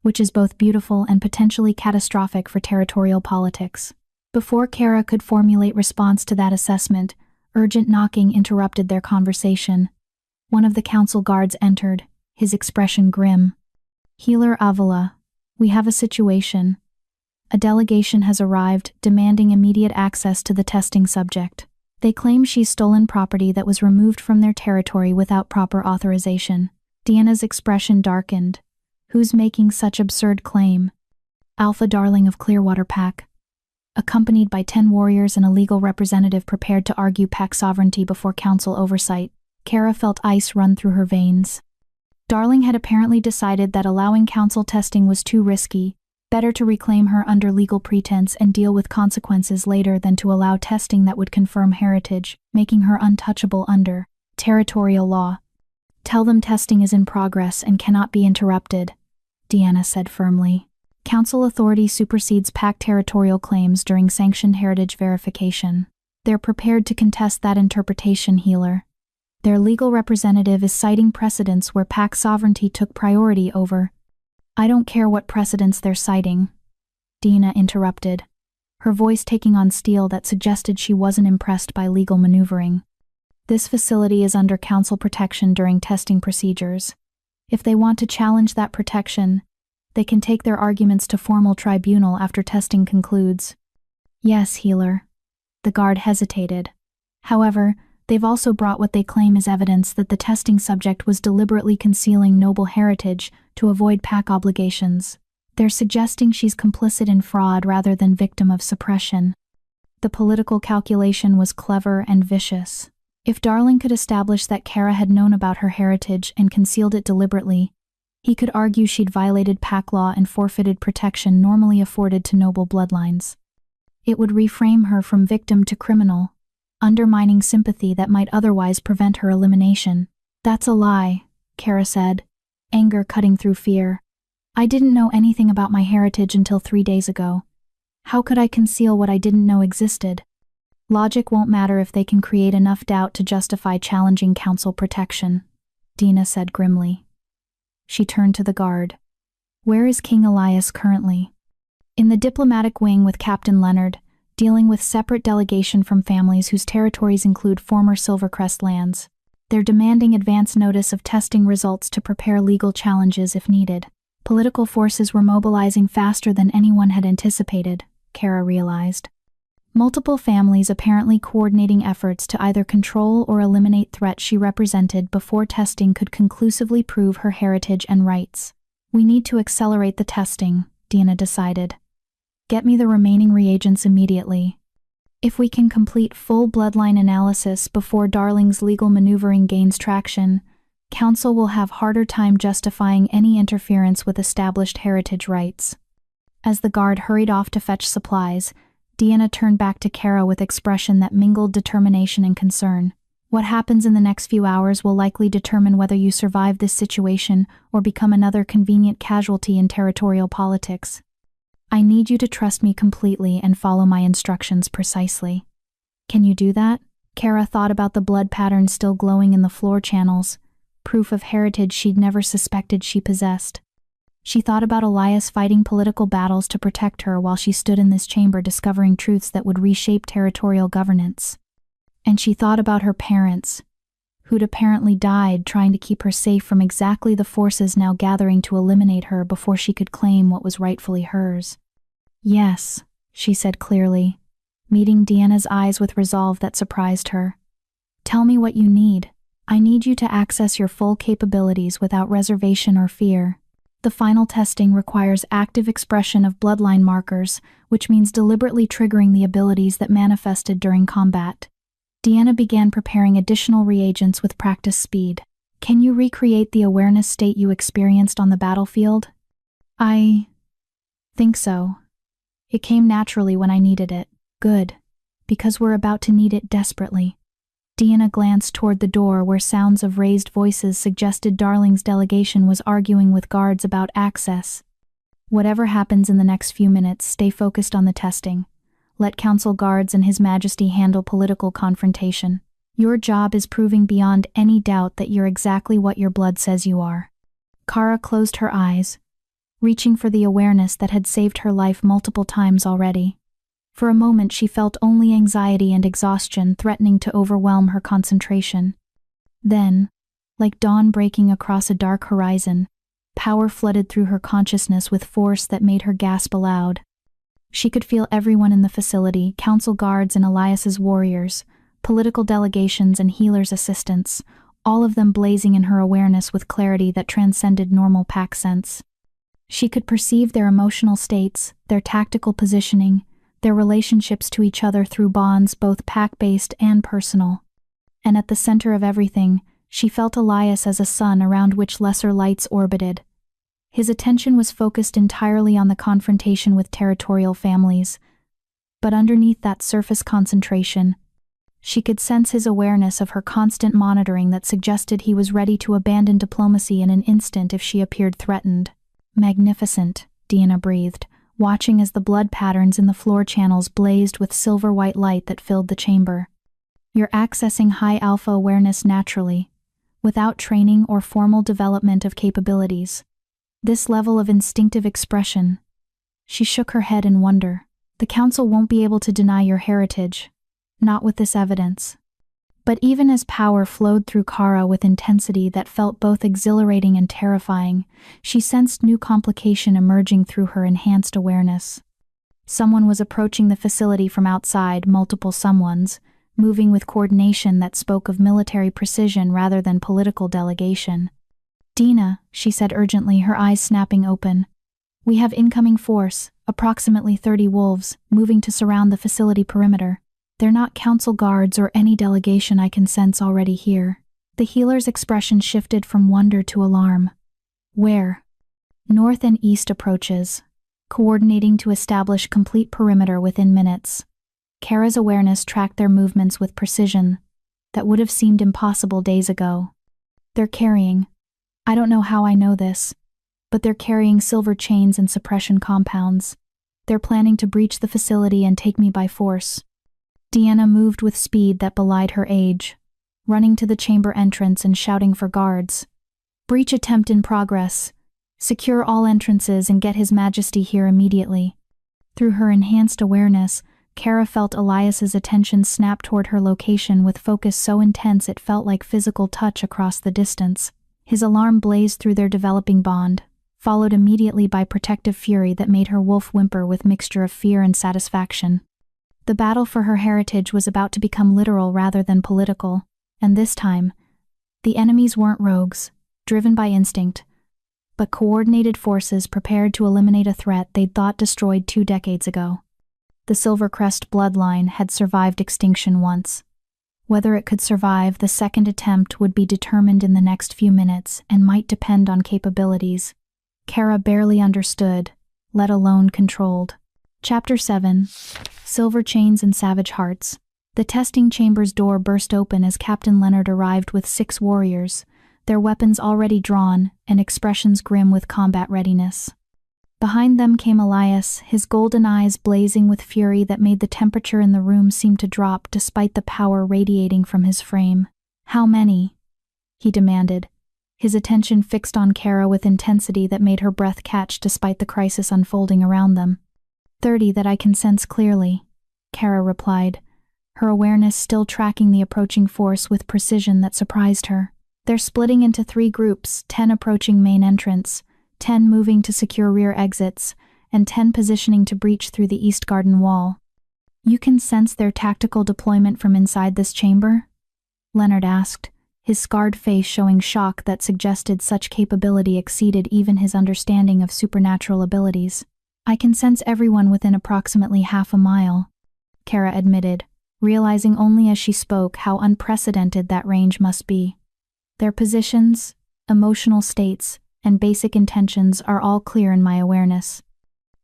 which is both beautiful and potentially catastrophic for territorial politics. Before Kara could formulate response to that assessment, urgent knocking interrupted their conversation. One of the council guards entered, his expression grim. Healer Avila, we have a situation. A delegation has arrived, demanding immediate access to the testing subject. They claim she's stolen property that was removed from their territory without proper authorization. Deanna's expression darkened. Who's making such absurd claim? Alpha Darling of Clearwater Pack. Accompanied by 10 warriors and a legal representative prepared to argue pack sovereignty before council oversight, Kara felt ice run through her veins. Darling had apparently decided that allowing council testing was too risky, better to reclaim her under legal pretense and deal with consequences later than to allow testing that would confirm heritage, making her untouchable under territorial law. Tell them testing is in progress and cannot be interrupted, Deanna said firmly. Council authority supersedes pack territorial claims during sanctioned heritage verification. They're prepared to contest that interpretation, Healer. Their legal representative is citing precedents where pack sovereignty took priority over. I don't care what precedents they're citing, Deanna interrupted, her voice taking on steel that suggested she wasn't impressed by legal maneuvering. This facility is under council protection during testing procedures. If they want to challenge that protection, they can take their arguments to formal tribunal after testing concludes. Yes, Healer. The guard hesitated. However, they've also brought what they claim is evidence that the testing subject was deliberately concealing noble heritage to avoid pack obligations. They're suggesting she's complicit in fraud rather than victim of suppression. The political calculation was clever and vicious. If Darling could establish that Kara had known about her heritage and concealed it deliberately, he could argue she'd violated pack law and forfeited protection normally afforded to noble bloodlines. It would reframe her from victim to criminal, undermining sympathy that might otherwise prevent her elimination. That's a lie, Kara said, anger cutting through fear. I didn't know anything about my heritage until 3 days ago. How could I conceal what I didn't know existed? Logic won't matter if they can create enough doubt to justify challenging council protection, Deanna said grimly. She turned to the guard. Where is King Elias currently? In the diplomatic wing with Captain Leonard, dealing with separate delegation from families whose territories include former Silvercrest lands. They're demanding advance notice of testing results to prepare legal challenges if needed. Political forces were mobilizing faster than anyone had anticipated, Kara realized. Multiple families apparently coordinating efforts to either control or eliminate threats she represented before testing could conclusively prove her heritage and rights. We need to accelerate the testing, Deanna decided. Get me the remaining reagents immediately. If we can complete full bloodline analysis before Darling's legal maneuvering gains traction, Council will have harder time justifying any interference with established heritage rights. As the guard hurried off to fetch supplies, Deanna turned back to Kara with expression that mingled determination and concern. What happens in the next few hours will likely determine whether you survive this situation or become another convenient casualty in territorial politics. I need you to trust me completely and follow my instructions precisely. Can you do that? Kara thought about the blood patterns still glowing in the floor channels, proof of heritage she'd never suspected she possessed. She thought about Elias fighting political battles to protect her while she stood in this chamber discovering truths that would reshape territorial governance. And she thought about her parents, who'd apparently died trying to keep her safe from exactly the forces now gathering to eliminate her before she could claim what was rightfully hers. Yes, she said clearly, meeting Deanna's eyes with resolve that surprised her. Tell me what you need. I need you to access your full capabilities without reservation or fear. The final testing requires active expression of bloodline markers, which means deliberately triggering the abilities that manifested during combat. Deanna began preparing additional reagents with practice speed. Can you recreate the awareness state you experienced on the battlefield? I think so. It came naturally when I needed it. Good, because we're about to need it desperately. Deanna glanced toward the door where sounds of raised voices suggested Darling's delegation was arguing with guards about access. Whatever happens in the next few minutes, stay focused on the testing. Let Council guards and His Majesty handle political confrontation. Your job is proving beyond any doubt that you're exactly what your blood says you are. Kara closed her eyes, reaching for the awareness that had saved her life multiple times already. For a moment she felt only anxiety and exhaustion threatening to overwhelm her concentration. Then, like dawn breaking across a dark horizon, power flooded through her consciousness with force that made her gasp aloud. She could feel everyone in the facility, Council guards and Elias's warriors, political delegations and healers' assistants, all of them blazing in her awareness with clarity that transcended normal pack sense. She could perceive their emotional states, their tactical positioning, their relationships to each other through bonds both pack-based and personal. And at the center of everything, she felt Elias as a sun around which lesser lights orbited. His attention was focused entirely on the confrontation with territorial families. But underneath that surface concentration, she could sense his awareness of her constant monitoring that suggested he was ready to abandon diplomacy in an instant if she appeared threatened. Magnificent, Deanna breathed, watching as the blood patterns in the floor channels blazed with silver-white light that filled the chamber. You're accessing high alpha awareness naturally, without training or formal development of capabilities. This level of instinctive expression. She shook her head in wonder. The Council won't be able to deny your heritage, not with this evidence. But even as power flowed through Kara with intensity that felt both exhilarating and terrifying, she sensed new complication emerging through her enhanced awareness. Someone was approaching the facility from outside, multiple someones, moving with coordination that spoke of military precision rather than political delegation. Dina, she said urgently, her eyes snapping open. We have incoming force, approximately 30 wolves, moving to surround the facility perimeter. They're not Council guards or any delegation I can sense already here. The healer's expression shifted from wonder to alarm. Where? North and east approaches, coordinating to establish complete perimeter within minutes. Kara's awareness tracked their movements with precision that would have seemed impossible days ago. They're carrying, I don't know how I know this, but they're carrying silver chains and suppression compounds. They're planning to breach the facility and take me by force. Deanna moved with speed that belied her age, running to the chamber entrance and shouting for guards. Breach attempt in progress. Secure all entrances and get His Majesty here immediately. Through her enhanced awareness, Kara felt Elias's attention snap toward her location with focus so intense it felt like physical touch across the distance. His alarm blazed through their developing bond, followed immediately by protective fury that made her wolf whimper with mixture of fear and satisfaction. The battle for her heritage was about to become literal rather than political, and this time, the enemies weren't rogues, driven by instinct, but coordinated forces prepared to eliminate a threat they'd thought destroyed 2 decades ago. The Silvercrest bloodline had survived extinction once. Whether it could survive the second attempt would be determined in the next few minutes and might depend on capabilities Kara barely understood, let alone controlled. Chapter 7. Silver Chains and Savage Hearts. The testing chamber's door burst open as Captain Leonard arrived with 6 warriors, their weapons already drawn and expressions grim with combat readiness. Behind them came Elias, his golden eyes blazing with fury that made the temperature in the room seem to drop despite the power radiating from his frame. "How many?" he demanded, his attention fixed on Kara with intensity that made her breath catch despite the crisis unfolding around them. 30 that I can sense clearly," Kara replied, her awareness still tracking the approaching force with precision that surprised her. "They're splitting into 3 groups, 10 approaching main entrance, 10 moving to secure rear exits, and 10 positioning to breach through the east garden wall." "You can sense their tactical deployment from inside this chamber?" Leonard asked, his scarred face showing shock that suggested such capability exceeded even his understanding of supernatural abilities. "I can sense everyone within approximately half a mile," Kara admitted, realizing only as she spoke how unprecedented that range must be. "Their positions, emotional states, and basic intentions are all clear in my awareness."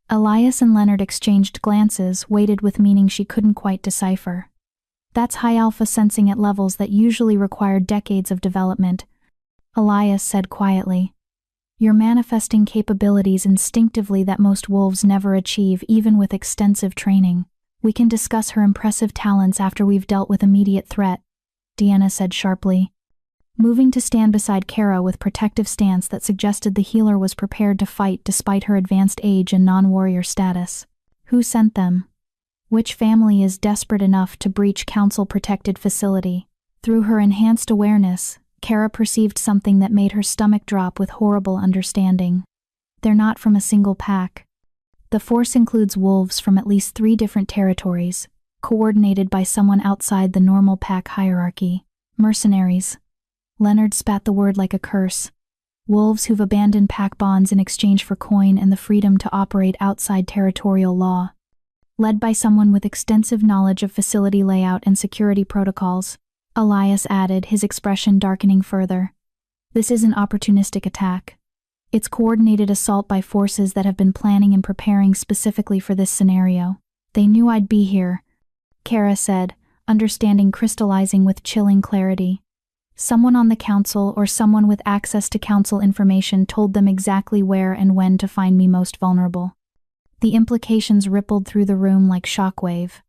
Elias and Leonard exchanged glances weighted with meaning she couldn't quite decipher. "That's high alpha sensing at levels that usually require decades of development," Elias said quietly. "You're manifesting capabilities instinctively that most wolves never achieve even with extensive training. We can discuss her impressive talents after we've dealt with immediate threat," Deanna said sharply, moving to stand beside Kara with protective stance that suggested the healer was prepared to fight despite her advanced age and non-warrior status. "Who sent them? Which family is desperate enough to breach council-protected facility?" Through her enhanced awareness, Kara perceived something that made her stomach drop with horrible understanding. "They're not from a single pack. The force includes wolves from at least 3 different territories, coordinated by someone outside the normal pack hierarchy. Mercenaries." Leonard spat the word like a curse. "Wolves who've abandoned pack bonds in exchange for coin and the freedom to operate outside territorial law. Led by someone with extensive knowledge of facility layout and security protocols," Elias added, his expression darkening further. "This isn't opportunistic attack. It's coordinated assault by forces that have been planning and preparing specifically for this scenario. They knew I'd be here," Kara said, understanding crystallizing with chilling clarity. "Someone on the council or someone with access to council information told them exactly where and when to find me most vulnerable." The implications rippled through the room like shockwave.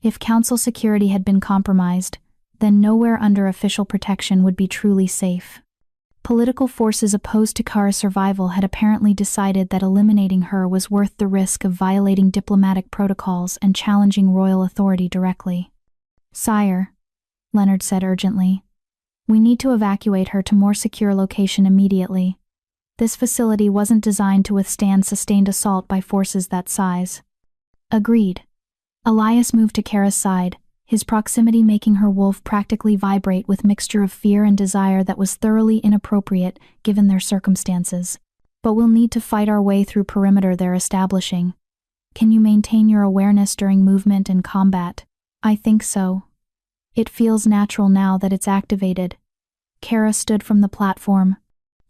If council security had been compromised, then nowhere under official protection would be truly safe. Political forces opposed to Kara's survival had apparently decided that eliminating her was worth the risk of violating diplomatic protocols and challenging royal authority directly. "Sire," Leonard said urgently, "we need to evacuate her to more secure location immediately. This facility wasn't designed to withstand sustained assault by forces that size." "Agreed." Elias moved to Kara's side, his proximity making her wolf practically vibrate with mixture of fear and desire that was thoroughly inappropriate given their circumstances. "But we'll need to fight our way through perimeter they're establishing. Can you maintain your awareness during movement and combat?" "I think so. It feels natural now that it's activated." Kara stood from the platform,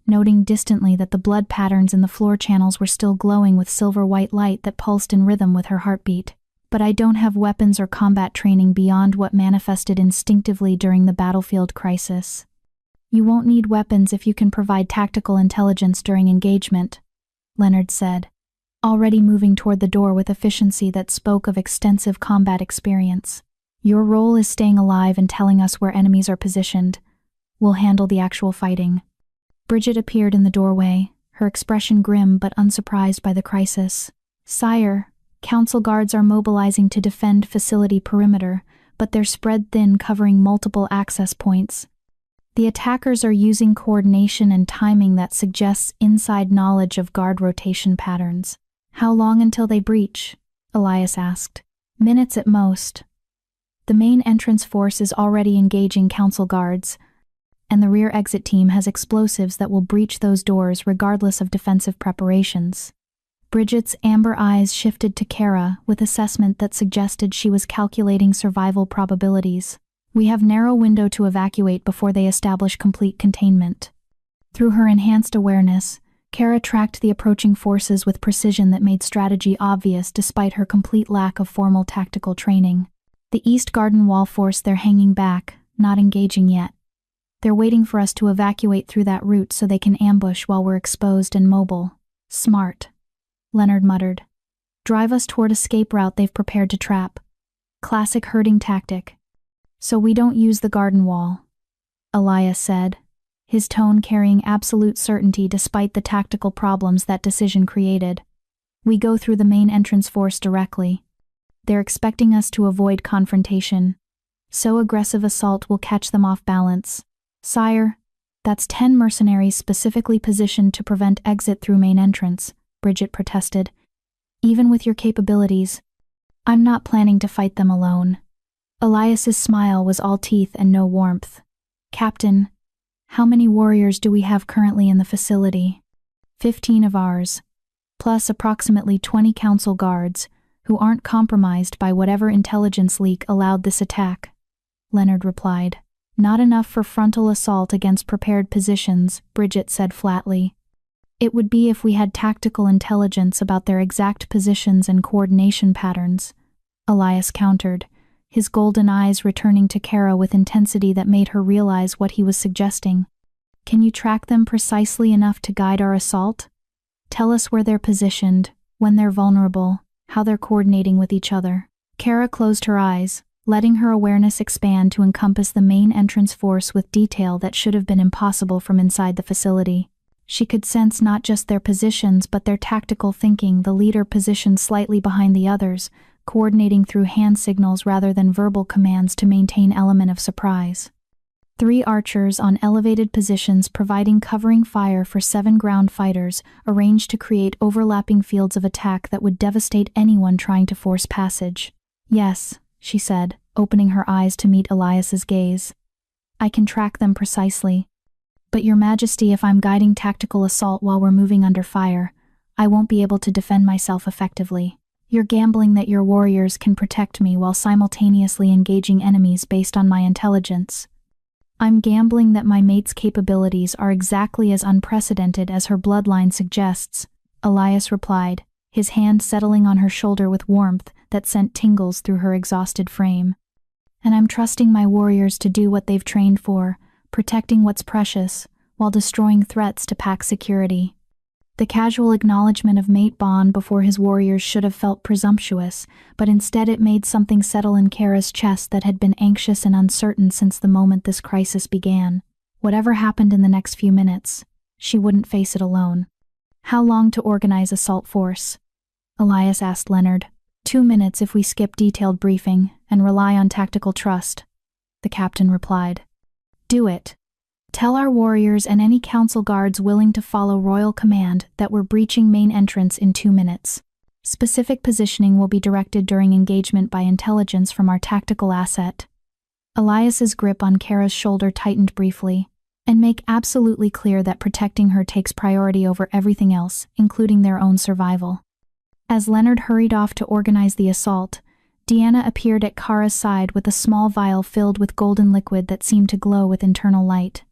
noting distantly that the blood patterns in the floor channels were still glowing with silver-white light that pulsed in rhythm with her heartbeat. "But I don't have weapons or combat training beyond what manifested instinctively during the battlefield crisis." "You won't need weapons if you can provide tactical intelligence during engagement," Leonard said, already moving toward the door with efficiency that spoke of extensive combat experience. "Your role is staying alive and telling us where enemies are positioned. We'll handle the actual fighting." Bridget appeared in the doorway, her expression grim but unsurprised by the crisis. "Sire, council guards are mobilizing to defend facility perimeter, but they're spread thin, covering multiple access points. The attackers are using coordination and timing that suggests inside knowledge of guard rotation patterns." "How long until they breach?" Elias asked. "Minutes at most. The main entrance force is already engaging council guards, and the rear exit team has explosives that will breach those doors regardless of defensive preparations." Bridget's amber eyes shifted to Kara with assessment that suggested she was calculating survival probabilities. We have narrow window to evacuate before they establish complete containment. Through her enhanced awareness, Kara tracked the approaching forces with precision that made strategy obvious despite her complete lack of formal tactical training. The East Garden Wall force, they're hanging back, not engaging yet. They're waiting for us to evacuate through that route so they can ambush while we're exposed and mobile. Smart, Leonard muttered. Drive us toward escape route they've prepared to trap. Classic herding tactic. So we don't use the garden wall, Elias said, his tone carrying absolute certainty despite the tactical problems that decision created. We go through the main entrance force directly. They're expecting us to avoid confrontation. So aggressive assault will catch them off balance. Sire, that's 10 mercenaries specifically positioned to prevent exit through main entrance, Bridget protested. Even with your capabilities, I'm not planning to fight them alone. Elias's smile was all teeth and no warmth. Captain, how many warriors do we have currently in the facility? 15 of ours, plus approximately 20 council guards, who aren't compromised by whatever intelligence leak allowed this attack, Leonard replied. Not enough for frontal assault against prepared positions, Bridget said flatly. It would be if we had tactical intelligence about their exact positions and coordination patterns, Elias countered, his golden eyes returning to Kara with intensity that made her realize what he was suggesting. Can you track them precisely enough to guide our assault? Tell us where they're positioned, when they're vulnerable, how they're coordinating with each other. Kara closed her eyes, letting her awareness expand to encompass the main entrance force with detail that should have been impossible from inside the facility. She could sense not just their positions but their tactical thinking, the leader positioned slightly behind the others, coordinating through hand signals rather than verbal commands to maintain element of surprise. 3 archers on elevated positions providing covering fire for 7 ground fighters, arranged to create overlapping fields of attack that would devastate anyone trying to force passage. Yes, she said, opening her eyes to meet Elias's gaze. I can track them precisely. But Your Majesty, if I'm guiding tactical assault while we're moving under fire, I won't be able to defend myself effectively. You're gambling that your warriors can protect me while simultaneously engaging enemies based on my intelligence. I'm gambling that my mate's capabilities are exactly as unprecedented as her bloodline suggests, Elias replied, his hand settling on her shoulder with warmth that sent tingles through her exhausted frame. And I'm trusting my warriors to do what they've trained for, protecting what's precious, while destroying threats to pack security. The casual acknowledgement of mate bond before his warriors should have felt presumptuous, but instead it made something settle in Kara's chest that had been anxious and uncertain since the moment this crisis began. Whatever happened in the next few minutes, she wouldn't face it alone. How long to organize assault force? Elias asked Leonard. 2 minutes if we skip detailed briefing and rely on tactical trust, the captain replied. Do it. Tell our warriors and any council guards willing to follow royal command that we're breaching main entrance in 2 minutes. Specific positioning will be directed during engagement by intelligence from our tactical asset. Elias's grip on Kara's shoulder tightened briefly, and make absolutely clear that protecting her takes priority over everything else, including their own survival. As Leonard hurried off to organize the assault, Deanna appeared at Kara's side with a small vial filled with golden liquid that seemed to glow with internal light.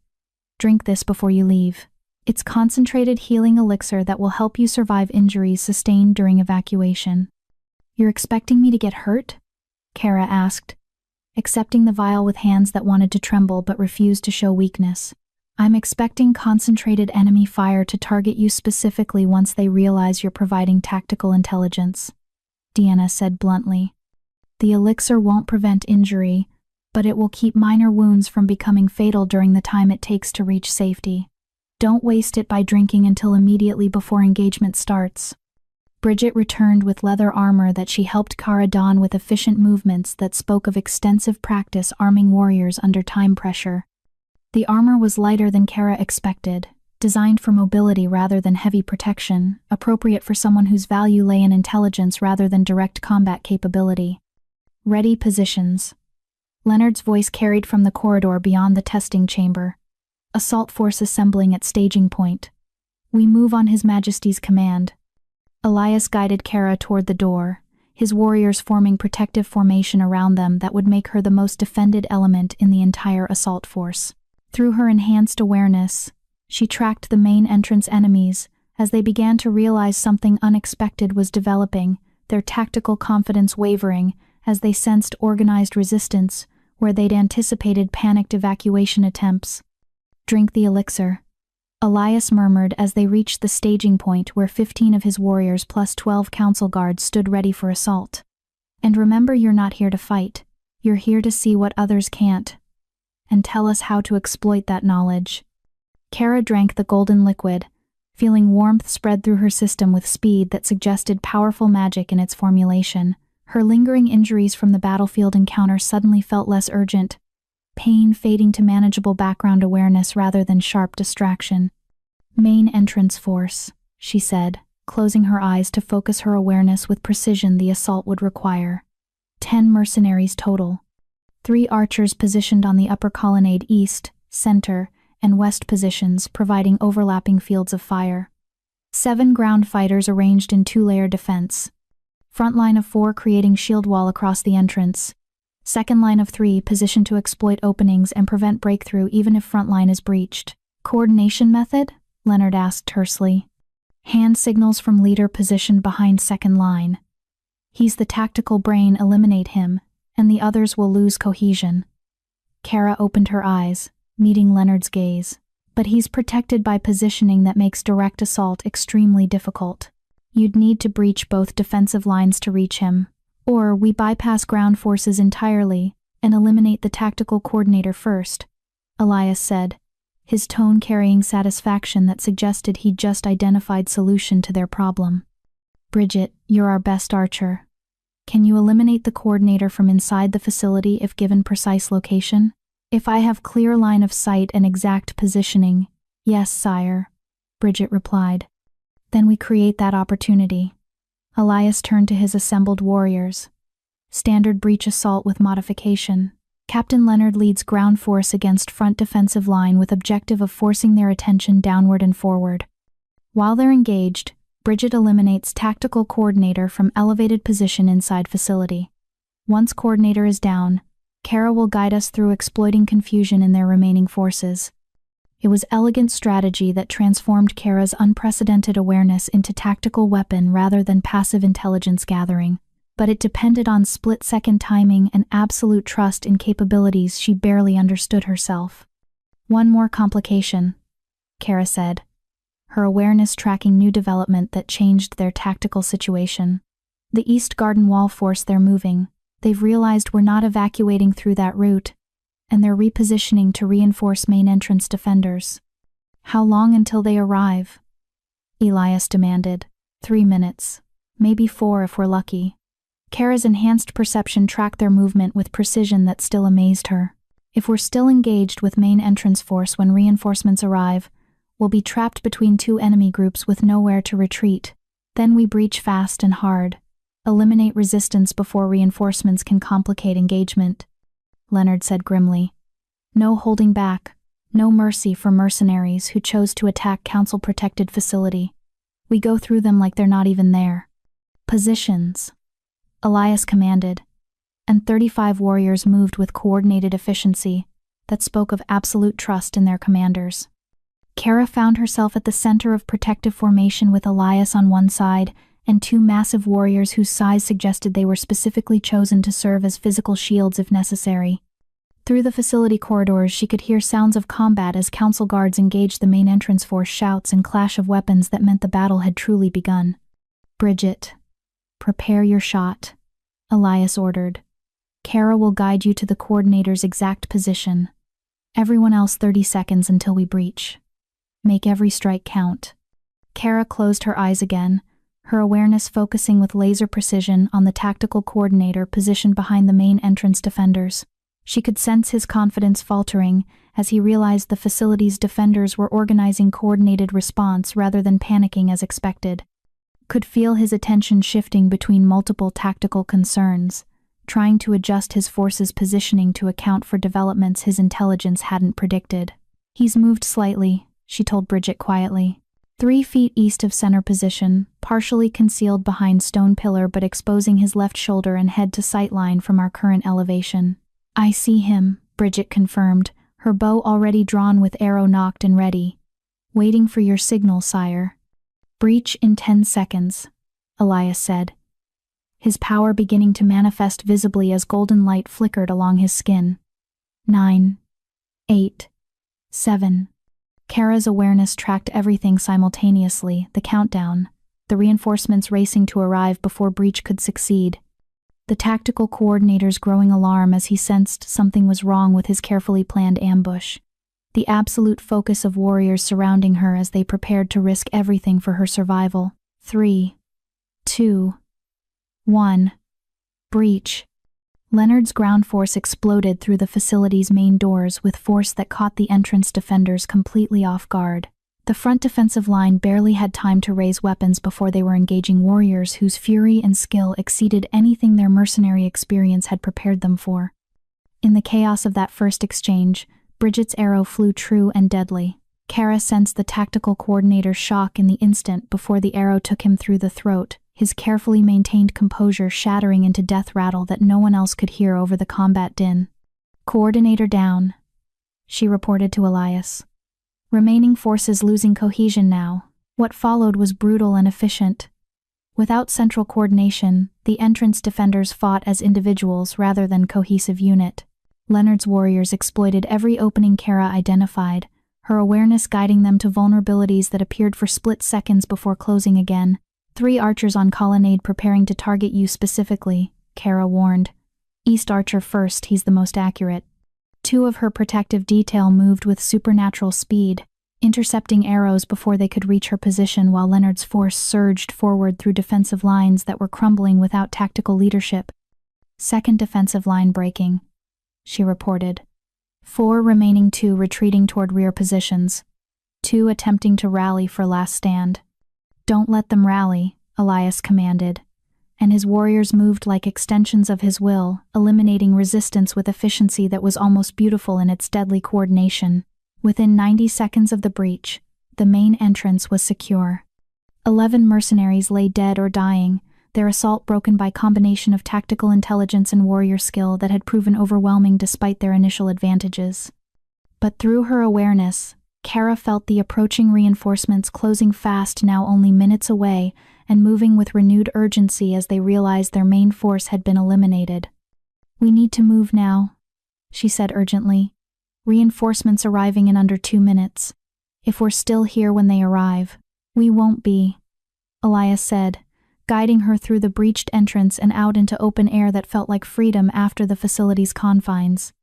Drink this before you leave. It's concentrated healing elixir that will help you survive injuries sustained during evacuation. You're expecting me to get hurt? Kara asked, accepting the vial with hands that wanted to tremble but refused to show weakness. I'm expecting concentrated enemy fire to target you specifically once they realize you're providing tactical intelligence, Deanna said bluntly. The elixir won't prevent injury, but it will keep minor wounds from becoming fatal during the time it takes to reach safety. Don't waste it by drinking until immediately before engagement starts. Bridget returned with leather armor that she helped Kara don with efficient movements that spoke of extensive practice arming warriors under time pressure. The armor was lighter than Kara expected, designed for mobility rather than heavy protection, appropriate for someone whose value lay in intelligence rather than direct combat capability. Ready positions. Leonard's voice carried from the corridor beyond the testing chamber. Assault force assembling at staging point. We move on His Majesty's command. Elias guided Kara toward the door, his warriors forming protective formation around them that would make her the most defended element in the entire assault force. Through her enhanced awareness, she tracked the main entrance enemies as they began to realize something unexpected was developing, their tactical confidence wavering as they sensed organized resistance where they'd anticipated panicked evacuation attempts. "Drink the elixir," Elias murmured as they reached the staging point where 15 of his warriors plus 12 council guards stood ready for assault. "And remember, you're not here to fight. You're here to see what others can't. And tell us how to exploit that knowledge." Kara drank the golden liquid, feeling warmth spread through her system with speed that suggested powerful magic in its formulation. Her lingering injuries from the battlefield encounter suddenly felt less urgent, pain fading to manageable background awareness rather than sharp distraction. "Main entrance force," she said, closing her eyes to focus her awareness with precision the assault would require. 10 mercenaries total. 3 archers positioned on the upper colonnade east, center, and west positions, providing overlapping fields of fire. 7 ground fighters arranged in 2-layer defense. Front line of 4 creating shield wall across the entrance. Second line of 3 positioned to exploit openings and prevent breakthrough even if front line is breached. "Coordination method?" Leonard asked tersely. "Hand signals from leader positioned behind second line. He's the tactical brain, eliminate him, and the others will lose cohesion." Kara opened her eyes, meeting Leonard's gaze. "But he's protected by positioning that makes direct assault extremely difficult. You'd need to breach both defensive lines to reach him. Or we bypass ground forces entirely and eliminate the tactical coordinator first," Elias said, his tone carrying satisfaction that suggested he'd just identified solution to their problem. "Bridget, you're our best archer. Can you eliminate the coordinator from inside the facility if given precise location?" "If I have clear line of sight and exact positioning, yes, sire," Bridget replied. "Then we create that opportunity." Elias turned to his assembled warriors. "Standard breach assault with modification. Captain Leonard leads ground force against front defensive line with objective of forcing their attention downward and forward. While they're engaged, Bridget eliminates tactical coordinator from elevated position inside facility. Once coordinator is down, Kara will guide us through exploiting confusion in their remaining forces." It was elegant strategy that transformed Kara's unprecedented awareness into tactical weapon rather than passive intelligence gathering, but it depended on split-second timing and absolute trust in capabilities she barely understood herself. "One more complication," Kara said, her awareness tracking new development that changed their tactical situation. "The East Garden Wall force they're moving. They've realized we're not evacuating through that route, and they're repositioning to reinforce main entrance defenders." "How long until they arrive?" Elias demanded. 3 minutes. Maybe 4 if we're lucky. Kara's enhanced perception tracked their movement with precision that still amazed her. "If we're still engaged with main entrance force when reinforcements arrive, we'll be trapped between 2 enemy groups with nowhere to retreat. Then we breach fast and hard. Eliminate resistance before reinforcements can complicate engagement," Leonard said grimly. "No holding back, no mercy for mercenaries who chose to attack council-protected facility. We go through them like they're not even there." "Positions," Elias commanded, and 35 warriors moved with coordinated efficiency that spoke of absolute trust in their commanders. Kara found herself at the center of protective formation with Elias on one side and 2 massive warriors whose size suggested they were specifically chosen to serve as physical shields if necessary. Through the facility corridors, she could hear sounds of combat as council guards engaged the main entrance force, shouts and clash of weapons that meant the battle had truly begun. "Bridget, prepare your shot," Elias ordered. "Kara will guide you to the coordinator's exact position. Everyone else 30 seconds until we breach. Make every strike count." Kara closed her eyes again, her awareness focusing with laser precision on the tactical coordinator positioned behind the main entrance defenders. She could sense his confidence faltering as he realized the facility's defenders were organizing coordinated response rather than panicking as expected. Could feel his attention shifting between multiple tactical concerns, trying to adjust his force's positioning to account for developments his intelligence hadn't predicted. "He's moved slightly," she told Bridget quietly. 3 feet east of center position, partially concealed behind stone pillar but exposing his left shoulder and head to sightline from our current elevation. I see him, Bridget confirmed, her bow already drawn with arrow nocked and ready. Waiting for your signal, sire. Breach in 10 seconds, Elias said, his power beginning to manifest visibly as golden light flickered along his skin. 9, 8, 7. Kara's awareness tracked everything simultaneously, the countdown, the reinforcements racing to arrive before breach could succeed. The tactical coordinator's growing alarm as he sensed something was wrong with his carefully planned ambush. The absolute focus of warriors surrounding her as they prepared to risk everything for her survival. 3, 2, 1. Breach. Leonard's ground force exploded through the facility's main doors with force that caught the entrance defenders completely off guard. The front defensive line barely had time to raise weapons before they were engaging warriors whose fury and skill exceeded anything their mercenary experience had prepared them for. In the chaos of that first exchange, Bridget's arrow flew true and deadly. Kara sensed the tactical coordinator's shock in the instant before the arrow took him through the throat, his carefully maintained composure shattering into death rattle that no one else could hear over the combat din. Coordinator down, she reported to Elias. Remaining forces losing cohesion now. What followed was brutal and efficient. Without central coordination, the entrance defenders fought as individuals rather than cohesive unit. Leonard's warriors exploited every opening Kara identified, her awareness guiding them to vulnerabilities that appeared for split seconds before closing again. 3 archers on colonnade preparing to target you specifically, Kara warned. East archer first, he's the most accurate. 2 of her protective detail moved with supernatural speed, intercepting arrows before they could reach her position while Leonard's force surged forward through defensive lines that were crumbling without tactical leadership. Second defensive line breaking, she reported. 4 remaining, 2 retreating toward rear positions. 2 attempting to rally for last stand. Don't let them rally, Elias commanded, and his warriors moved like extensions of his will, eliminating resistance with efficiency that was almost beautiful in its deadly coordination. Within 90 seconds of the breach, the main entrance was secure. 11 mercenaries lay dead or dying, their assault broken by combination of tactical intelligence and warrior skill that had proven overwhelming despite their initial advantages. But through her awareness, Kara felt the approaching reinforcements closing fast, now only minutes away, and moving with renewed urgency as they realized their main force had been eliminated. We need to move now, she said urgently. Reinforcements arriving in under 2 minutes. If we're still here when they arrive, we won't be, Elias said, guiding her through the breached entrance and out into open air that felt like freedom after the facility's confines.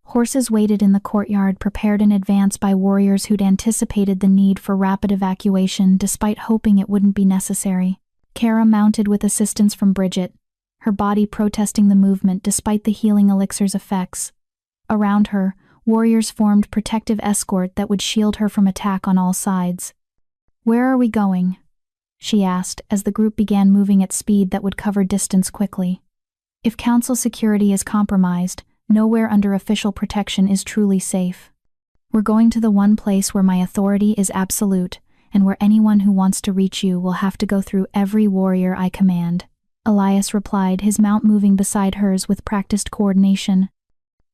Horses waited in the courtyard, prepared in advance by warriors who'd anticipated the need for rapid evacuation despite hoping it wouldn't be necessary. Kara mounted with assistance from Bridget, her body protesting the movement despite the healing elixir's effects. Around her, warriors formed protective escort that would shield her from attack on all sides. "Where are we going?" she asked as the group began moving at speed that would cover distance quickly. "If council security is compromised, nowhere under official protection is truly safe. We're going to the one place where my authority is absolute, and where anyone who wants to reach you will have to go through every warrior I command," Elias replied, his mount moving beside hers with practiced coordination.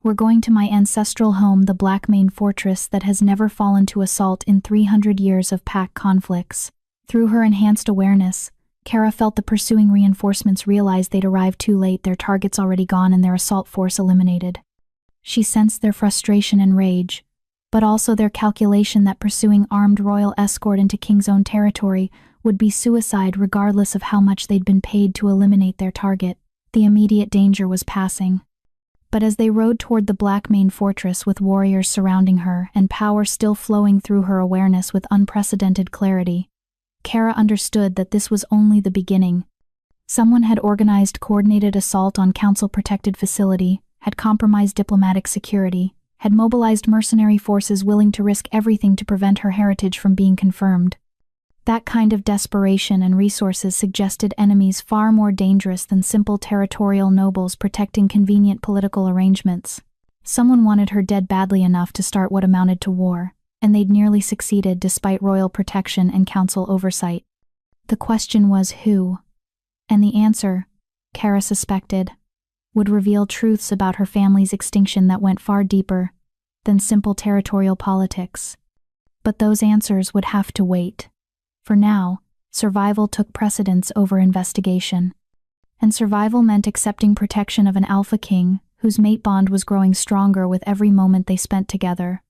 "We're going to my ancestral home, the Blackmane Fortress that has never fallen to assault in 300 years of pack conflicts." Through her enhanced awareness, Kara felt the pursuing reinforcements realize they'd arrived too late, their targets already gone and their assault force eliminated. She sensed their frustration and rage, but also their calculation that pursuing armed royal escort into King's Own territory would be suicide regardless of how much they'd been paid to eliminate their target. The immediate danger was passing. But as they rode toward the Blackmane Fortress with warriors surrounding her and power still flowing through her awareness with unprecedented clarity, Kara understood that this was only the beginning. Someone had organized coordinated assault on council-protected facility, had compromised diplomatic security, had mobilized mercenary forces willing to risk everything to prevent her heritage from being confirmed. That kind of desperation and resources suggested enemies far more dangerous than simple territorial nobles protecting convenient political arrangements. Someone wanted her dead badly enough to start what amounted to war, and they'd nearly succeeded despite royal protection and council oversight. The question was who? And the answer, Kara suspected, would reveal truths about her family's extinction that went far deeper than simple territorial politics. But those answers would have to wait. For now, survival took precedence over investigation. And survival meant accepting protection of an alpha king whose mate bond was growing stronger with every moment they spent together.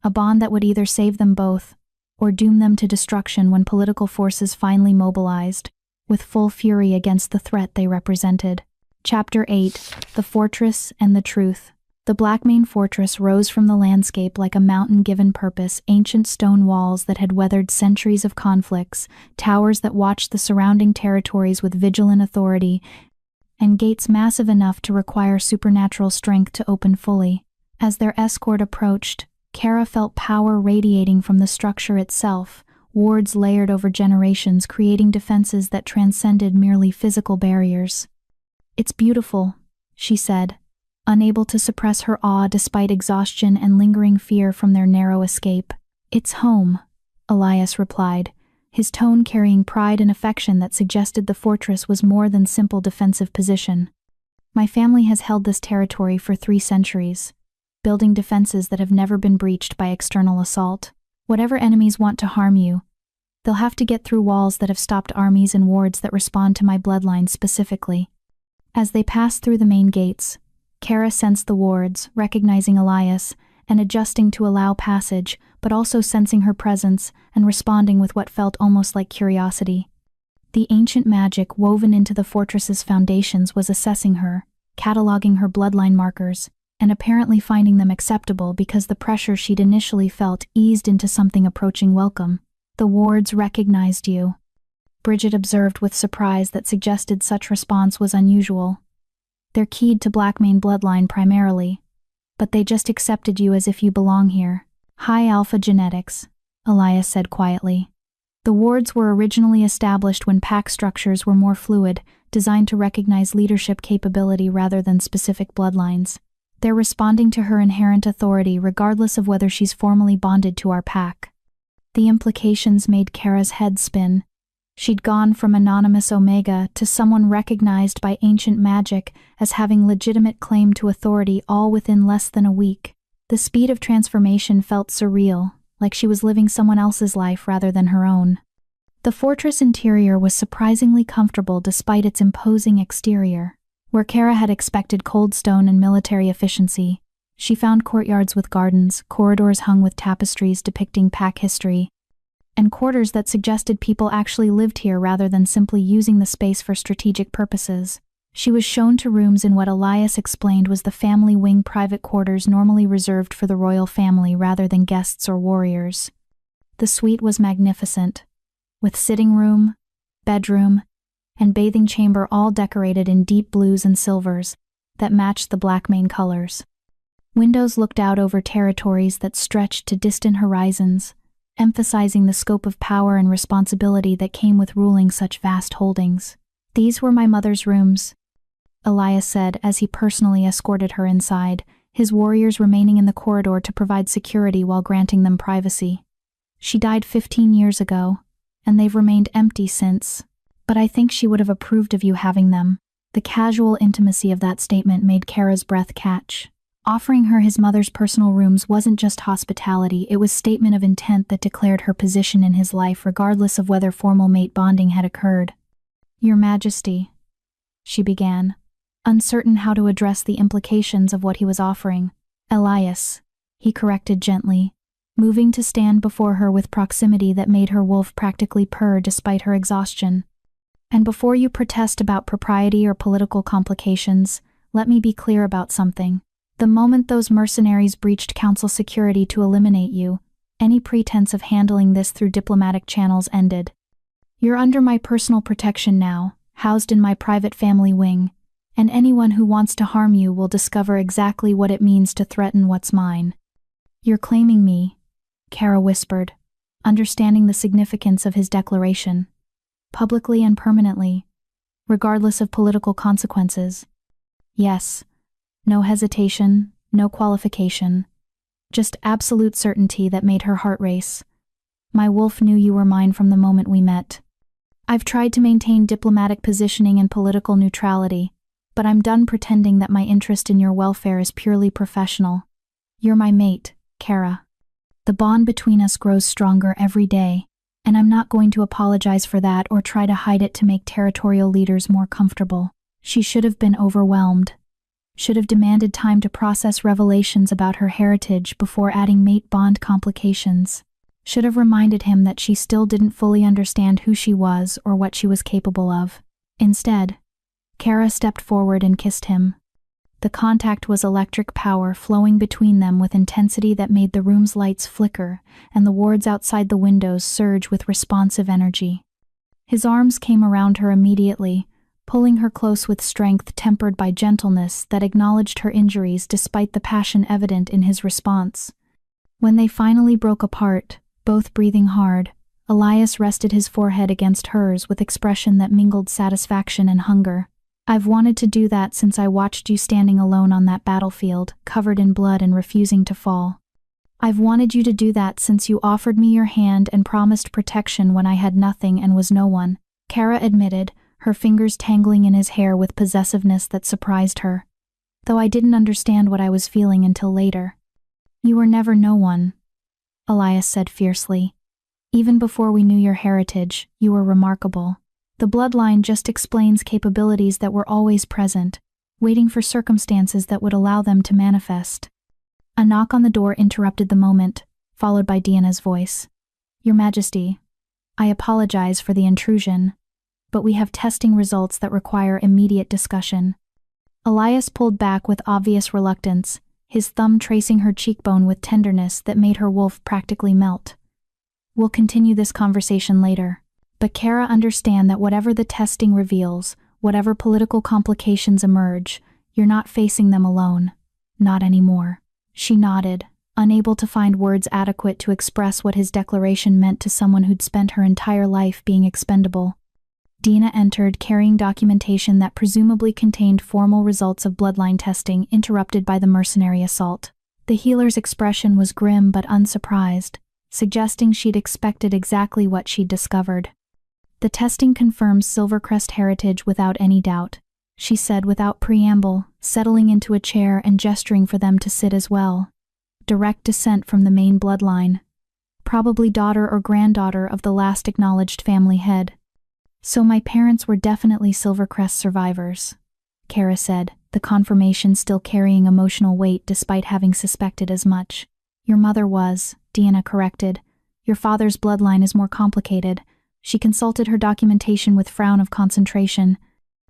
A bond that would either save them both or doom them to destruction when political forces finally mobilized, with full fury against the threat they represented. Chapter 8: The Fortress and the Truth. The Blackmane Fortress rose from the landscape like a mountain given purpose, ancient stone walls that had weathered centuries of conflicts, towers that watched the surrounding territories with vigilant authority, and gates massive enough to require supernatural strength to open fully. As their escort approached, Kara felt power radiating from the structure itself, wards layered over generations creating defenses that transcended merely physical barriers. "It's beautiful," she said, unable to suppress her awe despite exhaustion and lingering fear from their narrow escape. "It's home," Elias replied, his tone carrying pride and affection that suggested the fortress was more than simple defensive position. "My family has held this territory for 3 centuries, building defenses that have never been breached by external assault. Whatever enemies want to harm you, they'll have to get through walls that have stopped armies and wards that respond to my bloodline specifically." As they passed through the main gates, Kara sensed the wards, recognizing Elias, and adjusting to allow passage, but also sensing her presence and responding with what felt almost like curiosity. The ancient magic woven into the fortress's foundations was assessing her, cataloging her bloodline markers, and apparently finding them acceptable because the pressure she'd initially felt eased into something approaching welcome. "The wards recognized you," Bridget observed with surprise that suggested such response was unusual. "They're keyed to Blackmane bloodline primarily, but they just accepted you as if you belong here." "High alpha genetics," Elias said quietly. The wards were originally established when pack structures were more fluid, designed to recognize leadership capability rather than specific bloodlines. "They're responding to her inherent authority regardless of whether she's formally bonded to our pack." The implications made Kara's head spin. She'd gone from anonymous Omega to someone recognized by ancient magic as having legitimate claim to authority all within less than a week. The speed of transformation felt surreal, like she was living someone else's life rather than her own. The fortress interior was surprisingly comfortable despite its imposing exterior. Where Kara had expected cold stone and military efficiency, she found courtyards with gardens, corridors hung with tapestries depicting pack history, and quarters that suggested people actually lived here rather than simply using the space for strategic purposes. She was shown to rooms in what Elias explained was the family wing private quarters normally reserved for the royal family rather than guests or warriors. The suite was magnificent, with sitting room, bedroom, and bathing chamber all decorated in deep blues and silvers that matched the Blackmane colors. Windows looked out over territories that stretched to distant horizons, emphasizing the scope of power and responsibility that came with ruling such vast holdings. "These were my mother's rooms," Elias said as he personally escorted her inside, his warriors remaining in the corridor to provide security while granting them privacy. "She died 15 years ago, and they've remained empty since, but I think she would have approved of you having them." The casual intimacy of that statement made Kara's breath catch. Offering her his mother's personal rooms wasn't just hospitality, it was statement of intent that declared her position in his life regardless of whether formal mate bonding had occurred. "Your Majesty," she began, uncertain how to address the implications of what he was offering. "Elias," he corrected gently, moving to stand before her with proximity that made her wolf practically purr despite her exhaustion. "And before you protest about propriety or political complications, let me be clear about something. The moment those mercenaries breached council security to eliminate you, any pretense of handling this through diplomatic channels ended. You're under my personal protection now, housed in my private family wing, and anyone who wants to harm you will discover exactly what it means to threaten what's mine." "You're claiming me," Kara whispered, understanding the significance of his declaration. "Publicly and permanently, regardless of political consequences." "Yes." No hesitation, no qualification. Just absolute certainty that made her heart race. My wolf knew you were mine from the moment we met. I've tried to maintain diplomatic positioning and political neutrality, but I'm done pretending that my interest in your welfare is purely professional. You're my mate, Kara. The bond between us grows stronger every day, and I'm not going to apologize for that or try to hide it to make territorial leaders more comfortable. She should have been overwhelmed. Should have demanded time to process revelations about her heritage before adding mate bond complications. Should have reminded him that she still didn't fully understand who she was or what she was capable of. Instead, Kara stepped forward and kissed him. The contact was electric power flowing between them with intensity that made the room's lights flicker and the wards outside the windows surge with responsive energy. His arms came around her immediately, pulling her close with strength tempered by gentleness that acknowledged her injuries despite the passion evident in his response. When they finally broke apart, both breathing hard, Elias rested his forehead against hers with expression that mingled satisfaction and hunger. I've wanted to do that since I watched you standing alone on that battlefield, covered in blood and refusing to fall. I've wanted you to do that since you offered me your hand and promised protection when I had nothing and was no one, Kara admitted, her fingers tangling in his hair with possessiveness that surprised her. Though I didn't understand what I was feeling until later. You were never no one, Elias said fiercely. Even before we knew your heritage, you were remarkable. The bloodline just explains capabilities that were always present, waiting for circumstances that would allow them to manifest. A knock on the door interrupted the moment, followed by Deanna's voice. Your Majesty, I apologize for the intrusion, but we have testing results that require immediate discussion. Elias pulled back with obvious reluctance, his thumb tracing her cheekbone with tenderness that made her wolf practically melt. We'll continue this conversation later. But Kara, understand that whatever the testing reveals, whatever political complications emerge, you're not facing them alone. Not anymore. She nodded, unable to find words adequate to express what his declaration meant to someone who'd spent her entire life being expendable. Dina entered, carrying documentation that presumably contained formal results of bloodline testing, interrupted by the mercenary assault. The healer's expression was grim but unsurprised, suggesting she'd expected exactly what she'd discovered. The testing confirms Silvercrest heritage without any doubt, she said without preamble, settling into a chair and gesturing for them to sit as well. Direct descent from the main bloodline. Probably daughter or granddaughter of the last acknowledged family head. So my parents were definitely Silvercrest survivors, Kara said, the confirmation still carrying emotional weight despite having suspected as much. Your mother was, Deanna corrected. Your father's bloodline is more complicated. She consulted her documentation with frown of concentration.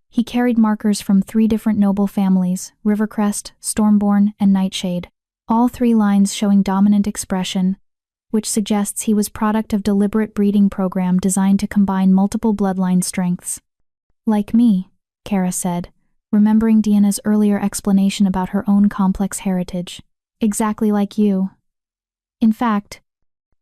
He carried markers from 3 different noble families, Rivercrest, Stormborn, and Nightshade, all 3 lines showing dominant expression, which suggests he was product of deliberate breeding program designed to combine multiple bloodline strengths. Like me, Kara said, remembering Deanna's earlier explanation about her own complex heritage. Exactly like you. In fact,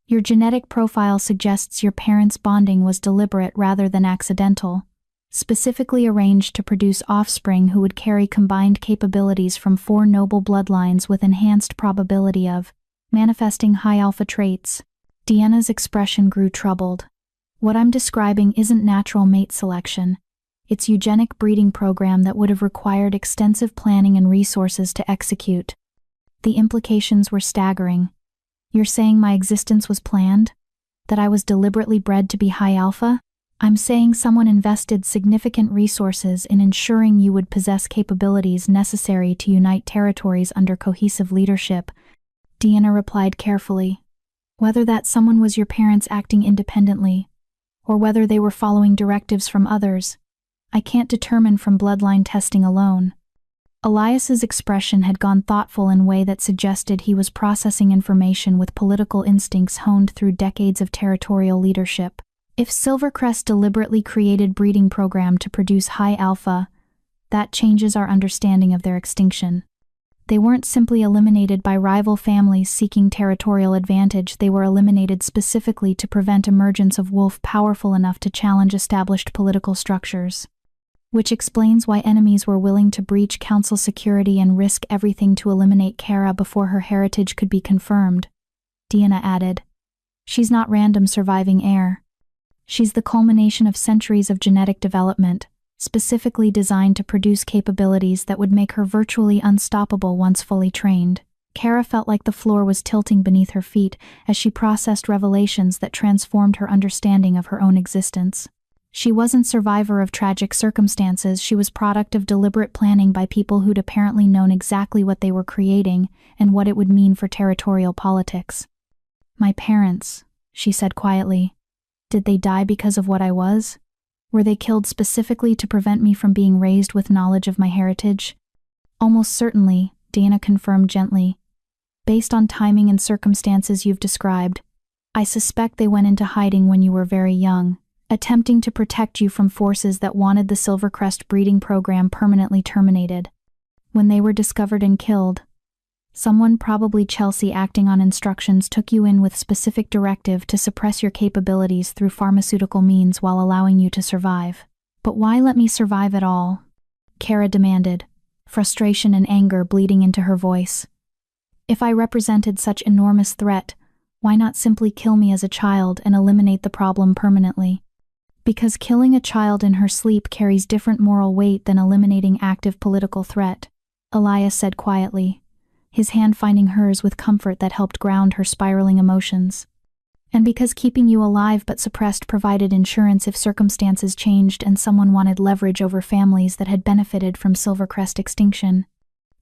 your genetic profile suggests your parents' bonding was deliberate rather than accidental, specifically arranged to produce offspring who would carry combined capabilities from 4 noble bloodlines with enhanced probability of manifesting high alpha traits. Deanna's expression grew troubled. What I'm describing isn't natural mate selection. It's eugenic breeding program that would have required extensive planning and resources to execute. The implications were staggering. You're saying my existence was planned? That I was deliberately bred to be high alpha? I'm saying someone invested significant resources in ensuring you would possess capabilities necessary to unite territories under cohesive leadership, Deanna replied carefully. Whether that someone was your parents acting independently, or whether they were following directives from others, I can't determine from bloodline testing alone. Elias's expression had gone thoughtful in a way that suggested he was processing information with political instincts honed through decades of territorial leadership. If Silvercrest deliberately created breeding program to produce high alpha, that changes our understanding of their extinction. They weren't simply eliminated by rival families seeking territorial advantage, they were eliminated specifically to prevent emergence of wolf powerful enough to challenge established political structures. which explains why enemies were willing to breach council security and risk everything to eliminate Kara before her heritage could be confirmed. Deanna added, "She's not random surviving heir. She's the culmination of centuries of genetic development, specifically designed to produce capabilities that would make her virtually unstoppable once fully trained." Kara felt like the floor was tilting beneath her feet as she processed revelations that transformed her understanding of her own existence. She wasn't survivor of tragic circumstances, she was product of deliberate planning by people who'd apparently known exactly what they were creating and what it would mean for territorial politics. "My parents," she said quietly. "Did they die because of what I was? Were they killed specifically to prevent me from being raised with knowledge of my heritage?" "Almost certainly," Dana confirmed gently. "Based on timing and circumstances you've described, I suspect they went into hiding when you were very young, attempting to protect you from forces that wanted the Silvercrest breeding program permanently terminated. When they were discovered and killed, someone, probably Chelsea acting on instructions, took you in with specific directive to suppress your capabilities through pharmaceutical means while allowing you to survive." "But why let me survive at all?" Kara demanded, frustration and anger bleeding into her voice. "If I represented such enormous threat, why not simply kill me as a child and eliminate the problem permanently?" "Because killing a child in her sleep carries different moral weight than eliminating active political threat," Elias said quietly, his hand finding hers with comfort that helped ground her spiraling emotions. "And because keeping you alive but suppressed provided insurance if circumstances changed and someone wanted leverage over families that had benefited from Silvercrest extinction.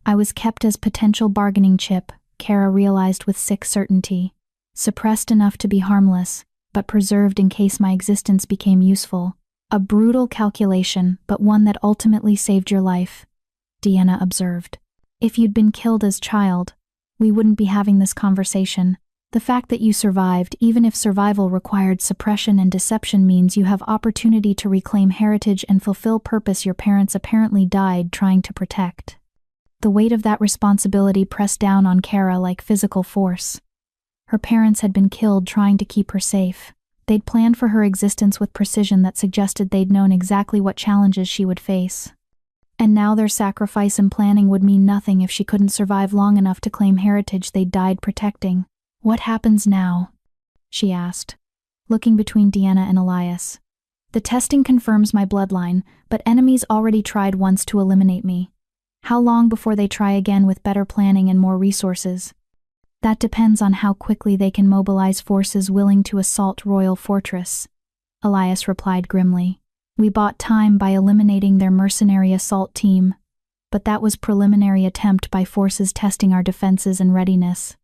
I was kept as potential bargaining chip," Kara realized with sick certainty. "Suppressed enough to be harmless, but preserved in case my existence became useful. A brutal calculation, but one that ultimately saved your life," Deanna observed. "If you'd been killed as child, we wouldn't be having this conversation. The fact that you survived, even if survival required suppression and deception, means you have opportunity to reclaim heritage and fulfill purpose your parents apparently died trying to protect." The weight of that responsibility pressed down on Kara like physical force. Her parents had been killed trying to keep her safe. They'd planned for her existence with precision that suggested they'd known exactly what challenges she would face. And now their sacrifice and planning would mean nothing if she couldn't survive long enough to claim heritage they'd died protecting. "What happens now?" she asked, looking between Deanna and Elias. "The testing confirms my bloodline, but enemies already tried once to eliminate me. How long before they try again with better planning and more resources?" "That depends on how quickly they can mobilize forces willing to assault Royal Fortress," Elias replied grimly. "We bought time by eliminating their mercenary assault team, but that was preliminary attempt by forces testing our defenses and readiness.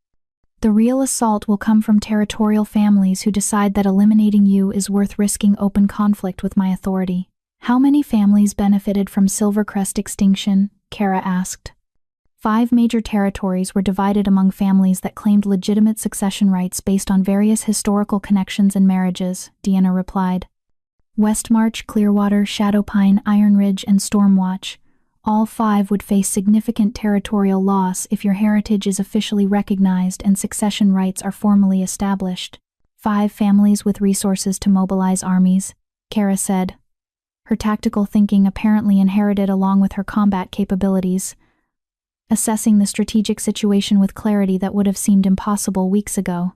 The real assault will come from territorial families who decide that eliminating you is worth risking open conflict with my authority." "How many families benefited from Silvercrest extinction?" Kara asked. 5 major territories were divided among families that claimed legitimate succession rights based on various historical connections and marriages, Deanna replied. Westmarch, Clearwater, Shadowpine, Iron Ridge, and Stormwatch. All 5 would face significant territorial loss if your heritage is officially recognized and succession rights are formally established. 5 families with resources to mobilize armies, Kara said, her tactical thinking apparently inherited along with her combat capabilities, assessing the strategic situation with clarity that would have seemed impossible weeks ago.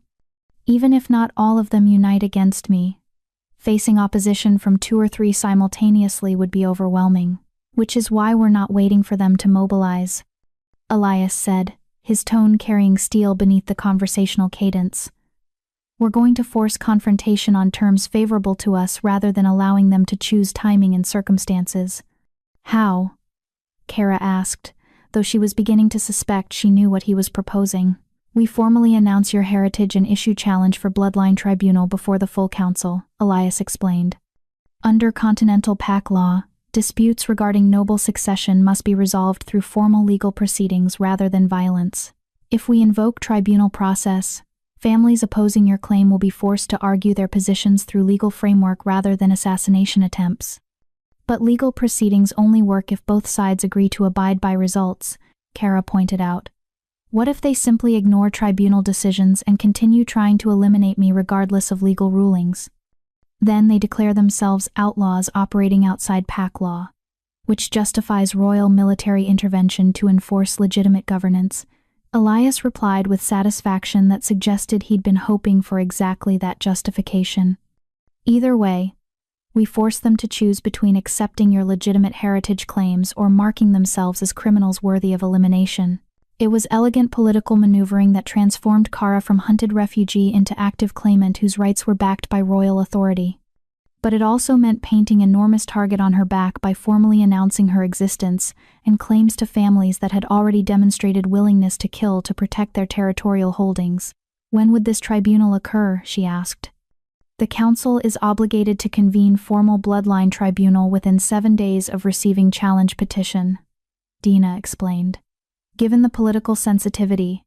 "Even if not all of them unite against me, facing opposition from 2 or 3 simultaneously would be overwhelming, which is why we're not waiting for them to mobilize," Elias said, his tone carrying steel beneath the conversational cadence. "We're going to force confrontation on terms favorable to us rather than allowing them to choose timing and circumstances." "How?" Kara asked, though she was beginning to suspect she knew what he was proposing. "We formally announce your heritage and issue challenge for Bloodline Tribunal before the full council," Elias explained. "Under Continental Pact law, disputes regarding noble succession must be resolved through formal legal proceedings rather than violence. If we invoke tribunal process, families opposing your claim will be forced to argue their positions through legal framework rather than assassination attempts. But legal proceedings only work if both sides agree to abide by results," Kara pointed out. "What if they simply ignore tribunal decisions and continue trying to eliminate me regardless of legal rulings? Then they declare themselves outlaws operating outside Pact law. which justifies royal military intervention to enforce legitimate governance. Elias replied with satisfaction that suggested he'd been hoping for exactly that justification. Either way, we force them to choose between accepting your legitimate heritage claims or marking themselves as criminals worthy of elimination. It was elegant political maneuvering that transformed Kara from hunted refugee into active claimant whose rights were backed by royal authority. But it also meant painting an enormous target on her back by formally announcing her existence and claims to families that had already demonstrated willingness to kill to protect their territorial holdings. When would this tribunal occur? She asked. The council is obligated to convene formal bloodline tribunal within 7 days of receiving challenge petition, Dina explained. Given the political sensitivity,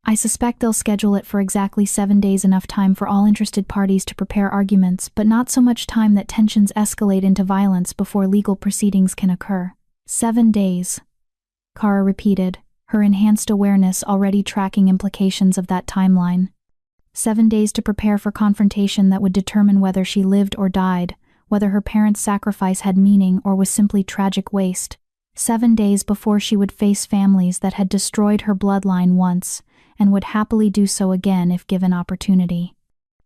I suspect they'll schedule it for exactly 7 days, enough time for all interested parties to prepare arguments, but not so much time that tensions escalate into violence before legal proceedings can occur. 7 days, Kara repeated, her enhanced awareness already tracking implications of that timeline. 7 days to prepare for confrontation that would determine whether she lived or died, whether her parents' sacrifice had meaning or was simply tragic waste. 7 days before she would face families that had destroyed her bloodline once and would happily do so again if given opportunity.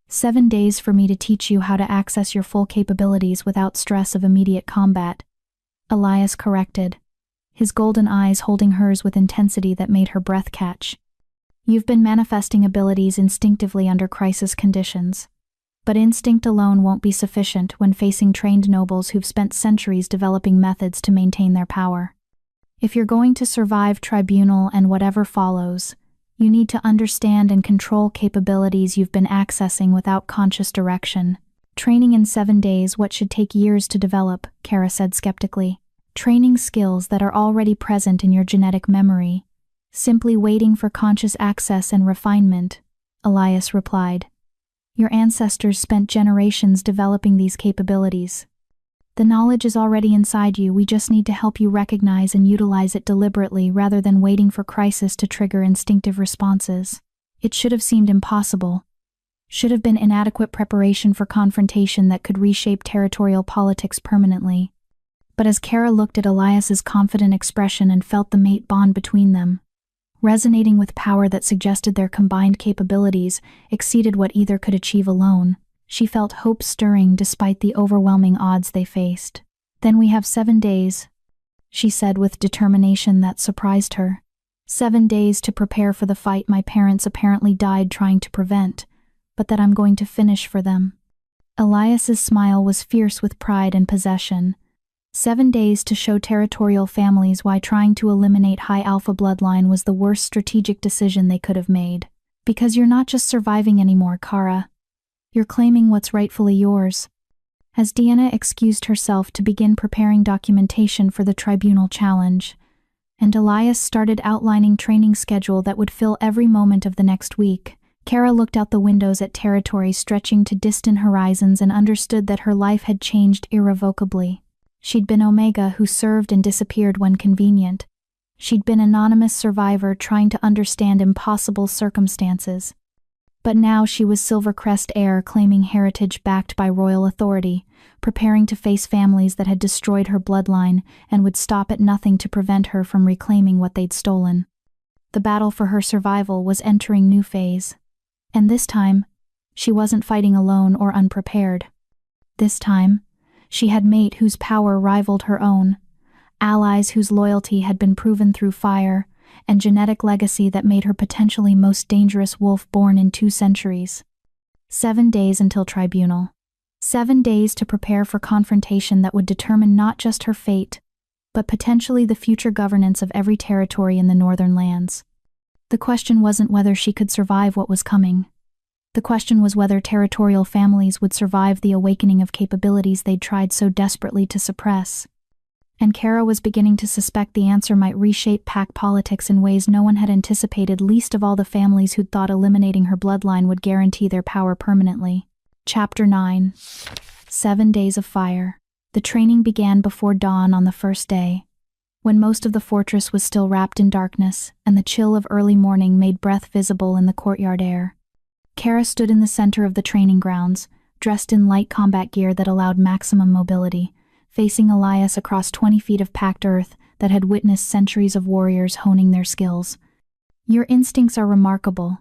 7 days for me to teach you how to access your full capabilities without stress of immediate combat, Elias corrected, his golden eyes holding hers with intensity that made her breath catch. You've been manifesting abilities instinctively under crisis conditions. But instinct alone won't be sufficient when facing trained nobles who've spent centuries developing methods to maintain their power. If you're going to survive tribunal and whatever follows, you need to understand and control capabilities you've been accessing without conscious direction. Training in 7 days what should take years to develop, Kara said skeptically. Training skills that are already present in your genetic memory, simply waiting for conscious access and refinement, Elias replied. Your ancestors spent generations developing these capabilities. The knowledge is already inside you, we just need to help you recognize and utilize it deliberately rather than waiting for crisis to trigger instinctive responses. It should have seemed impossible. Should have been inadequate preparation for confrontation that could reshape territorial politics permanently. But as Kara looked at Elias's confident expression and felt the mate bond between them, resonating with power that suggested their combined capabilities exceeded what either could achieve alone, she felt hope stirring despite the overwhelming odds they faced. Then we have 7 days, she said with determination that surprised her. 7 days to prepare for the fight my parents apparently died trying to prevent, but that I'm going to finish for them. Elias's smile was fierce with pride and possession. 7 days to show territorial families why trying to eliminate high alpha bloodline was the worst strategic decision they could have made. Because you're not just surviving anymore, Kara. You're claiming what's rightfully yours. As Deanna excused herself to begin preparing documentation for the tribunal challenge, and Elias started outlining training schedule that would fill every moment of the next week, Kara looked out the windows at territory stretching to distant horizons and understood that her life had changed irrevocably. She'd been Omega who served and disappeared when convenient. She'd been anonymous survivor trying to understand impossible circumstances. But now she was Silvercrest heir claiming heritage backed by royal authority, preparing to face families that had destroyed her bloodline and would stop at nothing to prevent her from reclaiming what they'd stolen. The battle for her survival was entering new phase. And this time, she wasn't fighting alone or unprepared. This time, she had mate whose power rivaled her own, allies whose loyalty had been proven through fire, and genetic legacy that made her potentially most dangerous wolf born in 2 centuries. 7 days until tribunal. 7 days to prepare for confrontation that would determine not just her fate, but potentially the future governance of every territory in the northern lands. The question wasn't whether she could survive what was coming. The question was whether territorial families would survive the awakening of capabilities they'd tried so desperately to suppress. And Kara was beginning to suspect the answer might reshape pack politics in ways no one had anticipated, least of all the families who'd thought eliminating her bloodline would guarantee their power permanently. Chapter 9. 7 Days of Fire. The training began before dawn on the first day, when most of the fortress was still wrapped in darkness and the chill of early morning made breath visible in the courtyard air. Kara stood in the center of the training grounds, dressed in light combat gear that allowed maximum mobility, facing Elias across 20 feet of packed earth that had witnessed centuries of warriors honing their skills. "Your instincts are remarkable,"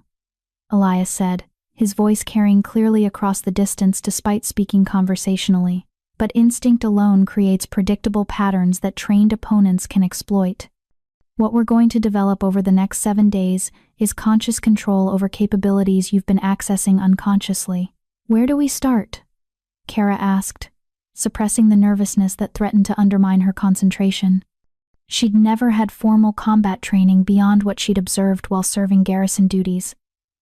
Elias said, his voice carrying clearly across the distance despite speaking conversationally. "But instinct alone creates predictable patterns that trained opponents can exploit. What we're going to develop over the next 7 days is conscious control over capabilities you've been accessing unconsciously." "Where do we start?" Kara asked, suppressing the nervousness that threatened to undermine her concentration. She'd never had formal combat training beyond what she'd observed while serving garrison duties,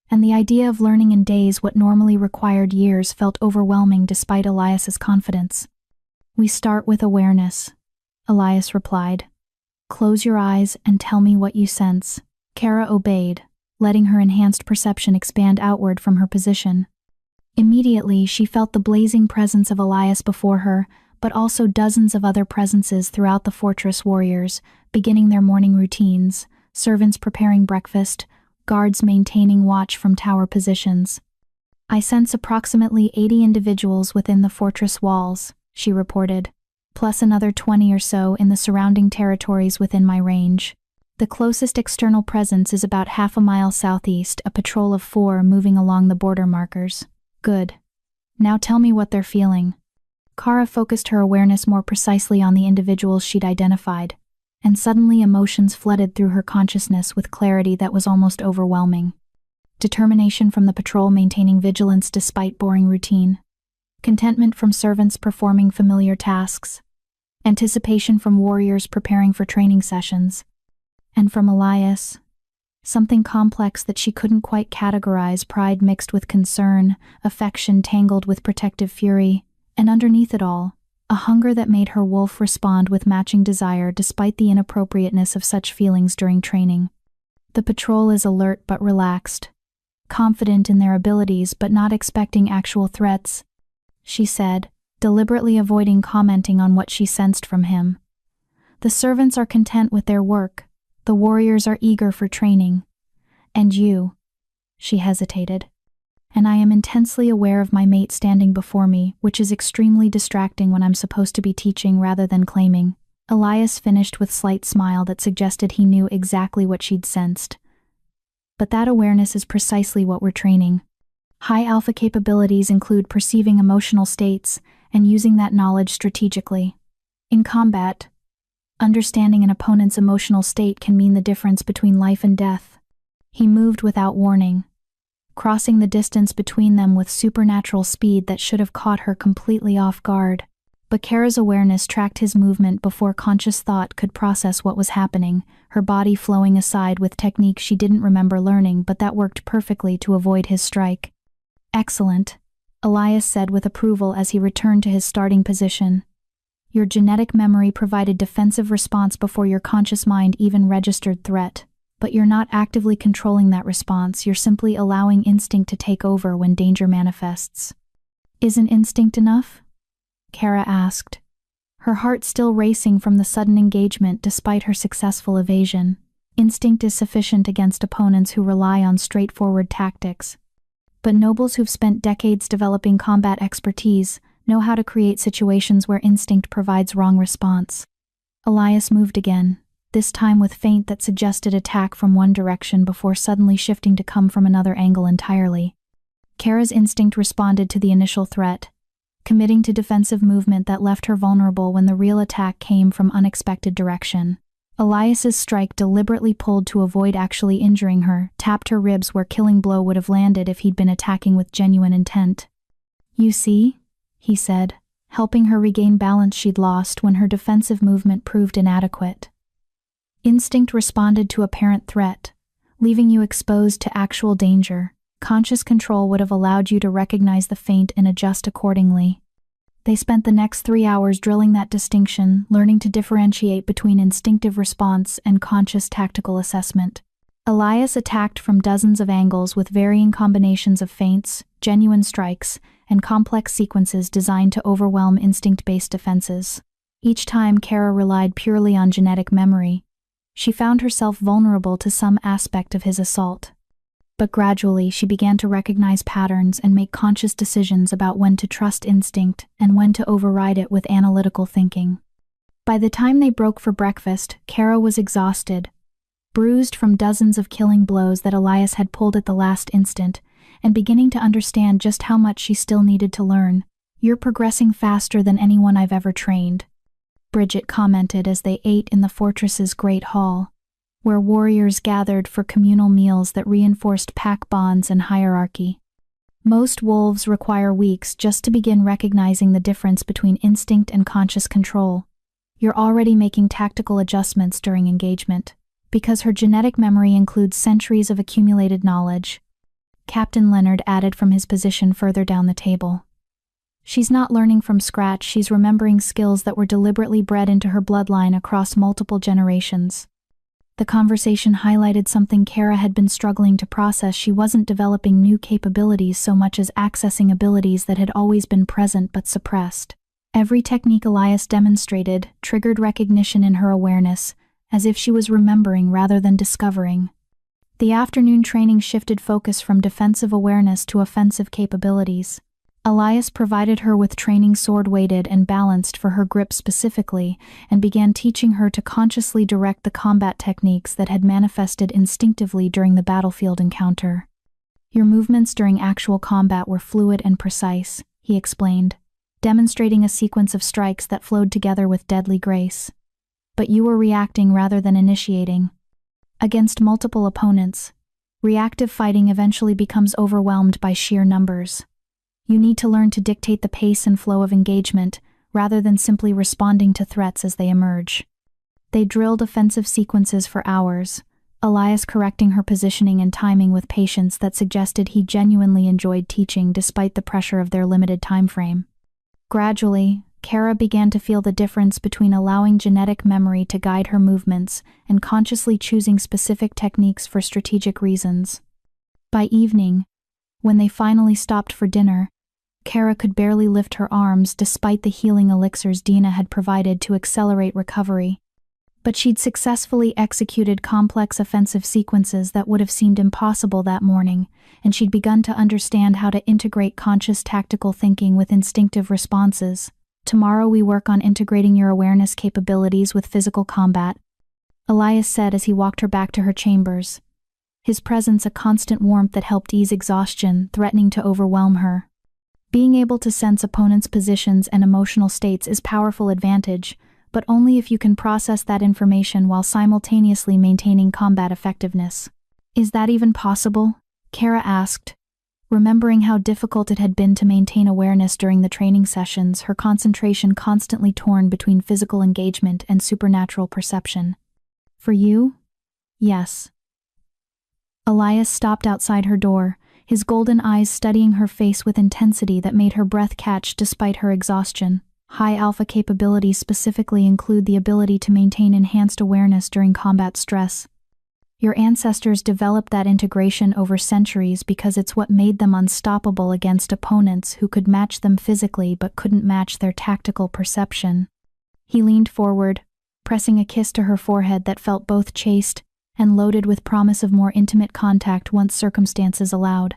and the idea of learning in days what normally required years felt overwhelming despite Elias's confidence. "We start with awareness," Elias replied. "Close your eyes and tell me what you sense." Kara obeyed, letting her enhanced perception expand outward from her position. Immediately, she felt the blazing presence of Elias before her, but also dozens of other presences throughout the fortress warriors, beginning their morning routines, servants preparing breakfast, guards maintaining watch from tower positions. "I sense approximately 80 individuals within the fortress walls," she reported, "plus another 20 or so in the surrounding territories within my range. The closest external presence is about half a mile southeast, a patrol of 4 moving along the border markers." "Good. Now tell me what they're feeling." Kara focused her awareness more precisely on the individuals she'd identified, and suddenly emotions flooded through her consciousness with clarity that was almost overwhelming. Determination from the patrol maintaining vigilance despite boring routine. Contentment from servants performing familiar tasks. Anticipation from warriors preparing for training sessions. And from Elias, something complex that she couldn't quite categorize, pride mixed with concern, affection tangled with protective fury, and underneath it all, a hunger that made her wolf respond with matching desire despite the inappropriateness of such feelings during training. "The patrol is alert but relaxed, confident in their abilities but not expecting actual threats," she said, deliberately avoiding commenting on what she sensed from him. "The servants are content with their work, the warriors are eager for training. And you," she hesitated, "and I am intensely aware of my mate standing before me, which is extremely distracting when I'm supposed to be teaching rather than claiming." Elias finished with slight smile that suggested he knew exactly what she'd sensed. "But that awareness is precisely what we're training. High alpha capabilities include perceiving emotional states and using that knowledge strategically. In combat, understanding an opponent's emotional state can mean the difference between life and death." He moved without warning, crossing the distance between them with supernatural speed that should have caught her completely off guard. But Kara's awareness tracked his movement before conscious thought could process what was happening, her body flowing aside with techniques she didn't remember learning but that worked perfectly to avoid his strike. "Excellent," Elias said with approval as he returned to his starting position. "Your genetic memory provided defensive response before your conscious mind even registered threat. But you're not actively controlling that response, you're simply allowing instinct to take over when danger manifests." "Isn't instinct enough?" Kara asked, her heart still racing from the sudden engagement despite her successful evasion. "Instinct is sufficient against opponents who rely on straightforward tactics. But nobles who've spent decades developing combat expertise know how to create situations where instinct provides wrong response." Elias moved again, this time with feint that suggested attack from one direction before suddenly shifting to come from another angle entirely. Kara's instinct responded to the initial threat, committing to defensive movement that left her vulnerable when the real attack came from unexpected direction. Elias's strike, deliberately pulled to avoid actually injuring her, tapped her ribs where killing blow would have landed if he'd been attacking with genuine intent. "You see?" he said, helping her regain balance she'd lost when her defensive movement proved inadequate. "Instinct responded to apparent threat, leaving you exposed to actual danger. Conscious control would have allowed you to recognize the feint and adjust accordingly." They spent the next 3 hours drilling that distinction, learning to differentiate between instinctive response and conscious tactical assessment. Elias attacked from dozens of angles with varying combinations of feints, genuine strikes, and complex sequences designed to overwhelm instinct-based defenses. Each time Kara relied purely on genetic memory, she found herself vulnerable to some aspect of his assault. But gradually she began to recognize patterns and make conscious decisions about when to trust instinct and when to override it with analytical thinking. By the time they broke for breakfast, Kara was exhausted, bruised from dozens of killing blows that Elias had pulled at the last instant, and beginning to understand just how much she still needed to learn. "You're progressing faster than anyone I've ever trained," Bridget commented as they ate in the fortress's great hall, where warriors gathered for communal meals that reinforced pack bonds and hierarchy. Most wolves require weeks just to begin recognizing the difference between instinct and conscious control. "You're already making tactical adjustments during engagement, because her genetic memory includes centuries of accumulated knowledge," Captain Leonard added from his position further down the table. "She's not learning from scratch, she's remembering skills that were deliberately bred into her bloodline across multiple generations." The conversation highlighted something Kara had been struggling to process. She wasn't developing new capabilities so much as accessing abilities that had always been present but suppressed. Every technique Elias demonstrated triggered recognition in her awareness, as if she was remembering rather than discovering. The afternoon training shifted focus from defensive awareness to offensive capabilities. Elias provided her with training sword-weighted and balanced for her grip specifically, and began teaching her to consciously direct the combat techniques that had manifested instinctively during the battlefield encounter. "Your movements during actual combat were fluid and precise," he explained, demonstrating a sequence of strikes that flowed together with deadly grace. "But you were reacting rather than initiating. Against multiple opponents, reactive fighting eventually becomes overwhelmed by sheer numbers. You need to learn to dictate the pace and flow of engagement, rather than simply responding to threats as they emerge." They drilled offensive sequences for hours, Elias correcting her positioning and timing with patience that suggested he genuinely enjoyed teaching despite the pressure of their limited time frame. Gradually, Kara began to feel the difference between allowing genetic memory to guide her movements and consciously choosing specific techniques for strategic reasons. By evening, when they finally stopped for dinner, Kara could barely lift her arms despite the healing elixirs Dina had provided to accelerate recovery. But she'd successfully executed complex offensive sequences that would have seemed impossible that morning, and she'd begun to understand how to integrate conscious tactical thinking with instinctive responses. "Tomorrow we work on integrating your awareness capabilities with physical combat," Elias said as he walked her back to her chambers, his presence a constant warmth that helped ease exhaustion threatening to overwhelm her. Being able to sense opponents' positions and emotional states is powerful advantage, but only if you can process that information while simultaneously maintaining combat effectiveness. "Is that even possible?" Kara asked, remembering how difficult it had been to maintain awareness during the training sessions, her concentration constantly torn between physical engagement and supernatural perception. "For you? Yes." Elias stopped outside her door, his golden eyes studying her face with intensity that made her breath catch despite her exhaustion. "High alpha capabilities specifically include the ability to maintain enhanced awareness during combat stress. Your ancestors developed that integration over centuries because it's what made them unstoppable against opponents who could match them physically but couldn't match their tactical perception." He leaned forward, pressing a kiss to her forehead that felt both chaste and loaded with promise of more intimate contact once circumstances allowed.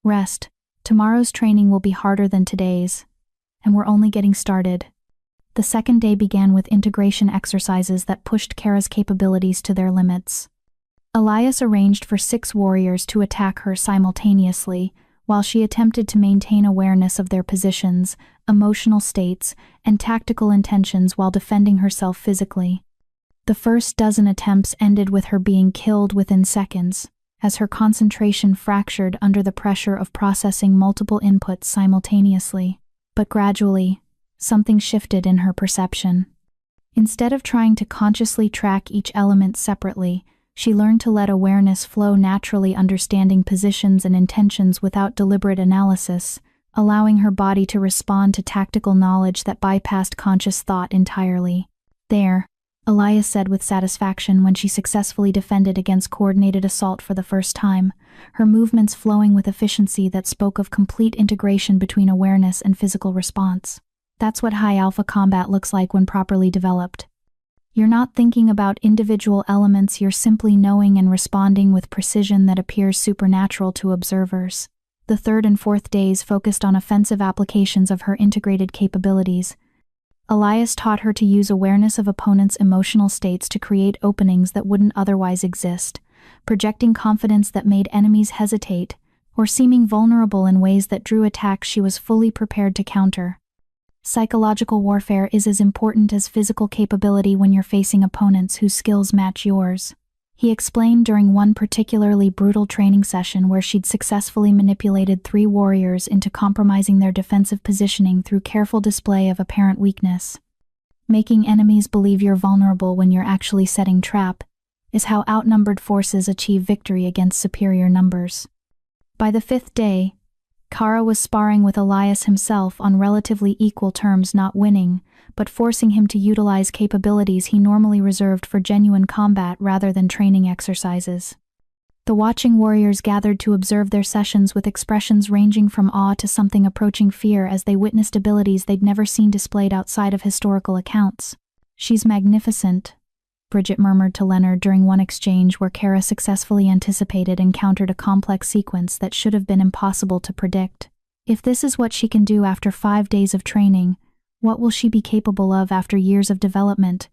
"Rest. Tomorrow's training will be harder than today's, and we're only getting started." The second day began with integration exercises that pushed Kara's capabilities to their limits. Elias arranged for 6 warriors to attack her simultaneously, while she attempted to maintain awareness of their positions, emotional states, and tactical intentions while defending herself physically. The first dozen attempts ended with her being killed within seconds, as her concentration fractured under the pressure of processing multiple inputs simultaneously. But gradually, something shifted in her perception. Instead of trying to consciously track each element separately, she learned to let awareness flow naturally, understanding positions and intentions without deliberate analysis, allowing her body to respond to tactical knowledge that bypassed conscious thought entirely. "There," Elias said with satisfaction when she successfully defended against coordinated assault for the first time, her movements flowing with efficiency that spoke of complete integration between awareness and physical response. "That's what high alpha combat looks like when properly developed. You're not thinking about individual elements, you're simply knowing and responding with precision that appears supernatural to observers. The third and fourth days focused on offensive applications of her integrated capabilities. Elias taught her to use awareness of opponents' emotional states to create openings that wouldn't otherwise exist, projecting confidence that made enemies hesitate, or seeming vulnerable in ways that drew attacks she was fully prepared to counter. Psychological warfare is as important as physical capability when you're facing opponents whose skills match yours. He explained during one particularly brutal training session where she'd successfully manipulated 3 warriors into compromising their defensive positioning through careful display of apparent weakness. Making enemies believe you're vulnerable when you're actually setting trap is how outnumbered forces achieve victory against superior numbers. By the 5th day, Kara was sparring with Elias himself on relatively equal terms, not winning, but forcing him to utilize capabilities he normally reserved for genuine combat rather than training exercises. The watching warriors gathered to observe their sessions with expressions ranging from awe to something approaching fear as they witnessed abilities they'd never seen displayed outside of historical accounts. "She's magnificent," Bridget murmured to Leonard during one exchange where Kara successfully anticipated and countered a complex sequence that should have been impossible to predict. If this is what she can do after 5 days of training, what will she be capable of after years of development?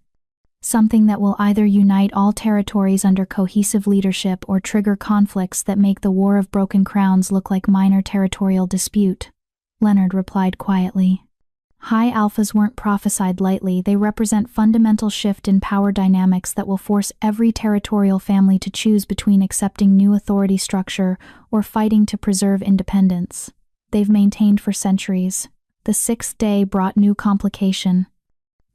Something that will either unite all territories under cohesive leadership or trigger conflicts that make the War of Broken Crowns look like minor territorial dispute, Leonard replied quietly. High alphas weren't prophesied lightly. They represent fundamental shift in power dynamics that will force every territorial family to choose between accepting new authority structure or fighting to preserve independence. They've maintained for centuries. The 6th day brought new complication.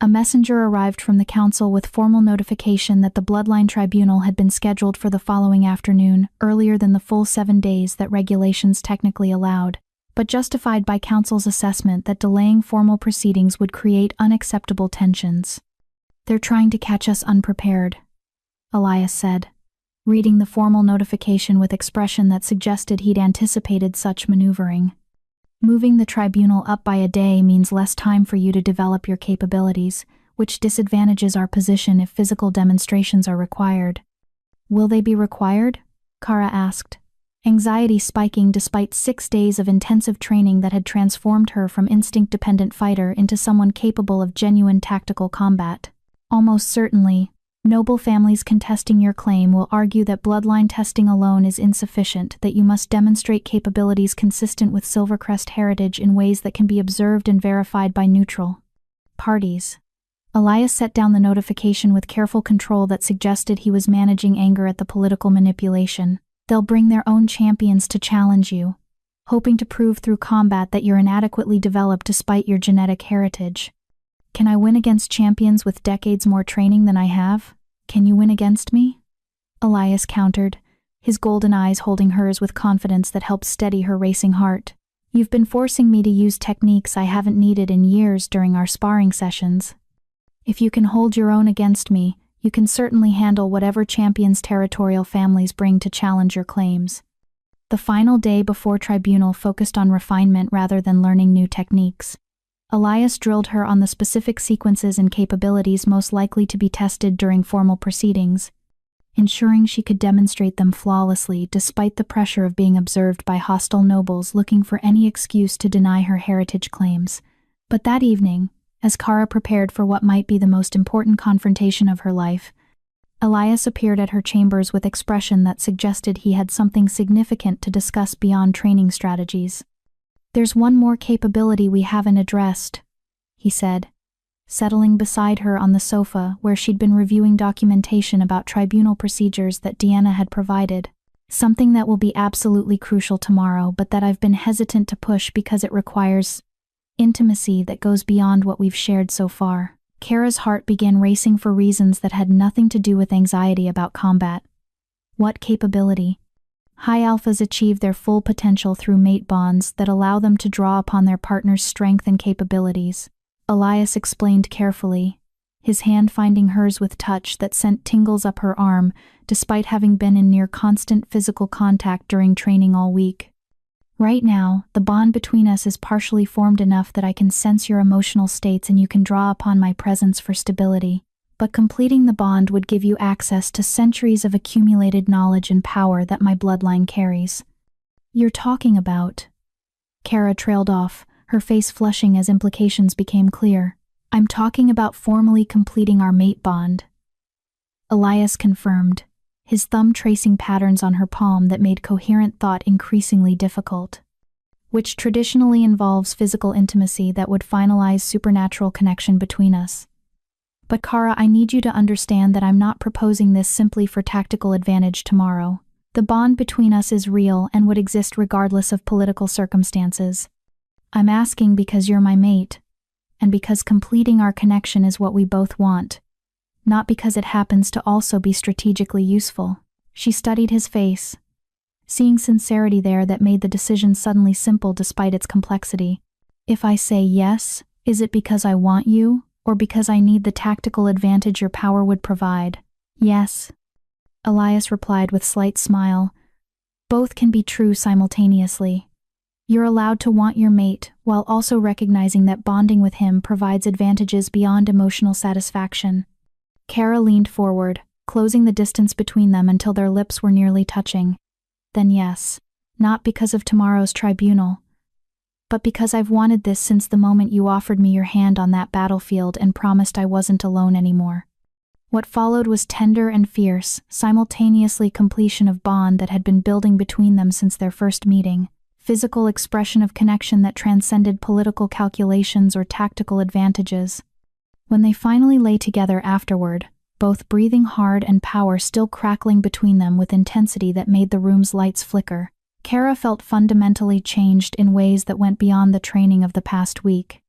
A messenger arrived from the council with formal notification that the Bloodline Tribunal had been scheduled for the following afternoon, earlier than the full 7 days that regulations technically allowed, but justified by council's assessment that delaying formal proceedings would create unacceptable tensions. "They're trying to catch us unprepared," Elias said, reading the formal notification with expression that suggested he'd anticipated such maneuvering. "Moving the tribunal up by a day means less time for you to develop your capabilities, which disadvantages our position if physical demonstrations are required." "Will they be required?" Kara asked, anxiety spiking despite 6 days of intensive training that had transformed her from instinct-dependent fighter into someone capable of genuine tactical combat. "Almost certainly. Noble families contesting your claim will argue that bloodline testing alone is insufficient, that you must demonstrate capabilities consistent with Silvercrest heritage in ways that can be observed and verified by neutral parties." Elias set down the notification with careful control that suggested he was managing anger at the political manipulation. "They'll bring their own champions to challenge you, hoping to prove through combat that you're inadequately developed despite your genetic heritage." "Can I win against champions with decades more training than I have? Can you win against me?" Elias countered, his golden eyes holding hers with confidence that helped steady her racing heart. "You've been forcing me to use techniques I haven't needed in years during our sparring sessions. If you can hold your own against me, you can certainly handle whatever champions territorial families bring to challenge your claims." The final day before tribunal focused on refinement rather than learning new techniques. Elias drilled her on the specific sequences and capabilities most likely to be tested during formal proceedings, ensuring she could demonstrate them flawlessly despite the pressure of being observed by hostile nobles looking for any excuse to deny her heritage claims. But that evening, as Kara prepared for what might be the most important confrontation of her life, Elias appeared at her chambers with expression that suggested he had something significant to discuss beyond training strategies. "There's one more capability we haven't addressed," he said, settling beside her on the sofa where she'd been reviewing documentation about tribunal procedures that Deanna had provided. "Something that will be absolutely crucial tomorrow, but that I've been hesitant to push because it requires intimacy that goes beyond what we've shared so far." Kara's heart began racing for reasons that had nothing to do with anxiety about combat. What capability? High alphas achieve their full potential through mate bonds that allow them to draw upon their partner's strength and capabilities. Elias explained carefully, his hand finding hers with touch that sent tingles up her arm, despite having been in near constant physical contact during training all week. "Right now, the bond between us is partially formed enough that I can sense your emotional states and you can draw upon my presence for stability. but completing the bond would give you access to centuries of accumulated knowledge and power that my bloodline carries. You're talking about... Kara trailed off, her face flushing as implications became clear. I'm talking about formally completing our mate bond. Elias confirmed, his thumb tracing patterns on her palm that made coherent thought increasingly difficult. Which traditionally involves physical intimacy that would finalize supernatural connection between us. But Kara, I need you to understand that I'm not proposing this simply for tactical advantage tomorrow. The bond between us is real and would exist regardless of political circumstances. I'm asking because you're my mate, and because completing our connection is what we both want, not because it happens to also be strategically useful. She studied his face, seeing sincerity there that made the decision suddenly simple despite its complexity. If I say yes, is it because I want you, or because I need the tactical advantage your power would provide? Yes, Elias replied with slight smile. Both can be true simultaneously. You're allowed to want your mate while also recognizing that bonding with him provides advantages beyond emotional satisfaction. Kara leaned forward, closing the distance between them until their lips were nearly touching. Then yes, not because of tomorrow's tribunal, but because I've wanted this since the moment you offered me your hand on that battlefield and promised I wasn't alone anymore. What followed was tender and fierce, simultaneously completion of bond that had been building between them since their first meeting, physical expression of connection that transcended political calculations or tactical advantages. When they finally lay together afterward, both breathing hard and power still crackling between them with intensity that made the room's lights flicker, Kara felt fundamentally changed in ways that went beyond the training of the past week.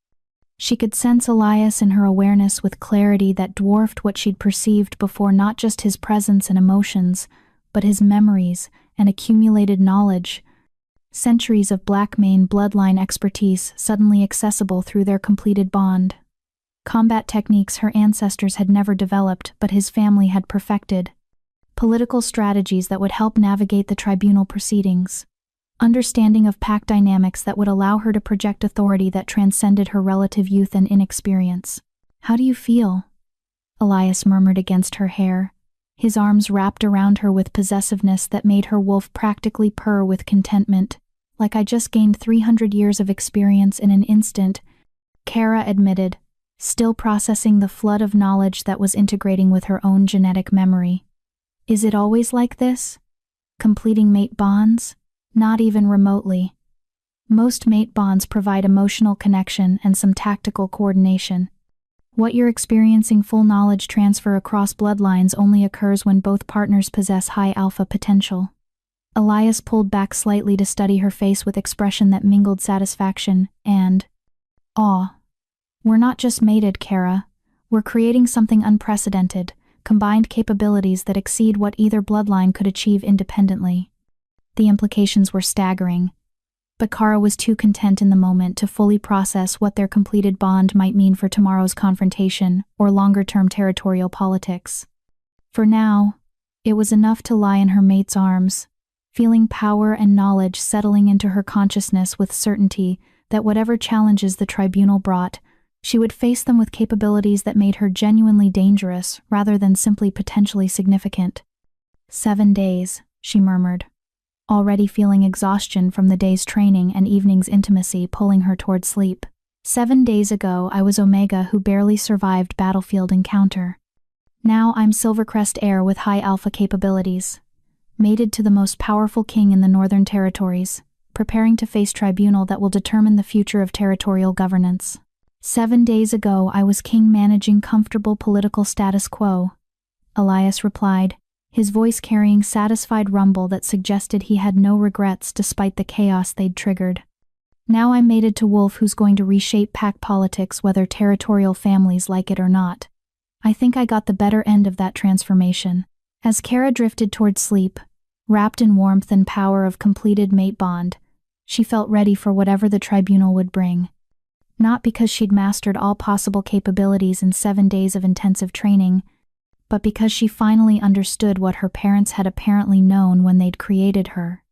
She could sense Elias in her awareness with clarity that dwarfed what she'd perceived before, not just his presence and emotions, but his memories and accumulated knowledge. Centuries of Blackmane bloodline expertise suddenly accessible through their completed bond. Combat techniques her ancestors had never developed but his family had perfected. Political strategies that would help navigate the tribunal proceedings. Understanding of pack dynamics that would allow her to project authority that transcended her relative youth and inexperience. How do you feel? Elias murmured against her hair, his arms wrapped around her with possessiveness that made her wolf practically purr with contentment. Like I just gained 300 years of experience in an instant, Kara admitted, still processing the flood of knowledge that was integrating with her own genetic memory. Is it always like this? Completing mate bonds? Not even remotely. Most mate bonds provide emotional connection and some tactical coordination. What you're experiencing, full knowledge transfer across bloodlines, only occurs when both partners possess high alpha potential. Elias pulled back slightly to study her face with expression that mingled satisfaction and awe. We're not just mated, Kara. We're creating something unprecedented, combined capabilities that exceed what either bloodline could achieve independently. The implications were staggering, but Kara was too content in the moment to fully process what their completed bond might mean for tomorrow's confrontation or longer-term territorial politics. For now, it was enough to lie in her mate's arms, feeling power and knowledge settling into her consciousness with certainty that whatever challenges the tribunal brought, she would face them with capabilities that made her genuinely dangerous rather than simply potentially significant. 7 days, she murmured, already feeling exhaustion from the day's training and evening's intimacy pulling her toward sleep. 7 days ago, I was Omega who barely survived battlefield encounter. Now I'm Silvercrest heir with high alpha capabilities, mated to the most powerful king in the Northern Territories, preparing to face tribunal that will determine the future of territorial governance. 7 days ago, I was king managing comfortable political status quo, Elias replied, his voice carrying satisfied rumble that suggested he had no regrets despite the chaos they'd triggered. Now I'm mated to Wolf, who's going to reshape pack politics whether territorial families like it or not. I think I got the better end of that transformation. As Kara drifted toward sleep, wrapped in warmth and power of completed mate bond, she felt ready for whatever the tribunal would bring. Not because she'd mastered all possible capabilities in 7 days of intensive training, but because she finally understood what her parents had apparently known when they'd created her.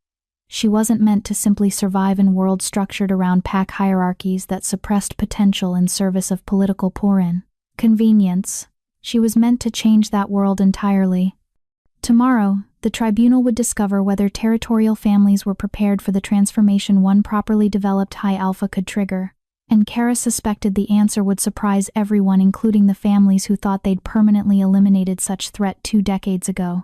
She wasn't meant to simply survive in worlds structured around pack hierarchies that suppressed potential in service of political pour-in. Convenience, She was meant to change that world entirely. Tomorrow, the tribunal would discover whether territorial families were prepared for the transformation one properly developed high alpha could trigger, and Kara suspected the answer would surprise everyone, including the families who thought they'd permanently eliminated such threat 2 decades ago.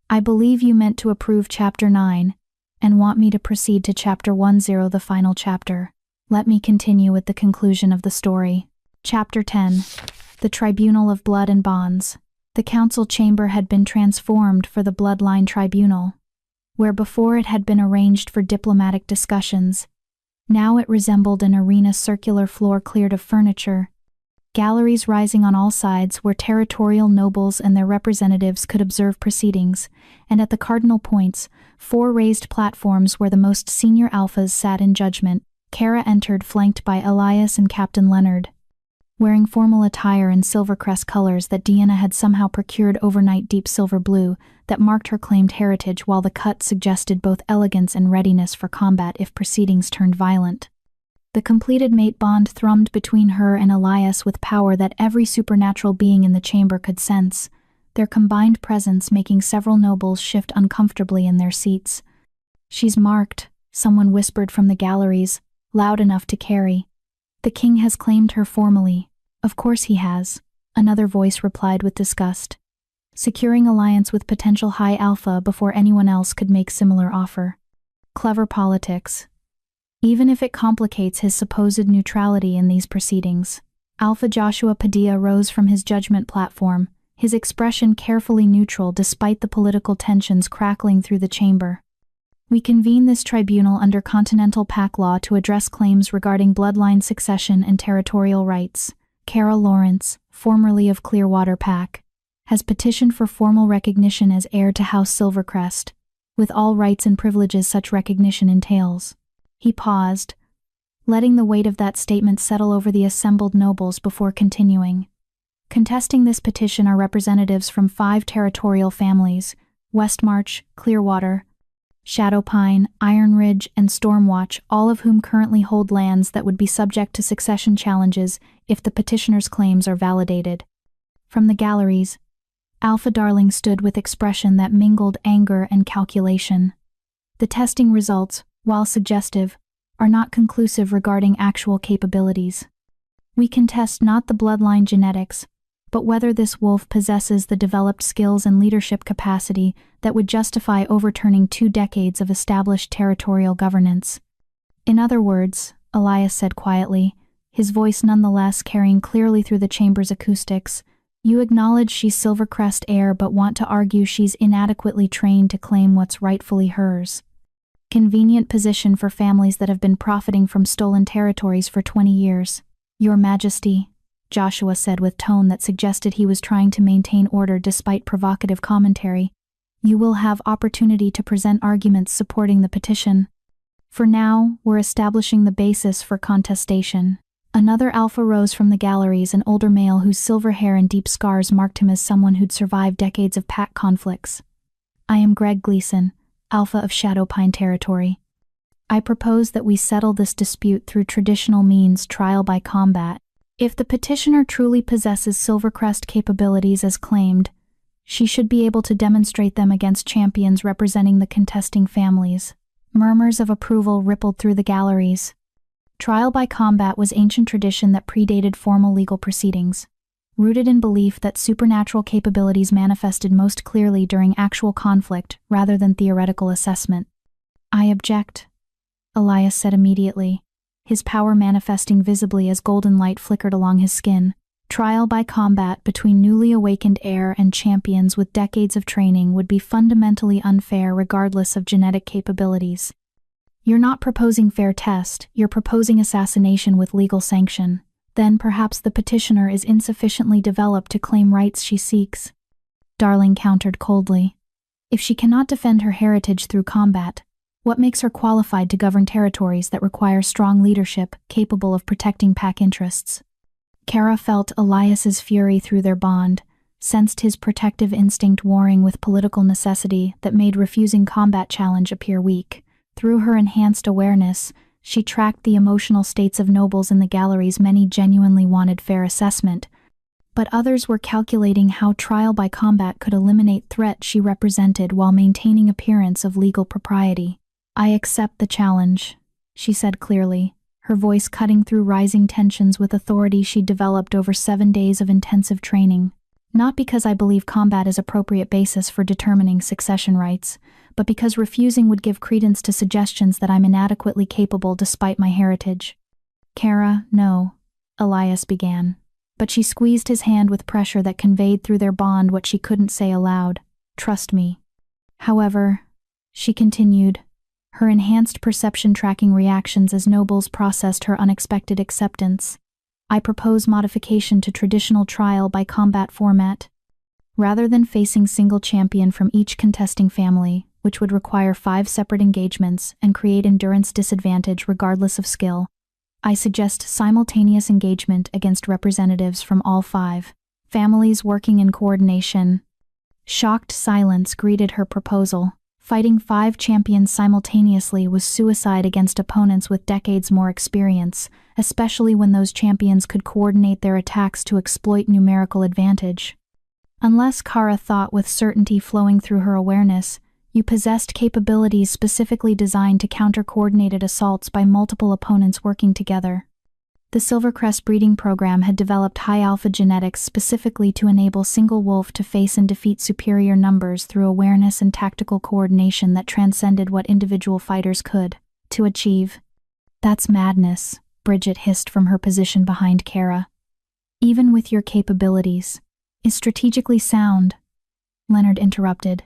I believe you meant to approve Chapter 9, and want me to proceed to Chapter 10, the final chapter. Let me continue with the conclusion of the story. Chapter 10. The Tribunal of Blood and Bonds. The council chamber had been transformed for the Bloodline Tribunal. Where before it had been arranged for diplomatic discussions, now it resembled an arena, circular floor cleared of furniture, galleries rising on all sides where territorial nobles and their representatives could observe proceedings, and at the cardinal points, 4 raised platforms where the most senior alphas sat in judgment. Kara entered, flanked by Elias and Captain Leonard. Wearing formal attire in Silvercrest colors that Deanna had somehow procured overnight, deep silver blue, that marked her claimed heritage, while the cut suggested both elegance and readiness for combat if proceedings turned violent. The completed mate bond thrummed between her and Elias with power that every supernatural being in the chamber could sense, their combined presence making several nobles shift uncomfortably in their seats. "She's marked," someone whispered from the galleries, loud enough to carry. "The king has claimed her formally." "Of course he has," another voice replied with disgust. "Securing alliance with potential high alpha before anyone else could make similar offer. Clever politics. Even if it complicates his supposed neutrality in these proceedings." Alpha Joshua Padilla rose from his judgment platform, his expression carefully neutral despite the political tensions crackling through the chamber. "We convene this tribunal under Continental Pack law to address claims regarding bloodline succession and territorial rights. Kara Lawrence, formerly of Clearwater Pack, has petitioned for formal recognition as heir to House Silvercrest, with all rights and privileges such recognition entails." He paused, letting the weight of that statement settle over the assembled nobles before continuing. "Contesting this petition are representatives from 5 territorial families: Westmarch, Clearwater, Shadowpine, Iron Ridge, and Stormwatch, all of whom currently hold lands that would be subject to succession challenges if the petitioner's claims are validated." From the galleries, Alpha Darling stood with expression that mingled anger and calculation. "The testing results, while suggestive, are not conclusive regarding actual capabilities. We contest not the bloodline genetics, but whether this wolf possesses the developed skills and leadership capacity that would justify overturning 2 decades of established territorial governance." "In other words," Elias said quietly, his voice nonetheless carrying clearly through the chamber's acoustics, "you acknowledge she's Silvercrest heir but want to argue she's inadequately trained to claim what's rightfully hers. Convenient position for families that have been profiting from stolen territories for 20 years. Your Majesty," Joshua said with tone that suggested he was trying to maintain order despite provocative commentary, "you will have opportunity to present arguments supporting the petition. For now, we're establishing the basis for contestation." Another alpha rose from the galleries, an older male whose silver hair and deep scars marked him as someone who'd survived decades of pack conflicts. "I am Greg Gleason, Alpha of Shadowpine Territory. I propose that we settle this dispute through traditional means, trial by combat. If the petitioner truly possesses Silvercrest capabilities as claimed, she should be able to demonstrate them against champions representing the contesting families." Murmurs of approval rippled through the galleries. Trial by combat was ancient tradition that predated formal legal proceedings, rooted in belief that supernatural capabilities manifested most clearly during actual conflict rather than theoretical assessment. "I object," Elias said immediately, his power manifesting visibly as golden light flickered along his skin. "Trial by combat between newly awakened heir and champions with decades of training would be fundamentally unfair regardless of genetic capabilities. You're not proposing fair test, you're proposing assassination with legal sanction. Then perhaps the petitioner is insufficiently developed to claim rights she seeks," Darling countered coldly. "If she cannot defend her heritage through combat, what makes her qualified to govern territories that require strong leadership capable of protecting pack interests?" Kara felt Elias's fury through their bond, sensed his protective instinct warring with political necessity that made refusing combat challenge appear weak. Through her enhanced awareness, she tracked the emotional states of nobles in the galleries. Many genuinely wanted fair assessment, but others were calculating how trial by combat could eliminate threat she represented while maintaining appearance of legal propriety. "I accept the challenge," she said clearly, her voice cutting through rising tensions with authority she'd developed over 7 days of intensive training. "Not because I believe combat is appropriate basis for determining succession rights, but because refusing would give credence to suggestions that I'm inadequately capable despite my heritage." "Kara, no," Elias began, but she squeezed his hand with pressure that conveyed through their bond what she couldn't say aloud. "Trust me." "However," she continued, her enhanced perception tracking reactions as nobles processed her unexpected acceptance, "I propose modification to traditional trial by combat format. Rather than facing single champion from each contesting family, which would require 5 separate engagements and create endurance disadvantage regardless of skill, I suggest simultaneous engagement against representatives from all 5 families working in coordination." Shocked silence greeted her proposal. Fighting 5 champions simultaneously was suicide against opponents with decades more experience, especially when those champions could coordinate their attacks to exploit numerical advantage. Unless Kara thought with certainty flowing through her awareness, you possessed capabilities specifically designed to counter coordinated assaults by multiple opponents working together. The Silvercrest breeding program had developed high alpha genetics specifically to enable single wolf to face and defeat superior numbers through awareness and tactical coordination that transcended what individual fighters could to achieve. "That's madness," Bridget hissed from her position behind Kara. "Even with your capabilities, is strategically sound," Leonard interrupted,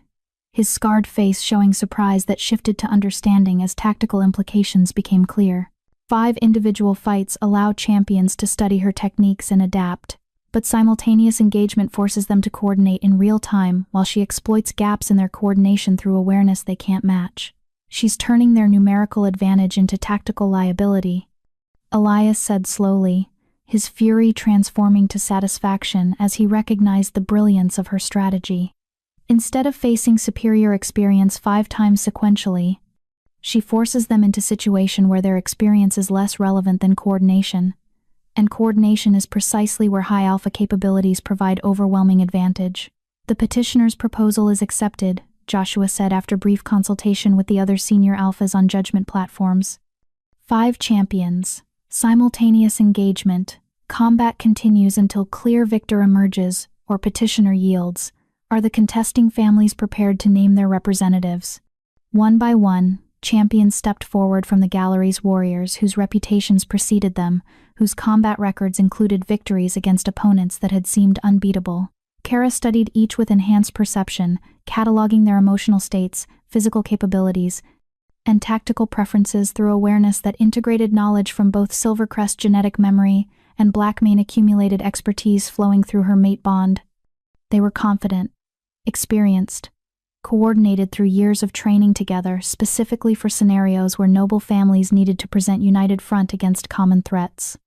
his scarred face showing surprise that shifted to understanding as tactical implications became clear. 5 individual fights allow champions to study her techniques and adapt, but simultaneous engagement forces them to coordinate in real time while she exploits gaps in their coordination through awareness they can't match. "She's turning their numerical advantage into tactical liability," Elias said slowly, his fury transforming to satisfaction as he recognized the brilliance of her strategy. Instead of facing superior experience 5 times sequentially, she forces them into a situation where their experience is less relevant than coordination, and coordination is precisely where high alpha capabilities provide overwhelming advantage. "The petitioner's proposal is accepted," Joshua said after brief consultation with the other senior alphas on judgment platforms. 5 champions, simultaneous engagement, combat continues until clear victor emerges or petitioner yields. Are the contesting families prepared to name their representatives? One by one, champions stepped forward from the gallery's warriors whose reputations preceded them, whose combat records included victories against opponents that had seemed unbeatable. Kara studied each with enhanced perception, cataloging their emotional states, physical capabilities, and tactical preferences through awareness that integrated knowledge from both Silvercrest genetic memory and Blackmane accumulated expertise flowing through her mate bond. They were confident, experienced, coordinated through years of training together specifically for scenarios where noble families needed to present united front against common threats.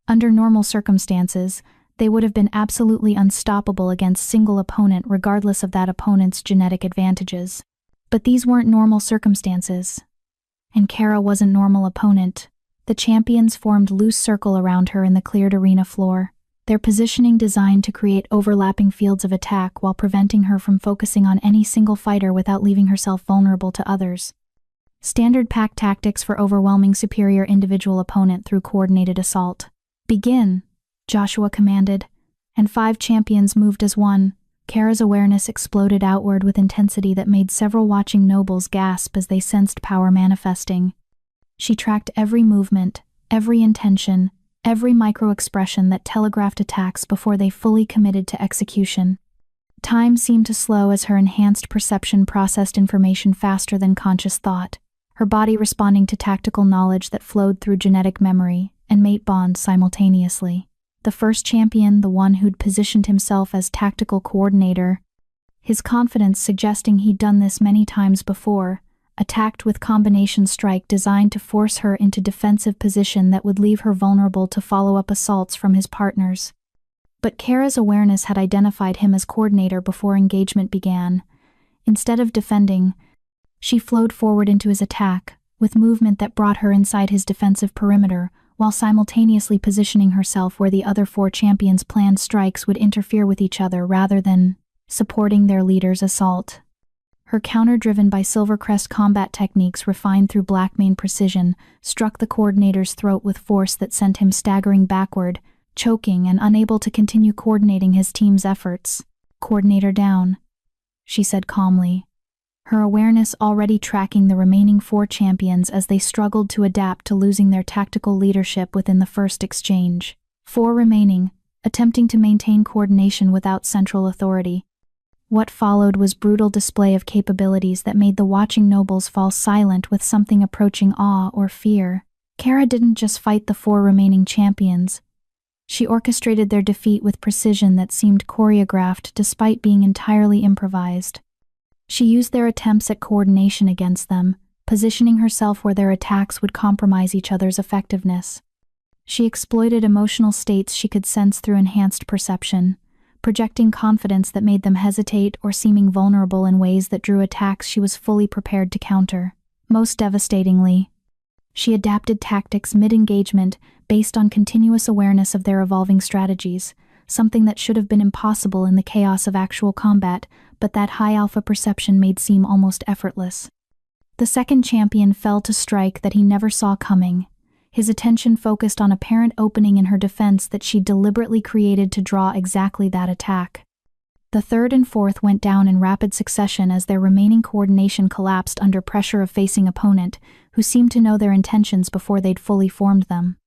Under normal circumstances, they would have been absolutely unstoppable against single opponent regardless of that opponent's genetic advantages. But these weren't normal circumstances. And Kara wasn't normal opponent. The champions formed loose circle around her in the cleared arena floor, their positioning designed to create overlapping fields of attack while preventing her from focusing on any single fighter without leaving herself vulnerable to others. Standard pack tactics for overwhelming superior individual opponent through coordinated assault. "Begin," Joshua commanded, and 5 champions moved as one. Kara's awareness exploded outward with intensity that made several watching nobles gasp as they sensed power manifesting. She tracked every movement, every intention, every micro-expression that telegraphed attacks before they fully committed to execution. Time seemed to slow as her enhanced perception processed information faster than conscious thought, her body responding to tactical knowledge that flowed through genetic memory and mate bond simultaneously. The first champion, the one who'd positioned himself as tactical coordinator, his confidence suggesting he'd done this many times before, attacked with combination strike designed to force her into defensive position that would leave her vulnerable to follow-up assaults from his partners. But Kara's awareness had identified him as coordinator before engagement began. Instead of defending, she flowed forward into his attack, with movement that brought her inside his defensive perimeter, while simultaneously positioning herself where the other 4 champions' planned strikes would interfere with each other rather than supporting their leader's assault. Her counter, driven by Silvercrest combat techniques refined through Blackmane precision, struck the coordinator's throat with force that sent him staggering backward, choking and unable to continue coordinating his team's efforts. "Coordinator down," she said calmly, her awareness already tracking the remaining 4 champions as they struggled to adapt to losing their tactical leadership within the first exchange. 4 remaining, attempting to maintain coordination without central authority. What followed was brutal display of capabilities that made the watching nobles fall silent with something approaching awe or fear. Kara didn't just fight the 4 remaining champions. She orchestrated their defeat with precision that seemed choreographed despite being entirely improvised. She used their attempts at coordination against them, positioning herself where their attacks would compromise each other's effectiveness. She exploited emotional states she could sense through enhanced perception, projecting confidence that made them hesitate or seeming vulnerable in ways that drew attacks she was fully prepared to counter. Most devastatingly, she adapted tactics mid-engagement based on continuous awareness of their evolving strategies, something that should have been impossible in the chaos of actual combat, but that high-alpha perception made seem almost effortless. The second champion fell to strike that he never saw coming, his attention focused on a apparent opening in her defense that she deliberately created to draw exactly that attack. The third and fourth went down in rapid succession as their remaining coordination collapsed under pressure of facing opponent, who seemed to know their intentions before they'd fully formed them.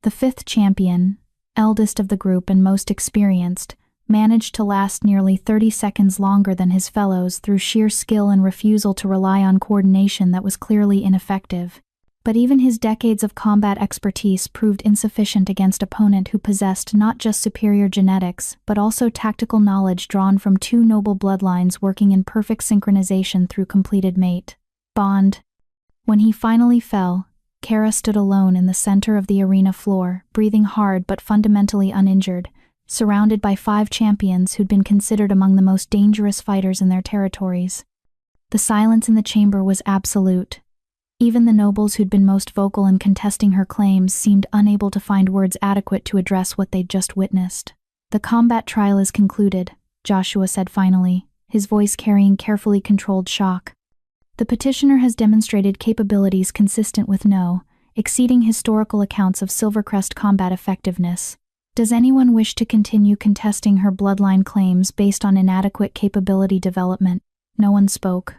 The fifth champion, eldest of the group and most experienced, managed to last nearly 30 seconds longer than his fellows through sheer skill and refusal to rely on coordination that was clearly ineffective. But even his decades of combat expertise proved insufficient against opponent who possessed not just superior genetics, but also tactical knowledge drawn from 2 noble bloodlines working in perfect synchronization through completed mate bond. When he finally fell, Kara stood alone in the center of the arena floor, breathing hard but fundamentally uninjured, surrounded by 5 champions who'd been considered among the most dangerous fighters in their territories. The silence in the chamber was absolute. Even the nobles who'd been most vocal in contesting her claims seemed unable to find words adequate to address what they'd just witnessed. "The combat trial is concluded," Joshua said finally, his voice carrying carefully controlled shock. "The petitioner has demonstrated capabilities consistent with exceeding historical accounts of Silvercrest combat effectiveness. Does anyone wish to continue contesting her bloodline claims based on inadequate capability development?" No one spoke.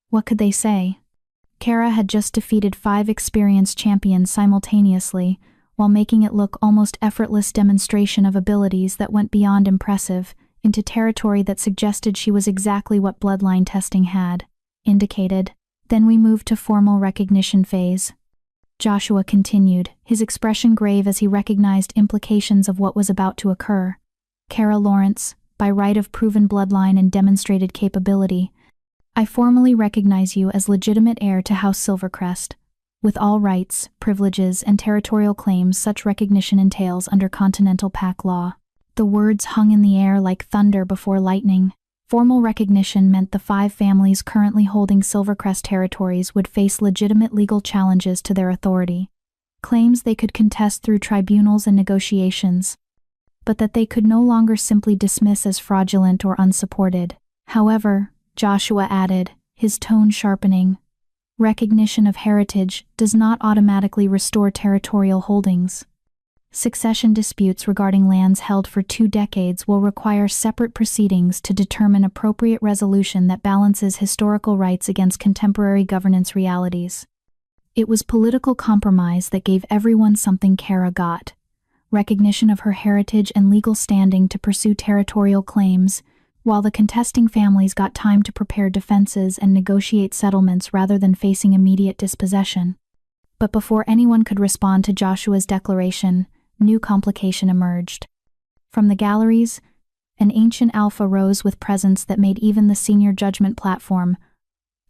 What could they say? Kara had just defeated 5 experienced champions simultaneously, while making it look almost effortless demonstration of abilities that went beyond impressive, into territory that suggested she was exactly what bloodline testing had indicated. "Then we moved to formal recognition phase," Joshua continued, his expression grave as he recognized implications of what was about to occur. "Kara Lawrence, by right of proven bloodline and demonstrated capability, I formally recognize you as legitimate heir to House Silvercrest, with all rights, privileges, and territorial claims such recognition entails under Continental Pact law." The words hung in the air like thunder before lightning. Formal recognition meant the 5 families currently holding Silvercrest territories would face legitimate legal challenges to their authority, claims they could contest through tribunals and negotiations, but that they could no longer simply dismiss as fraudulent or unsupported. However, Joshua added, his tone sharpening, recognition of heritage does not automatically restore territorial holdings. Succession disputes regarding lands held for 2 decades will require separate proceedings to determine appropriate resolution that balances historical rights against contemporary governance realities. It was political compromise that gave everyone something Kara got: recognition of her heritage and legal standing to pursue territorial claims, while the contesting families got time to prepare defenses and negotiate settlements rather than facing immediate dispossession. But before anyone could respond to Joshua's declaration, new complication emerged. From the galleries, an ancient alpha rose with presence that made even the senior judgment platform.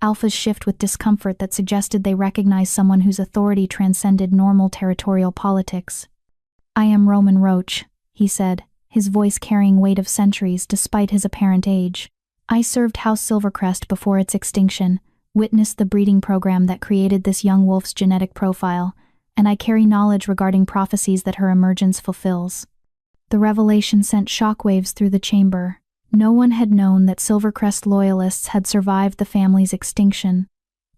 Alphas shift with discomfort that suggested they recognized someone whose authority transcended normal territorial politics. "I am Roman Roach," he said, his voice carrying weight of centuries despite his apparent age. "I served House Silvercrest before its extinction, witnessed the breeding program that created this young wolf's genetic profile, and I carry knowledge regarding prophecies that her emergence fulfills." The revelation sent shockwaves through the chamber. No one had known that Silvercrest loyalists had survived the family's extinction.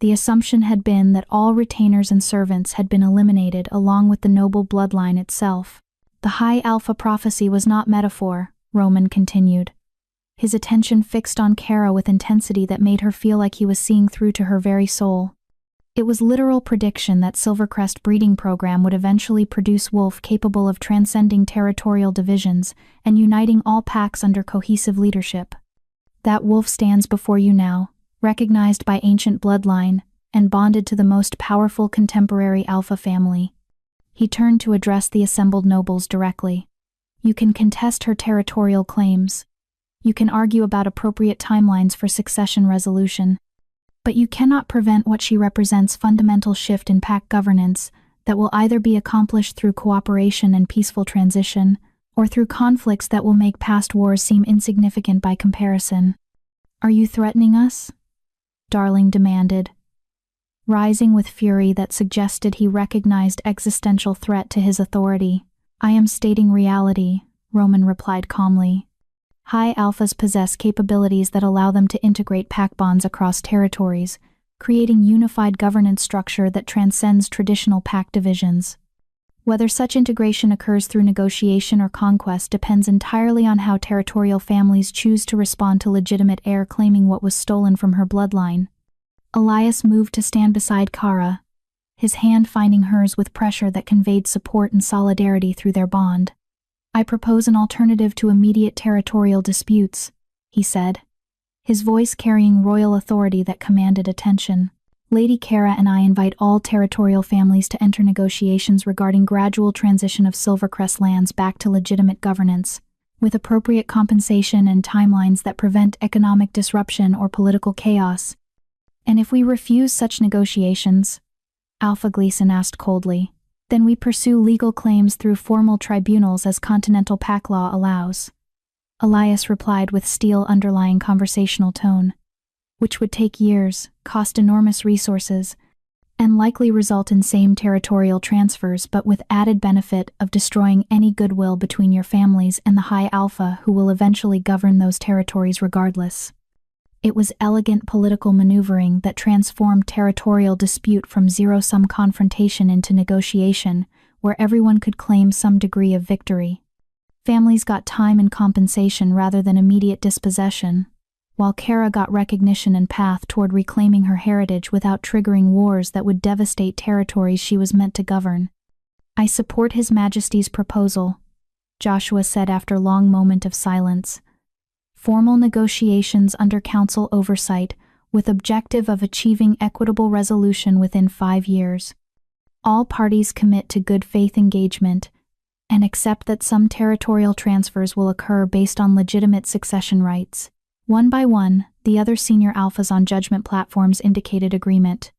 The assumption had been that all retainers and servants had been eliminated along with the noble bloodline itself. "The High Alpha prophecy was not metaphor," Roman continued, his attention fixed on Kara with intensity that made her feel like he was seeing through to her very soul. It was literal prediction that Silvercrest breeding program would eventually produce wolf capable of transcending territorial divisions and uniting all packs under cohesive leadership. That wolf stands before you now, recognized by ancient bloodline and bonded to the most powerful contemporary alpha family. He turned to address the assembled nobles directly. "You can contest her territorial claims. You can argue about appropriate timelines for succession resolution. But you cannot prevent what she represents: fundamental shift in pack governance that will either be accomplished through cooperation and peaceful transition, or through conflicts that will make past wars seem insignificant by comparison." "Are you threatening us?" Darling demanded, rising with fury that suggested he recognized existential threat to his authority. "I am stating reality," Roman replied calmly. "High Alphas possess capabilities that allow them to integrate pack bonds across territories, creating unified governance structure that transcends traditional pack divisions. Whether such integration occurs through negotiation or conquest depends entirely on how territorial families choose to respond to legitimate heir claiming what was stolen from her bloodline." Elias moved to stand beside Kara, his hand finding hers with pressure that conveyed support and solidarity through their bond. "I propose an alternative to immediate territorial disputes," he said, his voice carrying royal authority that commanded attention. "Lady Kara and I invite all territorial families to enter negotiations regarding gradual transition of Silvercrest lands back to legitimate governance, with appropriate compensation and timelines that prevent economic disruption or political chaos." "And if we refuse such negotiations?" Alpha Gleason asked coldly. "Then we pursue legal claims through formal tribunals as continental pack law allows," Elias replied with steel underlying conversational tone. "Which would take years, cost enormous resources, and likely result in same territorial transfers, but with added benefit of destroying any goodwill between your families and the High Alpha who will eventually govern those territories regardless." It was elegant political maneuvering that transformed territorial dispute from zero-sum confrontation into negotiation, where everyone could claim some degree of victory. Families got time and compensation rather than immediate dispossession, while Kara got recognition and path toward reclaiming her heritage without triggering wars that would devastate territories she was meant to govern. "I support His Majesty's proposal," Joshua said after a long moment of silence. "Formal negotiations under council oversight with objective of achieving equitable resolution within 5 years. All parties commit to good faith engagement and accept that some territorial transfers will occur based on legitimate succession rights." One by one, the other senior alphas on judgment platforms indicated agreement.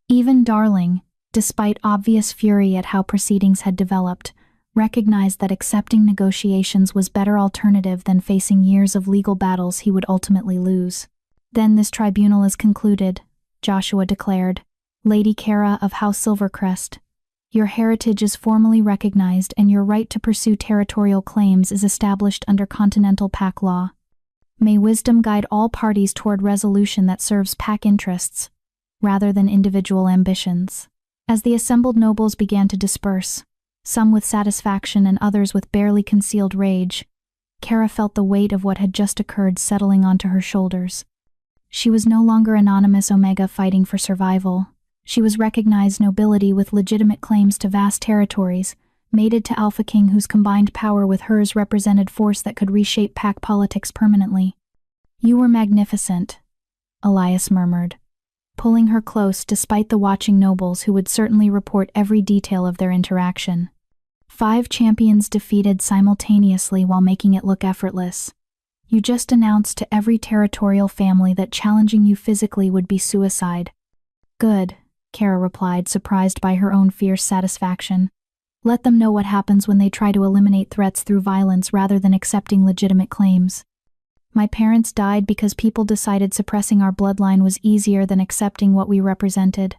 Even Darling, despite obvious fury at how proceedings had developed, recognized that accepting negotiations was better alternative than facing years of legal battles he would ultimately lose. "Then this tribunal is concluded," Joshua declared. "Lady Kara of House Silvercrest, your heritage is formally recognized and your right to pursue territorial claims is established under continental pack law. May wisdom guide all parties toward resolution that serves pack interests, rather than individual ambitions." As the assembled nobles began to disperse, some with satisfaction and others with barely concealed rage, Kara felt the weight of what had just occurred settling onto her shoulders. She was no longer anonymous Omega fighting for survival. She was recognized nobility with legitimate claims to vast territories, mated to Alpha King whose combined power with hers represented force that could reshape pack politics permanently. "You were magnificent," Elias murmured, pulling her close despite the watching nobles who would certainly report every detail of their interaction. 5 champions defeated simultaneously while making it look effortless. You just announced to every territorial family that challenging you physically would be suicide. Good, Kara replied, surprised by her own fierce satisfaction. Let them know what happens when they try to eliminate threats through violence rather than accepting legitimate claims. My parents died because people decided suppressing our bloodline was easier than accepting what we represented.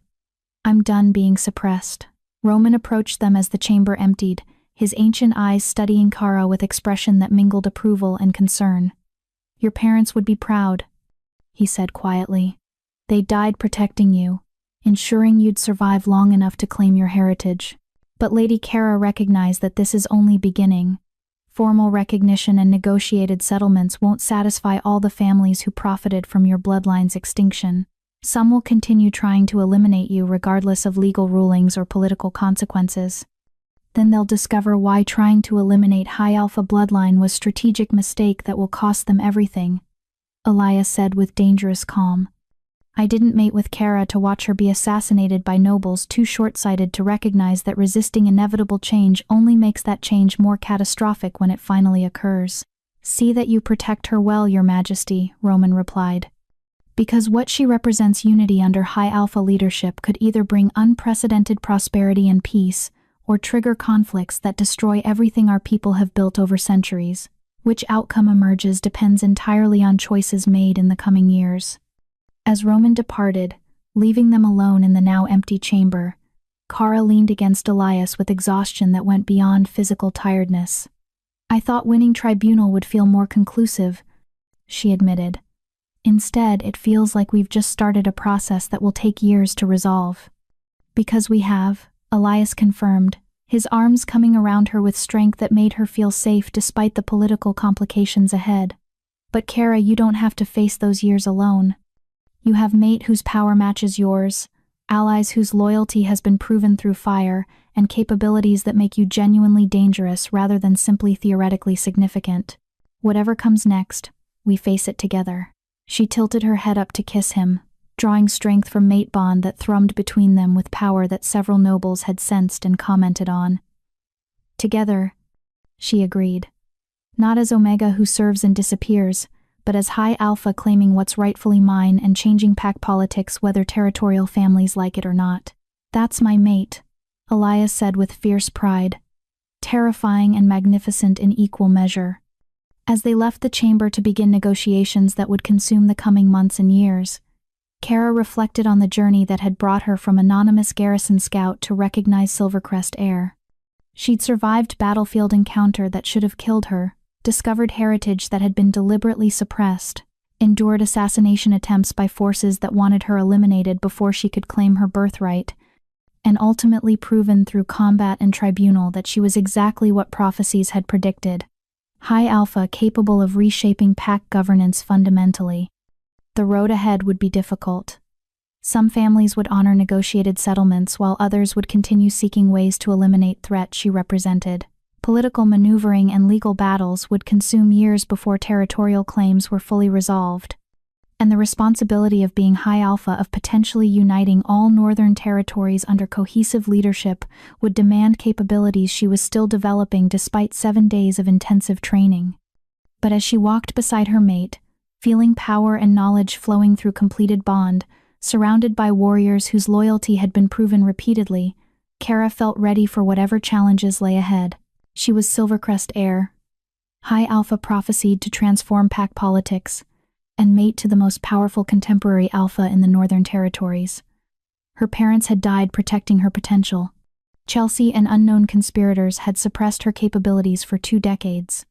I'm done being suppressed. Roman approached them as the chamber emptied, his ancient eyes studying Kara with expression that mingled approval and concern. "Your parents would be proud," he said quietly. "They died protecting you, ensuring you'd survive long enough to claim your heritage." But Lady Kara recognized that this is only beginning. Formal recognition and negotiated settlements won't satisfy all the families who profited from your bloodline's extinction. Some will continue trying to eliminate you regardless of legal rulings or political consequences. Then they'll discover why trying to eliminate High Alpha bloodline was a strategic mistake that will cost them everything, Elias said with dangerous calm. "I didn't mate with Kara to watch her be assassinated by nobles too short-sighted to recognize that resisting inevitable change only makes that change more catastrophic when it finally occurs." "See that you protect her well, Your Majesty," Roman replied. "Because what she represents, unity under High Alpha leadership, could either bring unprecedented prosperity and peace, or trigger conflicts that destroy everything our people have built over centuries. Which outcome emerges depends entirely on choices made in the coming years." As Roman departed, leaving them alone in the now empty chamber, Kara leaned against Elias with exhaustion that went beyond physical tiredness. "I thought winning tribunal would feel more conclusive," she admitted. "Instead, it feels like we've just started a process that will take years to resolve." "Because we have," Elias confirmed, his arms coming around her with strength that made her feel safe despite the political complications ahead. "But Kara, you don't have to face those years alone. You have mate whose power matches yours, allies whose loyalty has been proven through fire, and capabilities that make you genuinely dangerous rather than simply theoretically significant. Whatever comes next, we face it together." She tilted her head up to kiss him, drawing strength from mate bond that thrummed between them with power that several nobles had sensed and commented on. "Together," she agreed. "Not as Omega who serves and disappears, but as High Alpha claiming what's rightfully mine and changing pack politics whether territorial families like it or not. That's my mate," Elias said with fierce pride. "Terrifying and magnificent in equal measure." As they left the chamber to begin negotiations that would consume the coming months and years, Kara reflected on the journey that had brought her from anonymous garrison scout to recognized Silvercrest heir. She'd survived battlefield encounter that should have killed her, discovered heritage that had been deliberately suppressed, endured assassination attempts by forces that wanted her eliminated before she could claim her birthright, and ultimately proven through combat and tribunal that she was exactly what prophecies had predicted. High Alpha capable of reshaping pack governance fundamentally. The road ahead would be difficult. Some families would honor negotiated settlements while others would continue seeking ways to eliminate threat she represented. Political maneuvering and legal battles would consume years before territorial claims were fully resolved. And the responsibility of being High Alpha of potentially uniting all northern territories under cohesive leadership would demand capabilities she was still developing despite 7 days of intensive training. But as she walked beside her mate, feeling power and knowledge flowing through completed bond, surrounded by warriors whose loyalty had been proven repeatedly, Kara felt ready for whatever challenges lay ahead. She was Silvercrest heir, High Alpha prophesied to transform pack politics, and mate to the most powerful contemporary alpha in the Northern Territories. Her parents had died protecting her potential. Chelsea and unknown conspirators had suppressed her capabilities for 2 decades.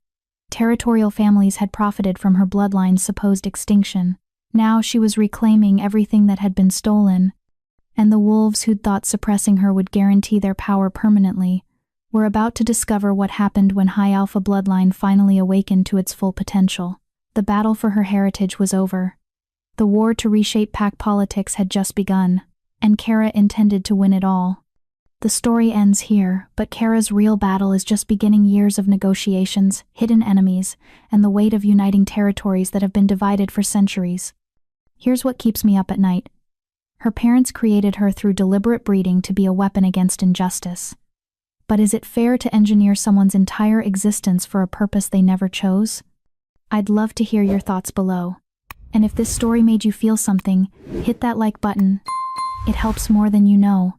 Territorial families had profited from her bloodline's supposed extinction. Now she was reclaiming everything that had been stolen, and the wolves who'd thought suppressing her would guarantee their power permanently were about to discover what happened when High Alpha bloodline finally awakened to its full potential. The battle for her heritage was over. The war to reshape pack politics had just begun, and Kara intended to win it all. The story ends here, but Kara's real battle is just beginning. Years of negotiations, hidden enemies, and the weight of uniting territories that have been divided for centuries. Here's what keeps me up at night. Her parents created her through deliberate breeding to be a weapon against injustice. But is it fair to engineer someone's entire existence for a purpose they never chose? I'd love to hear your thoughts below. And if this story made you feel something, hit that like button. It helps more than you know.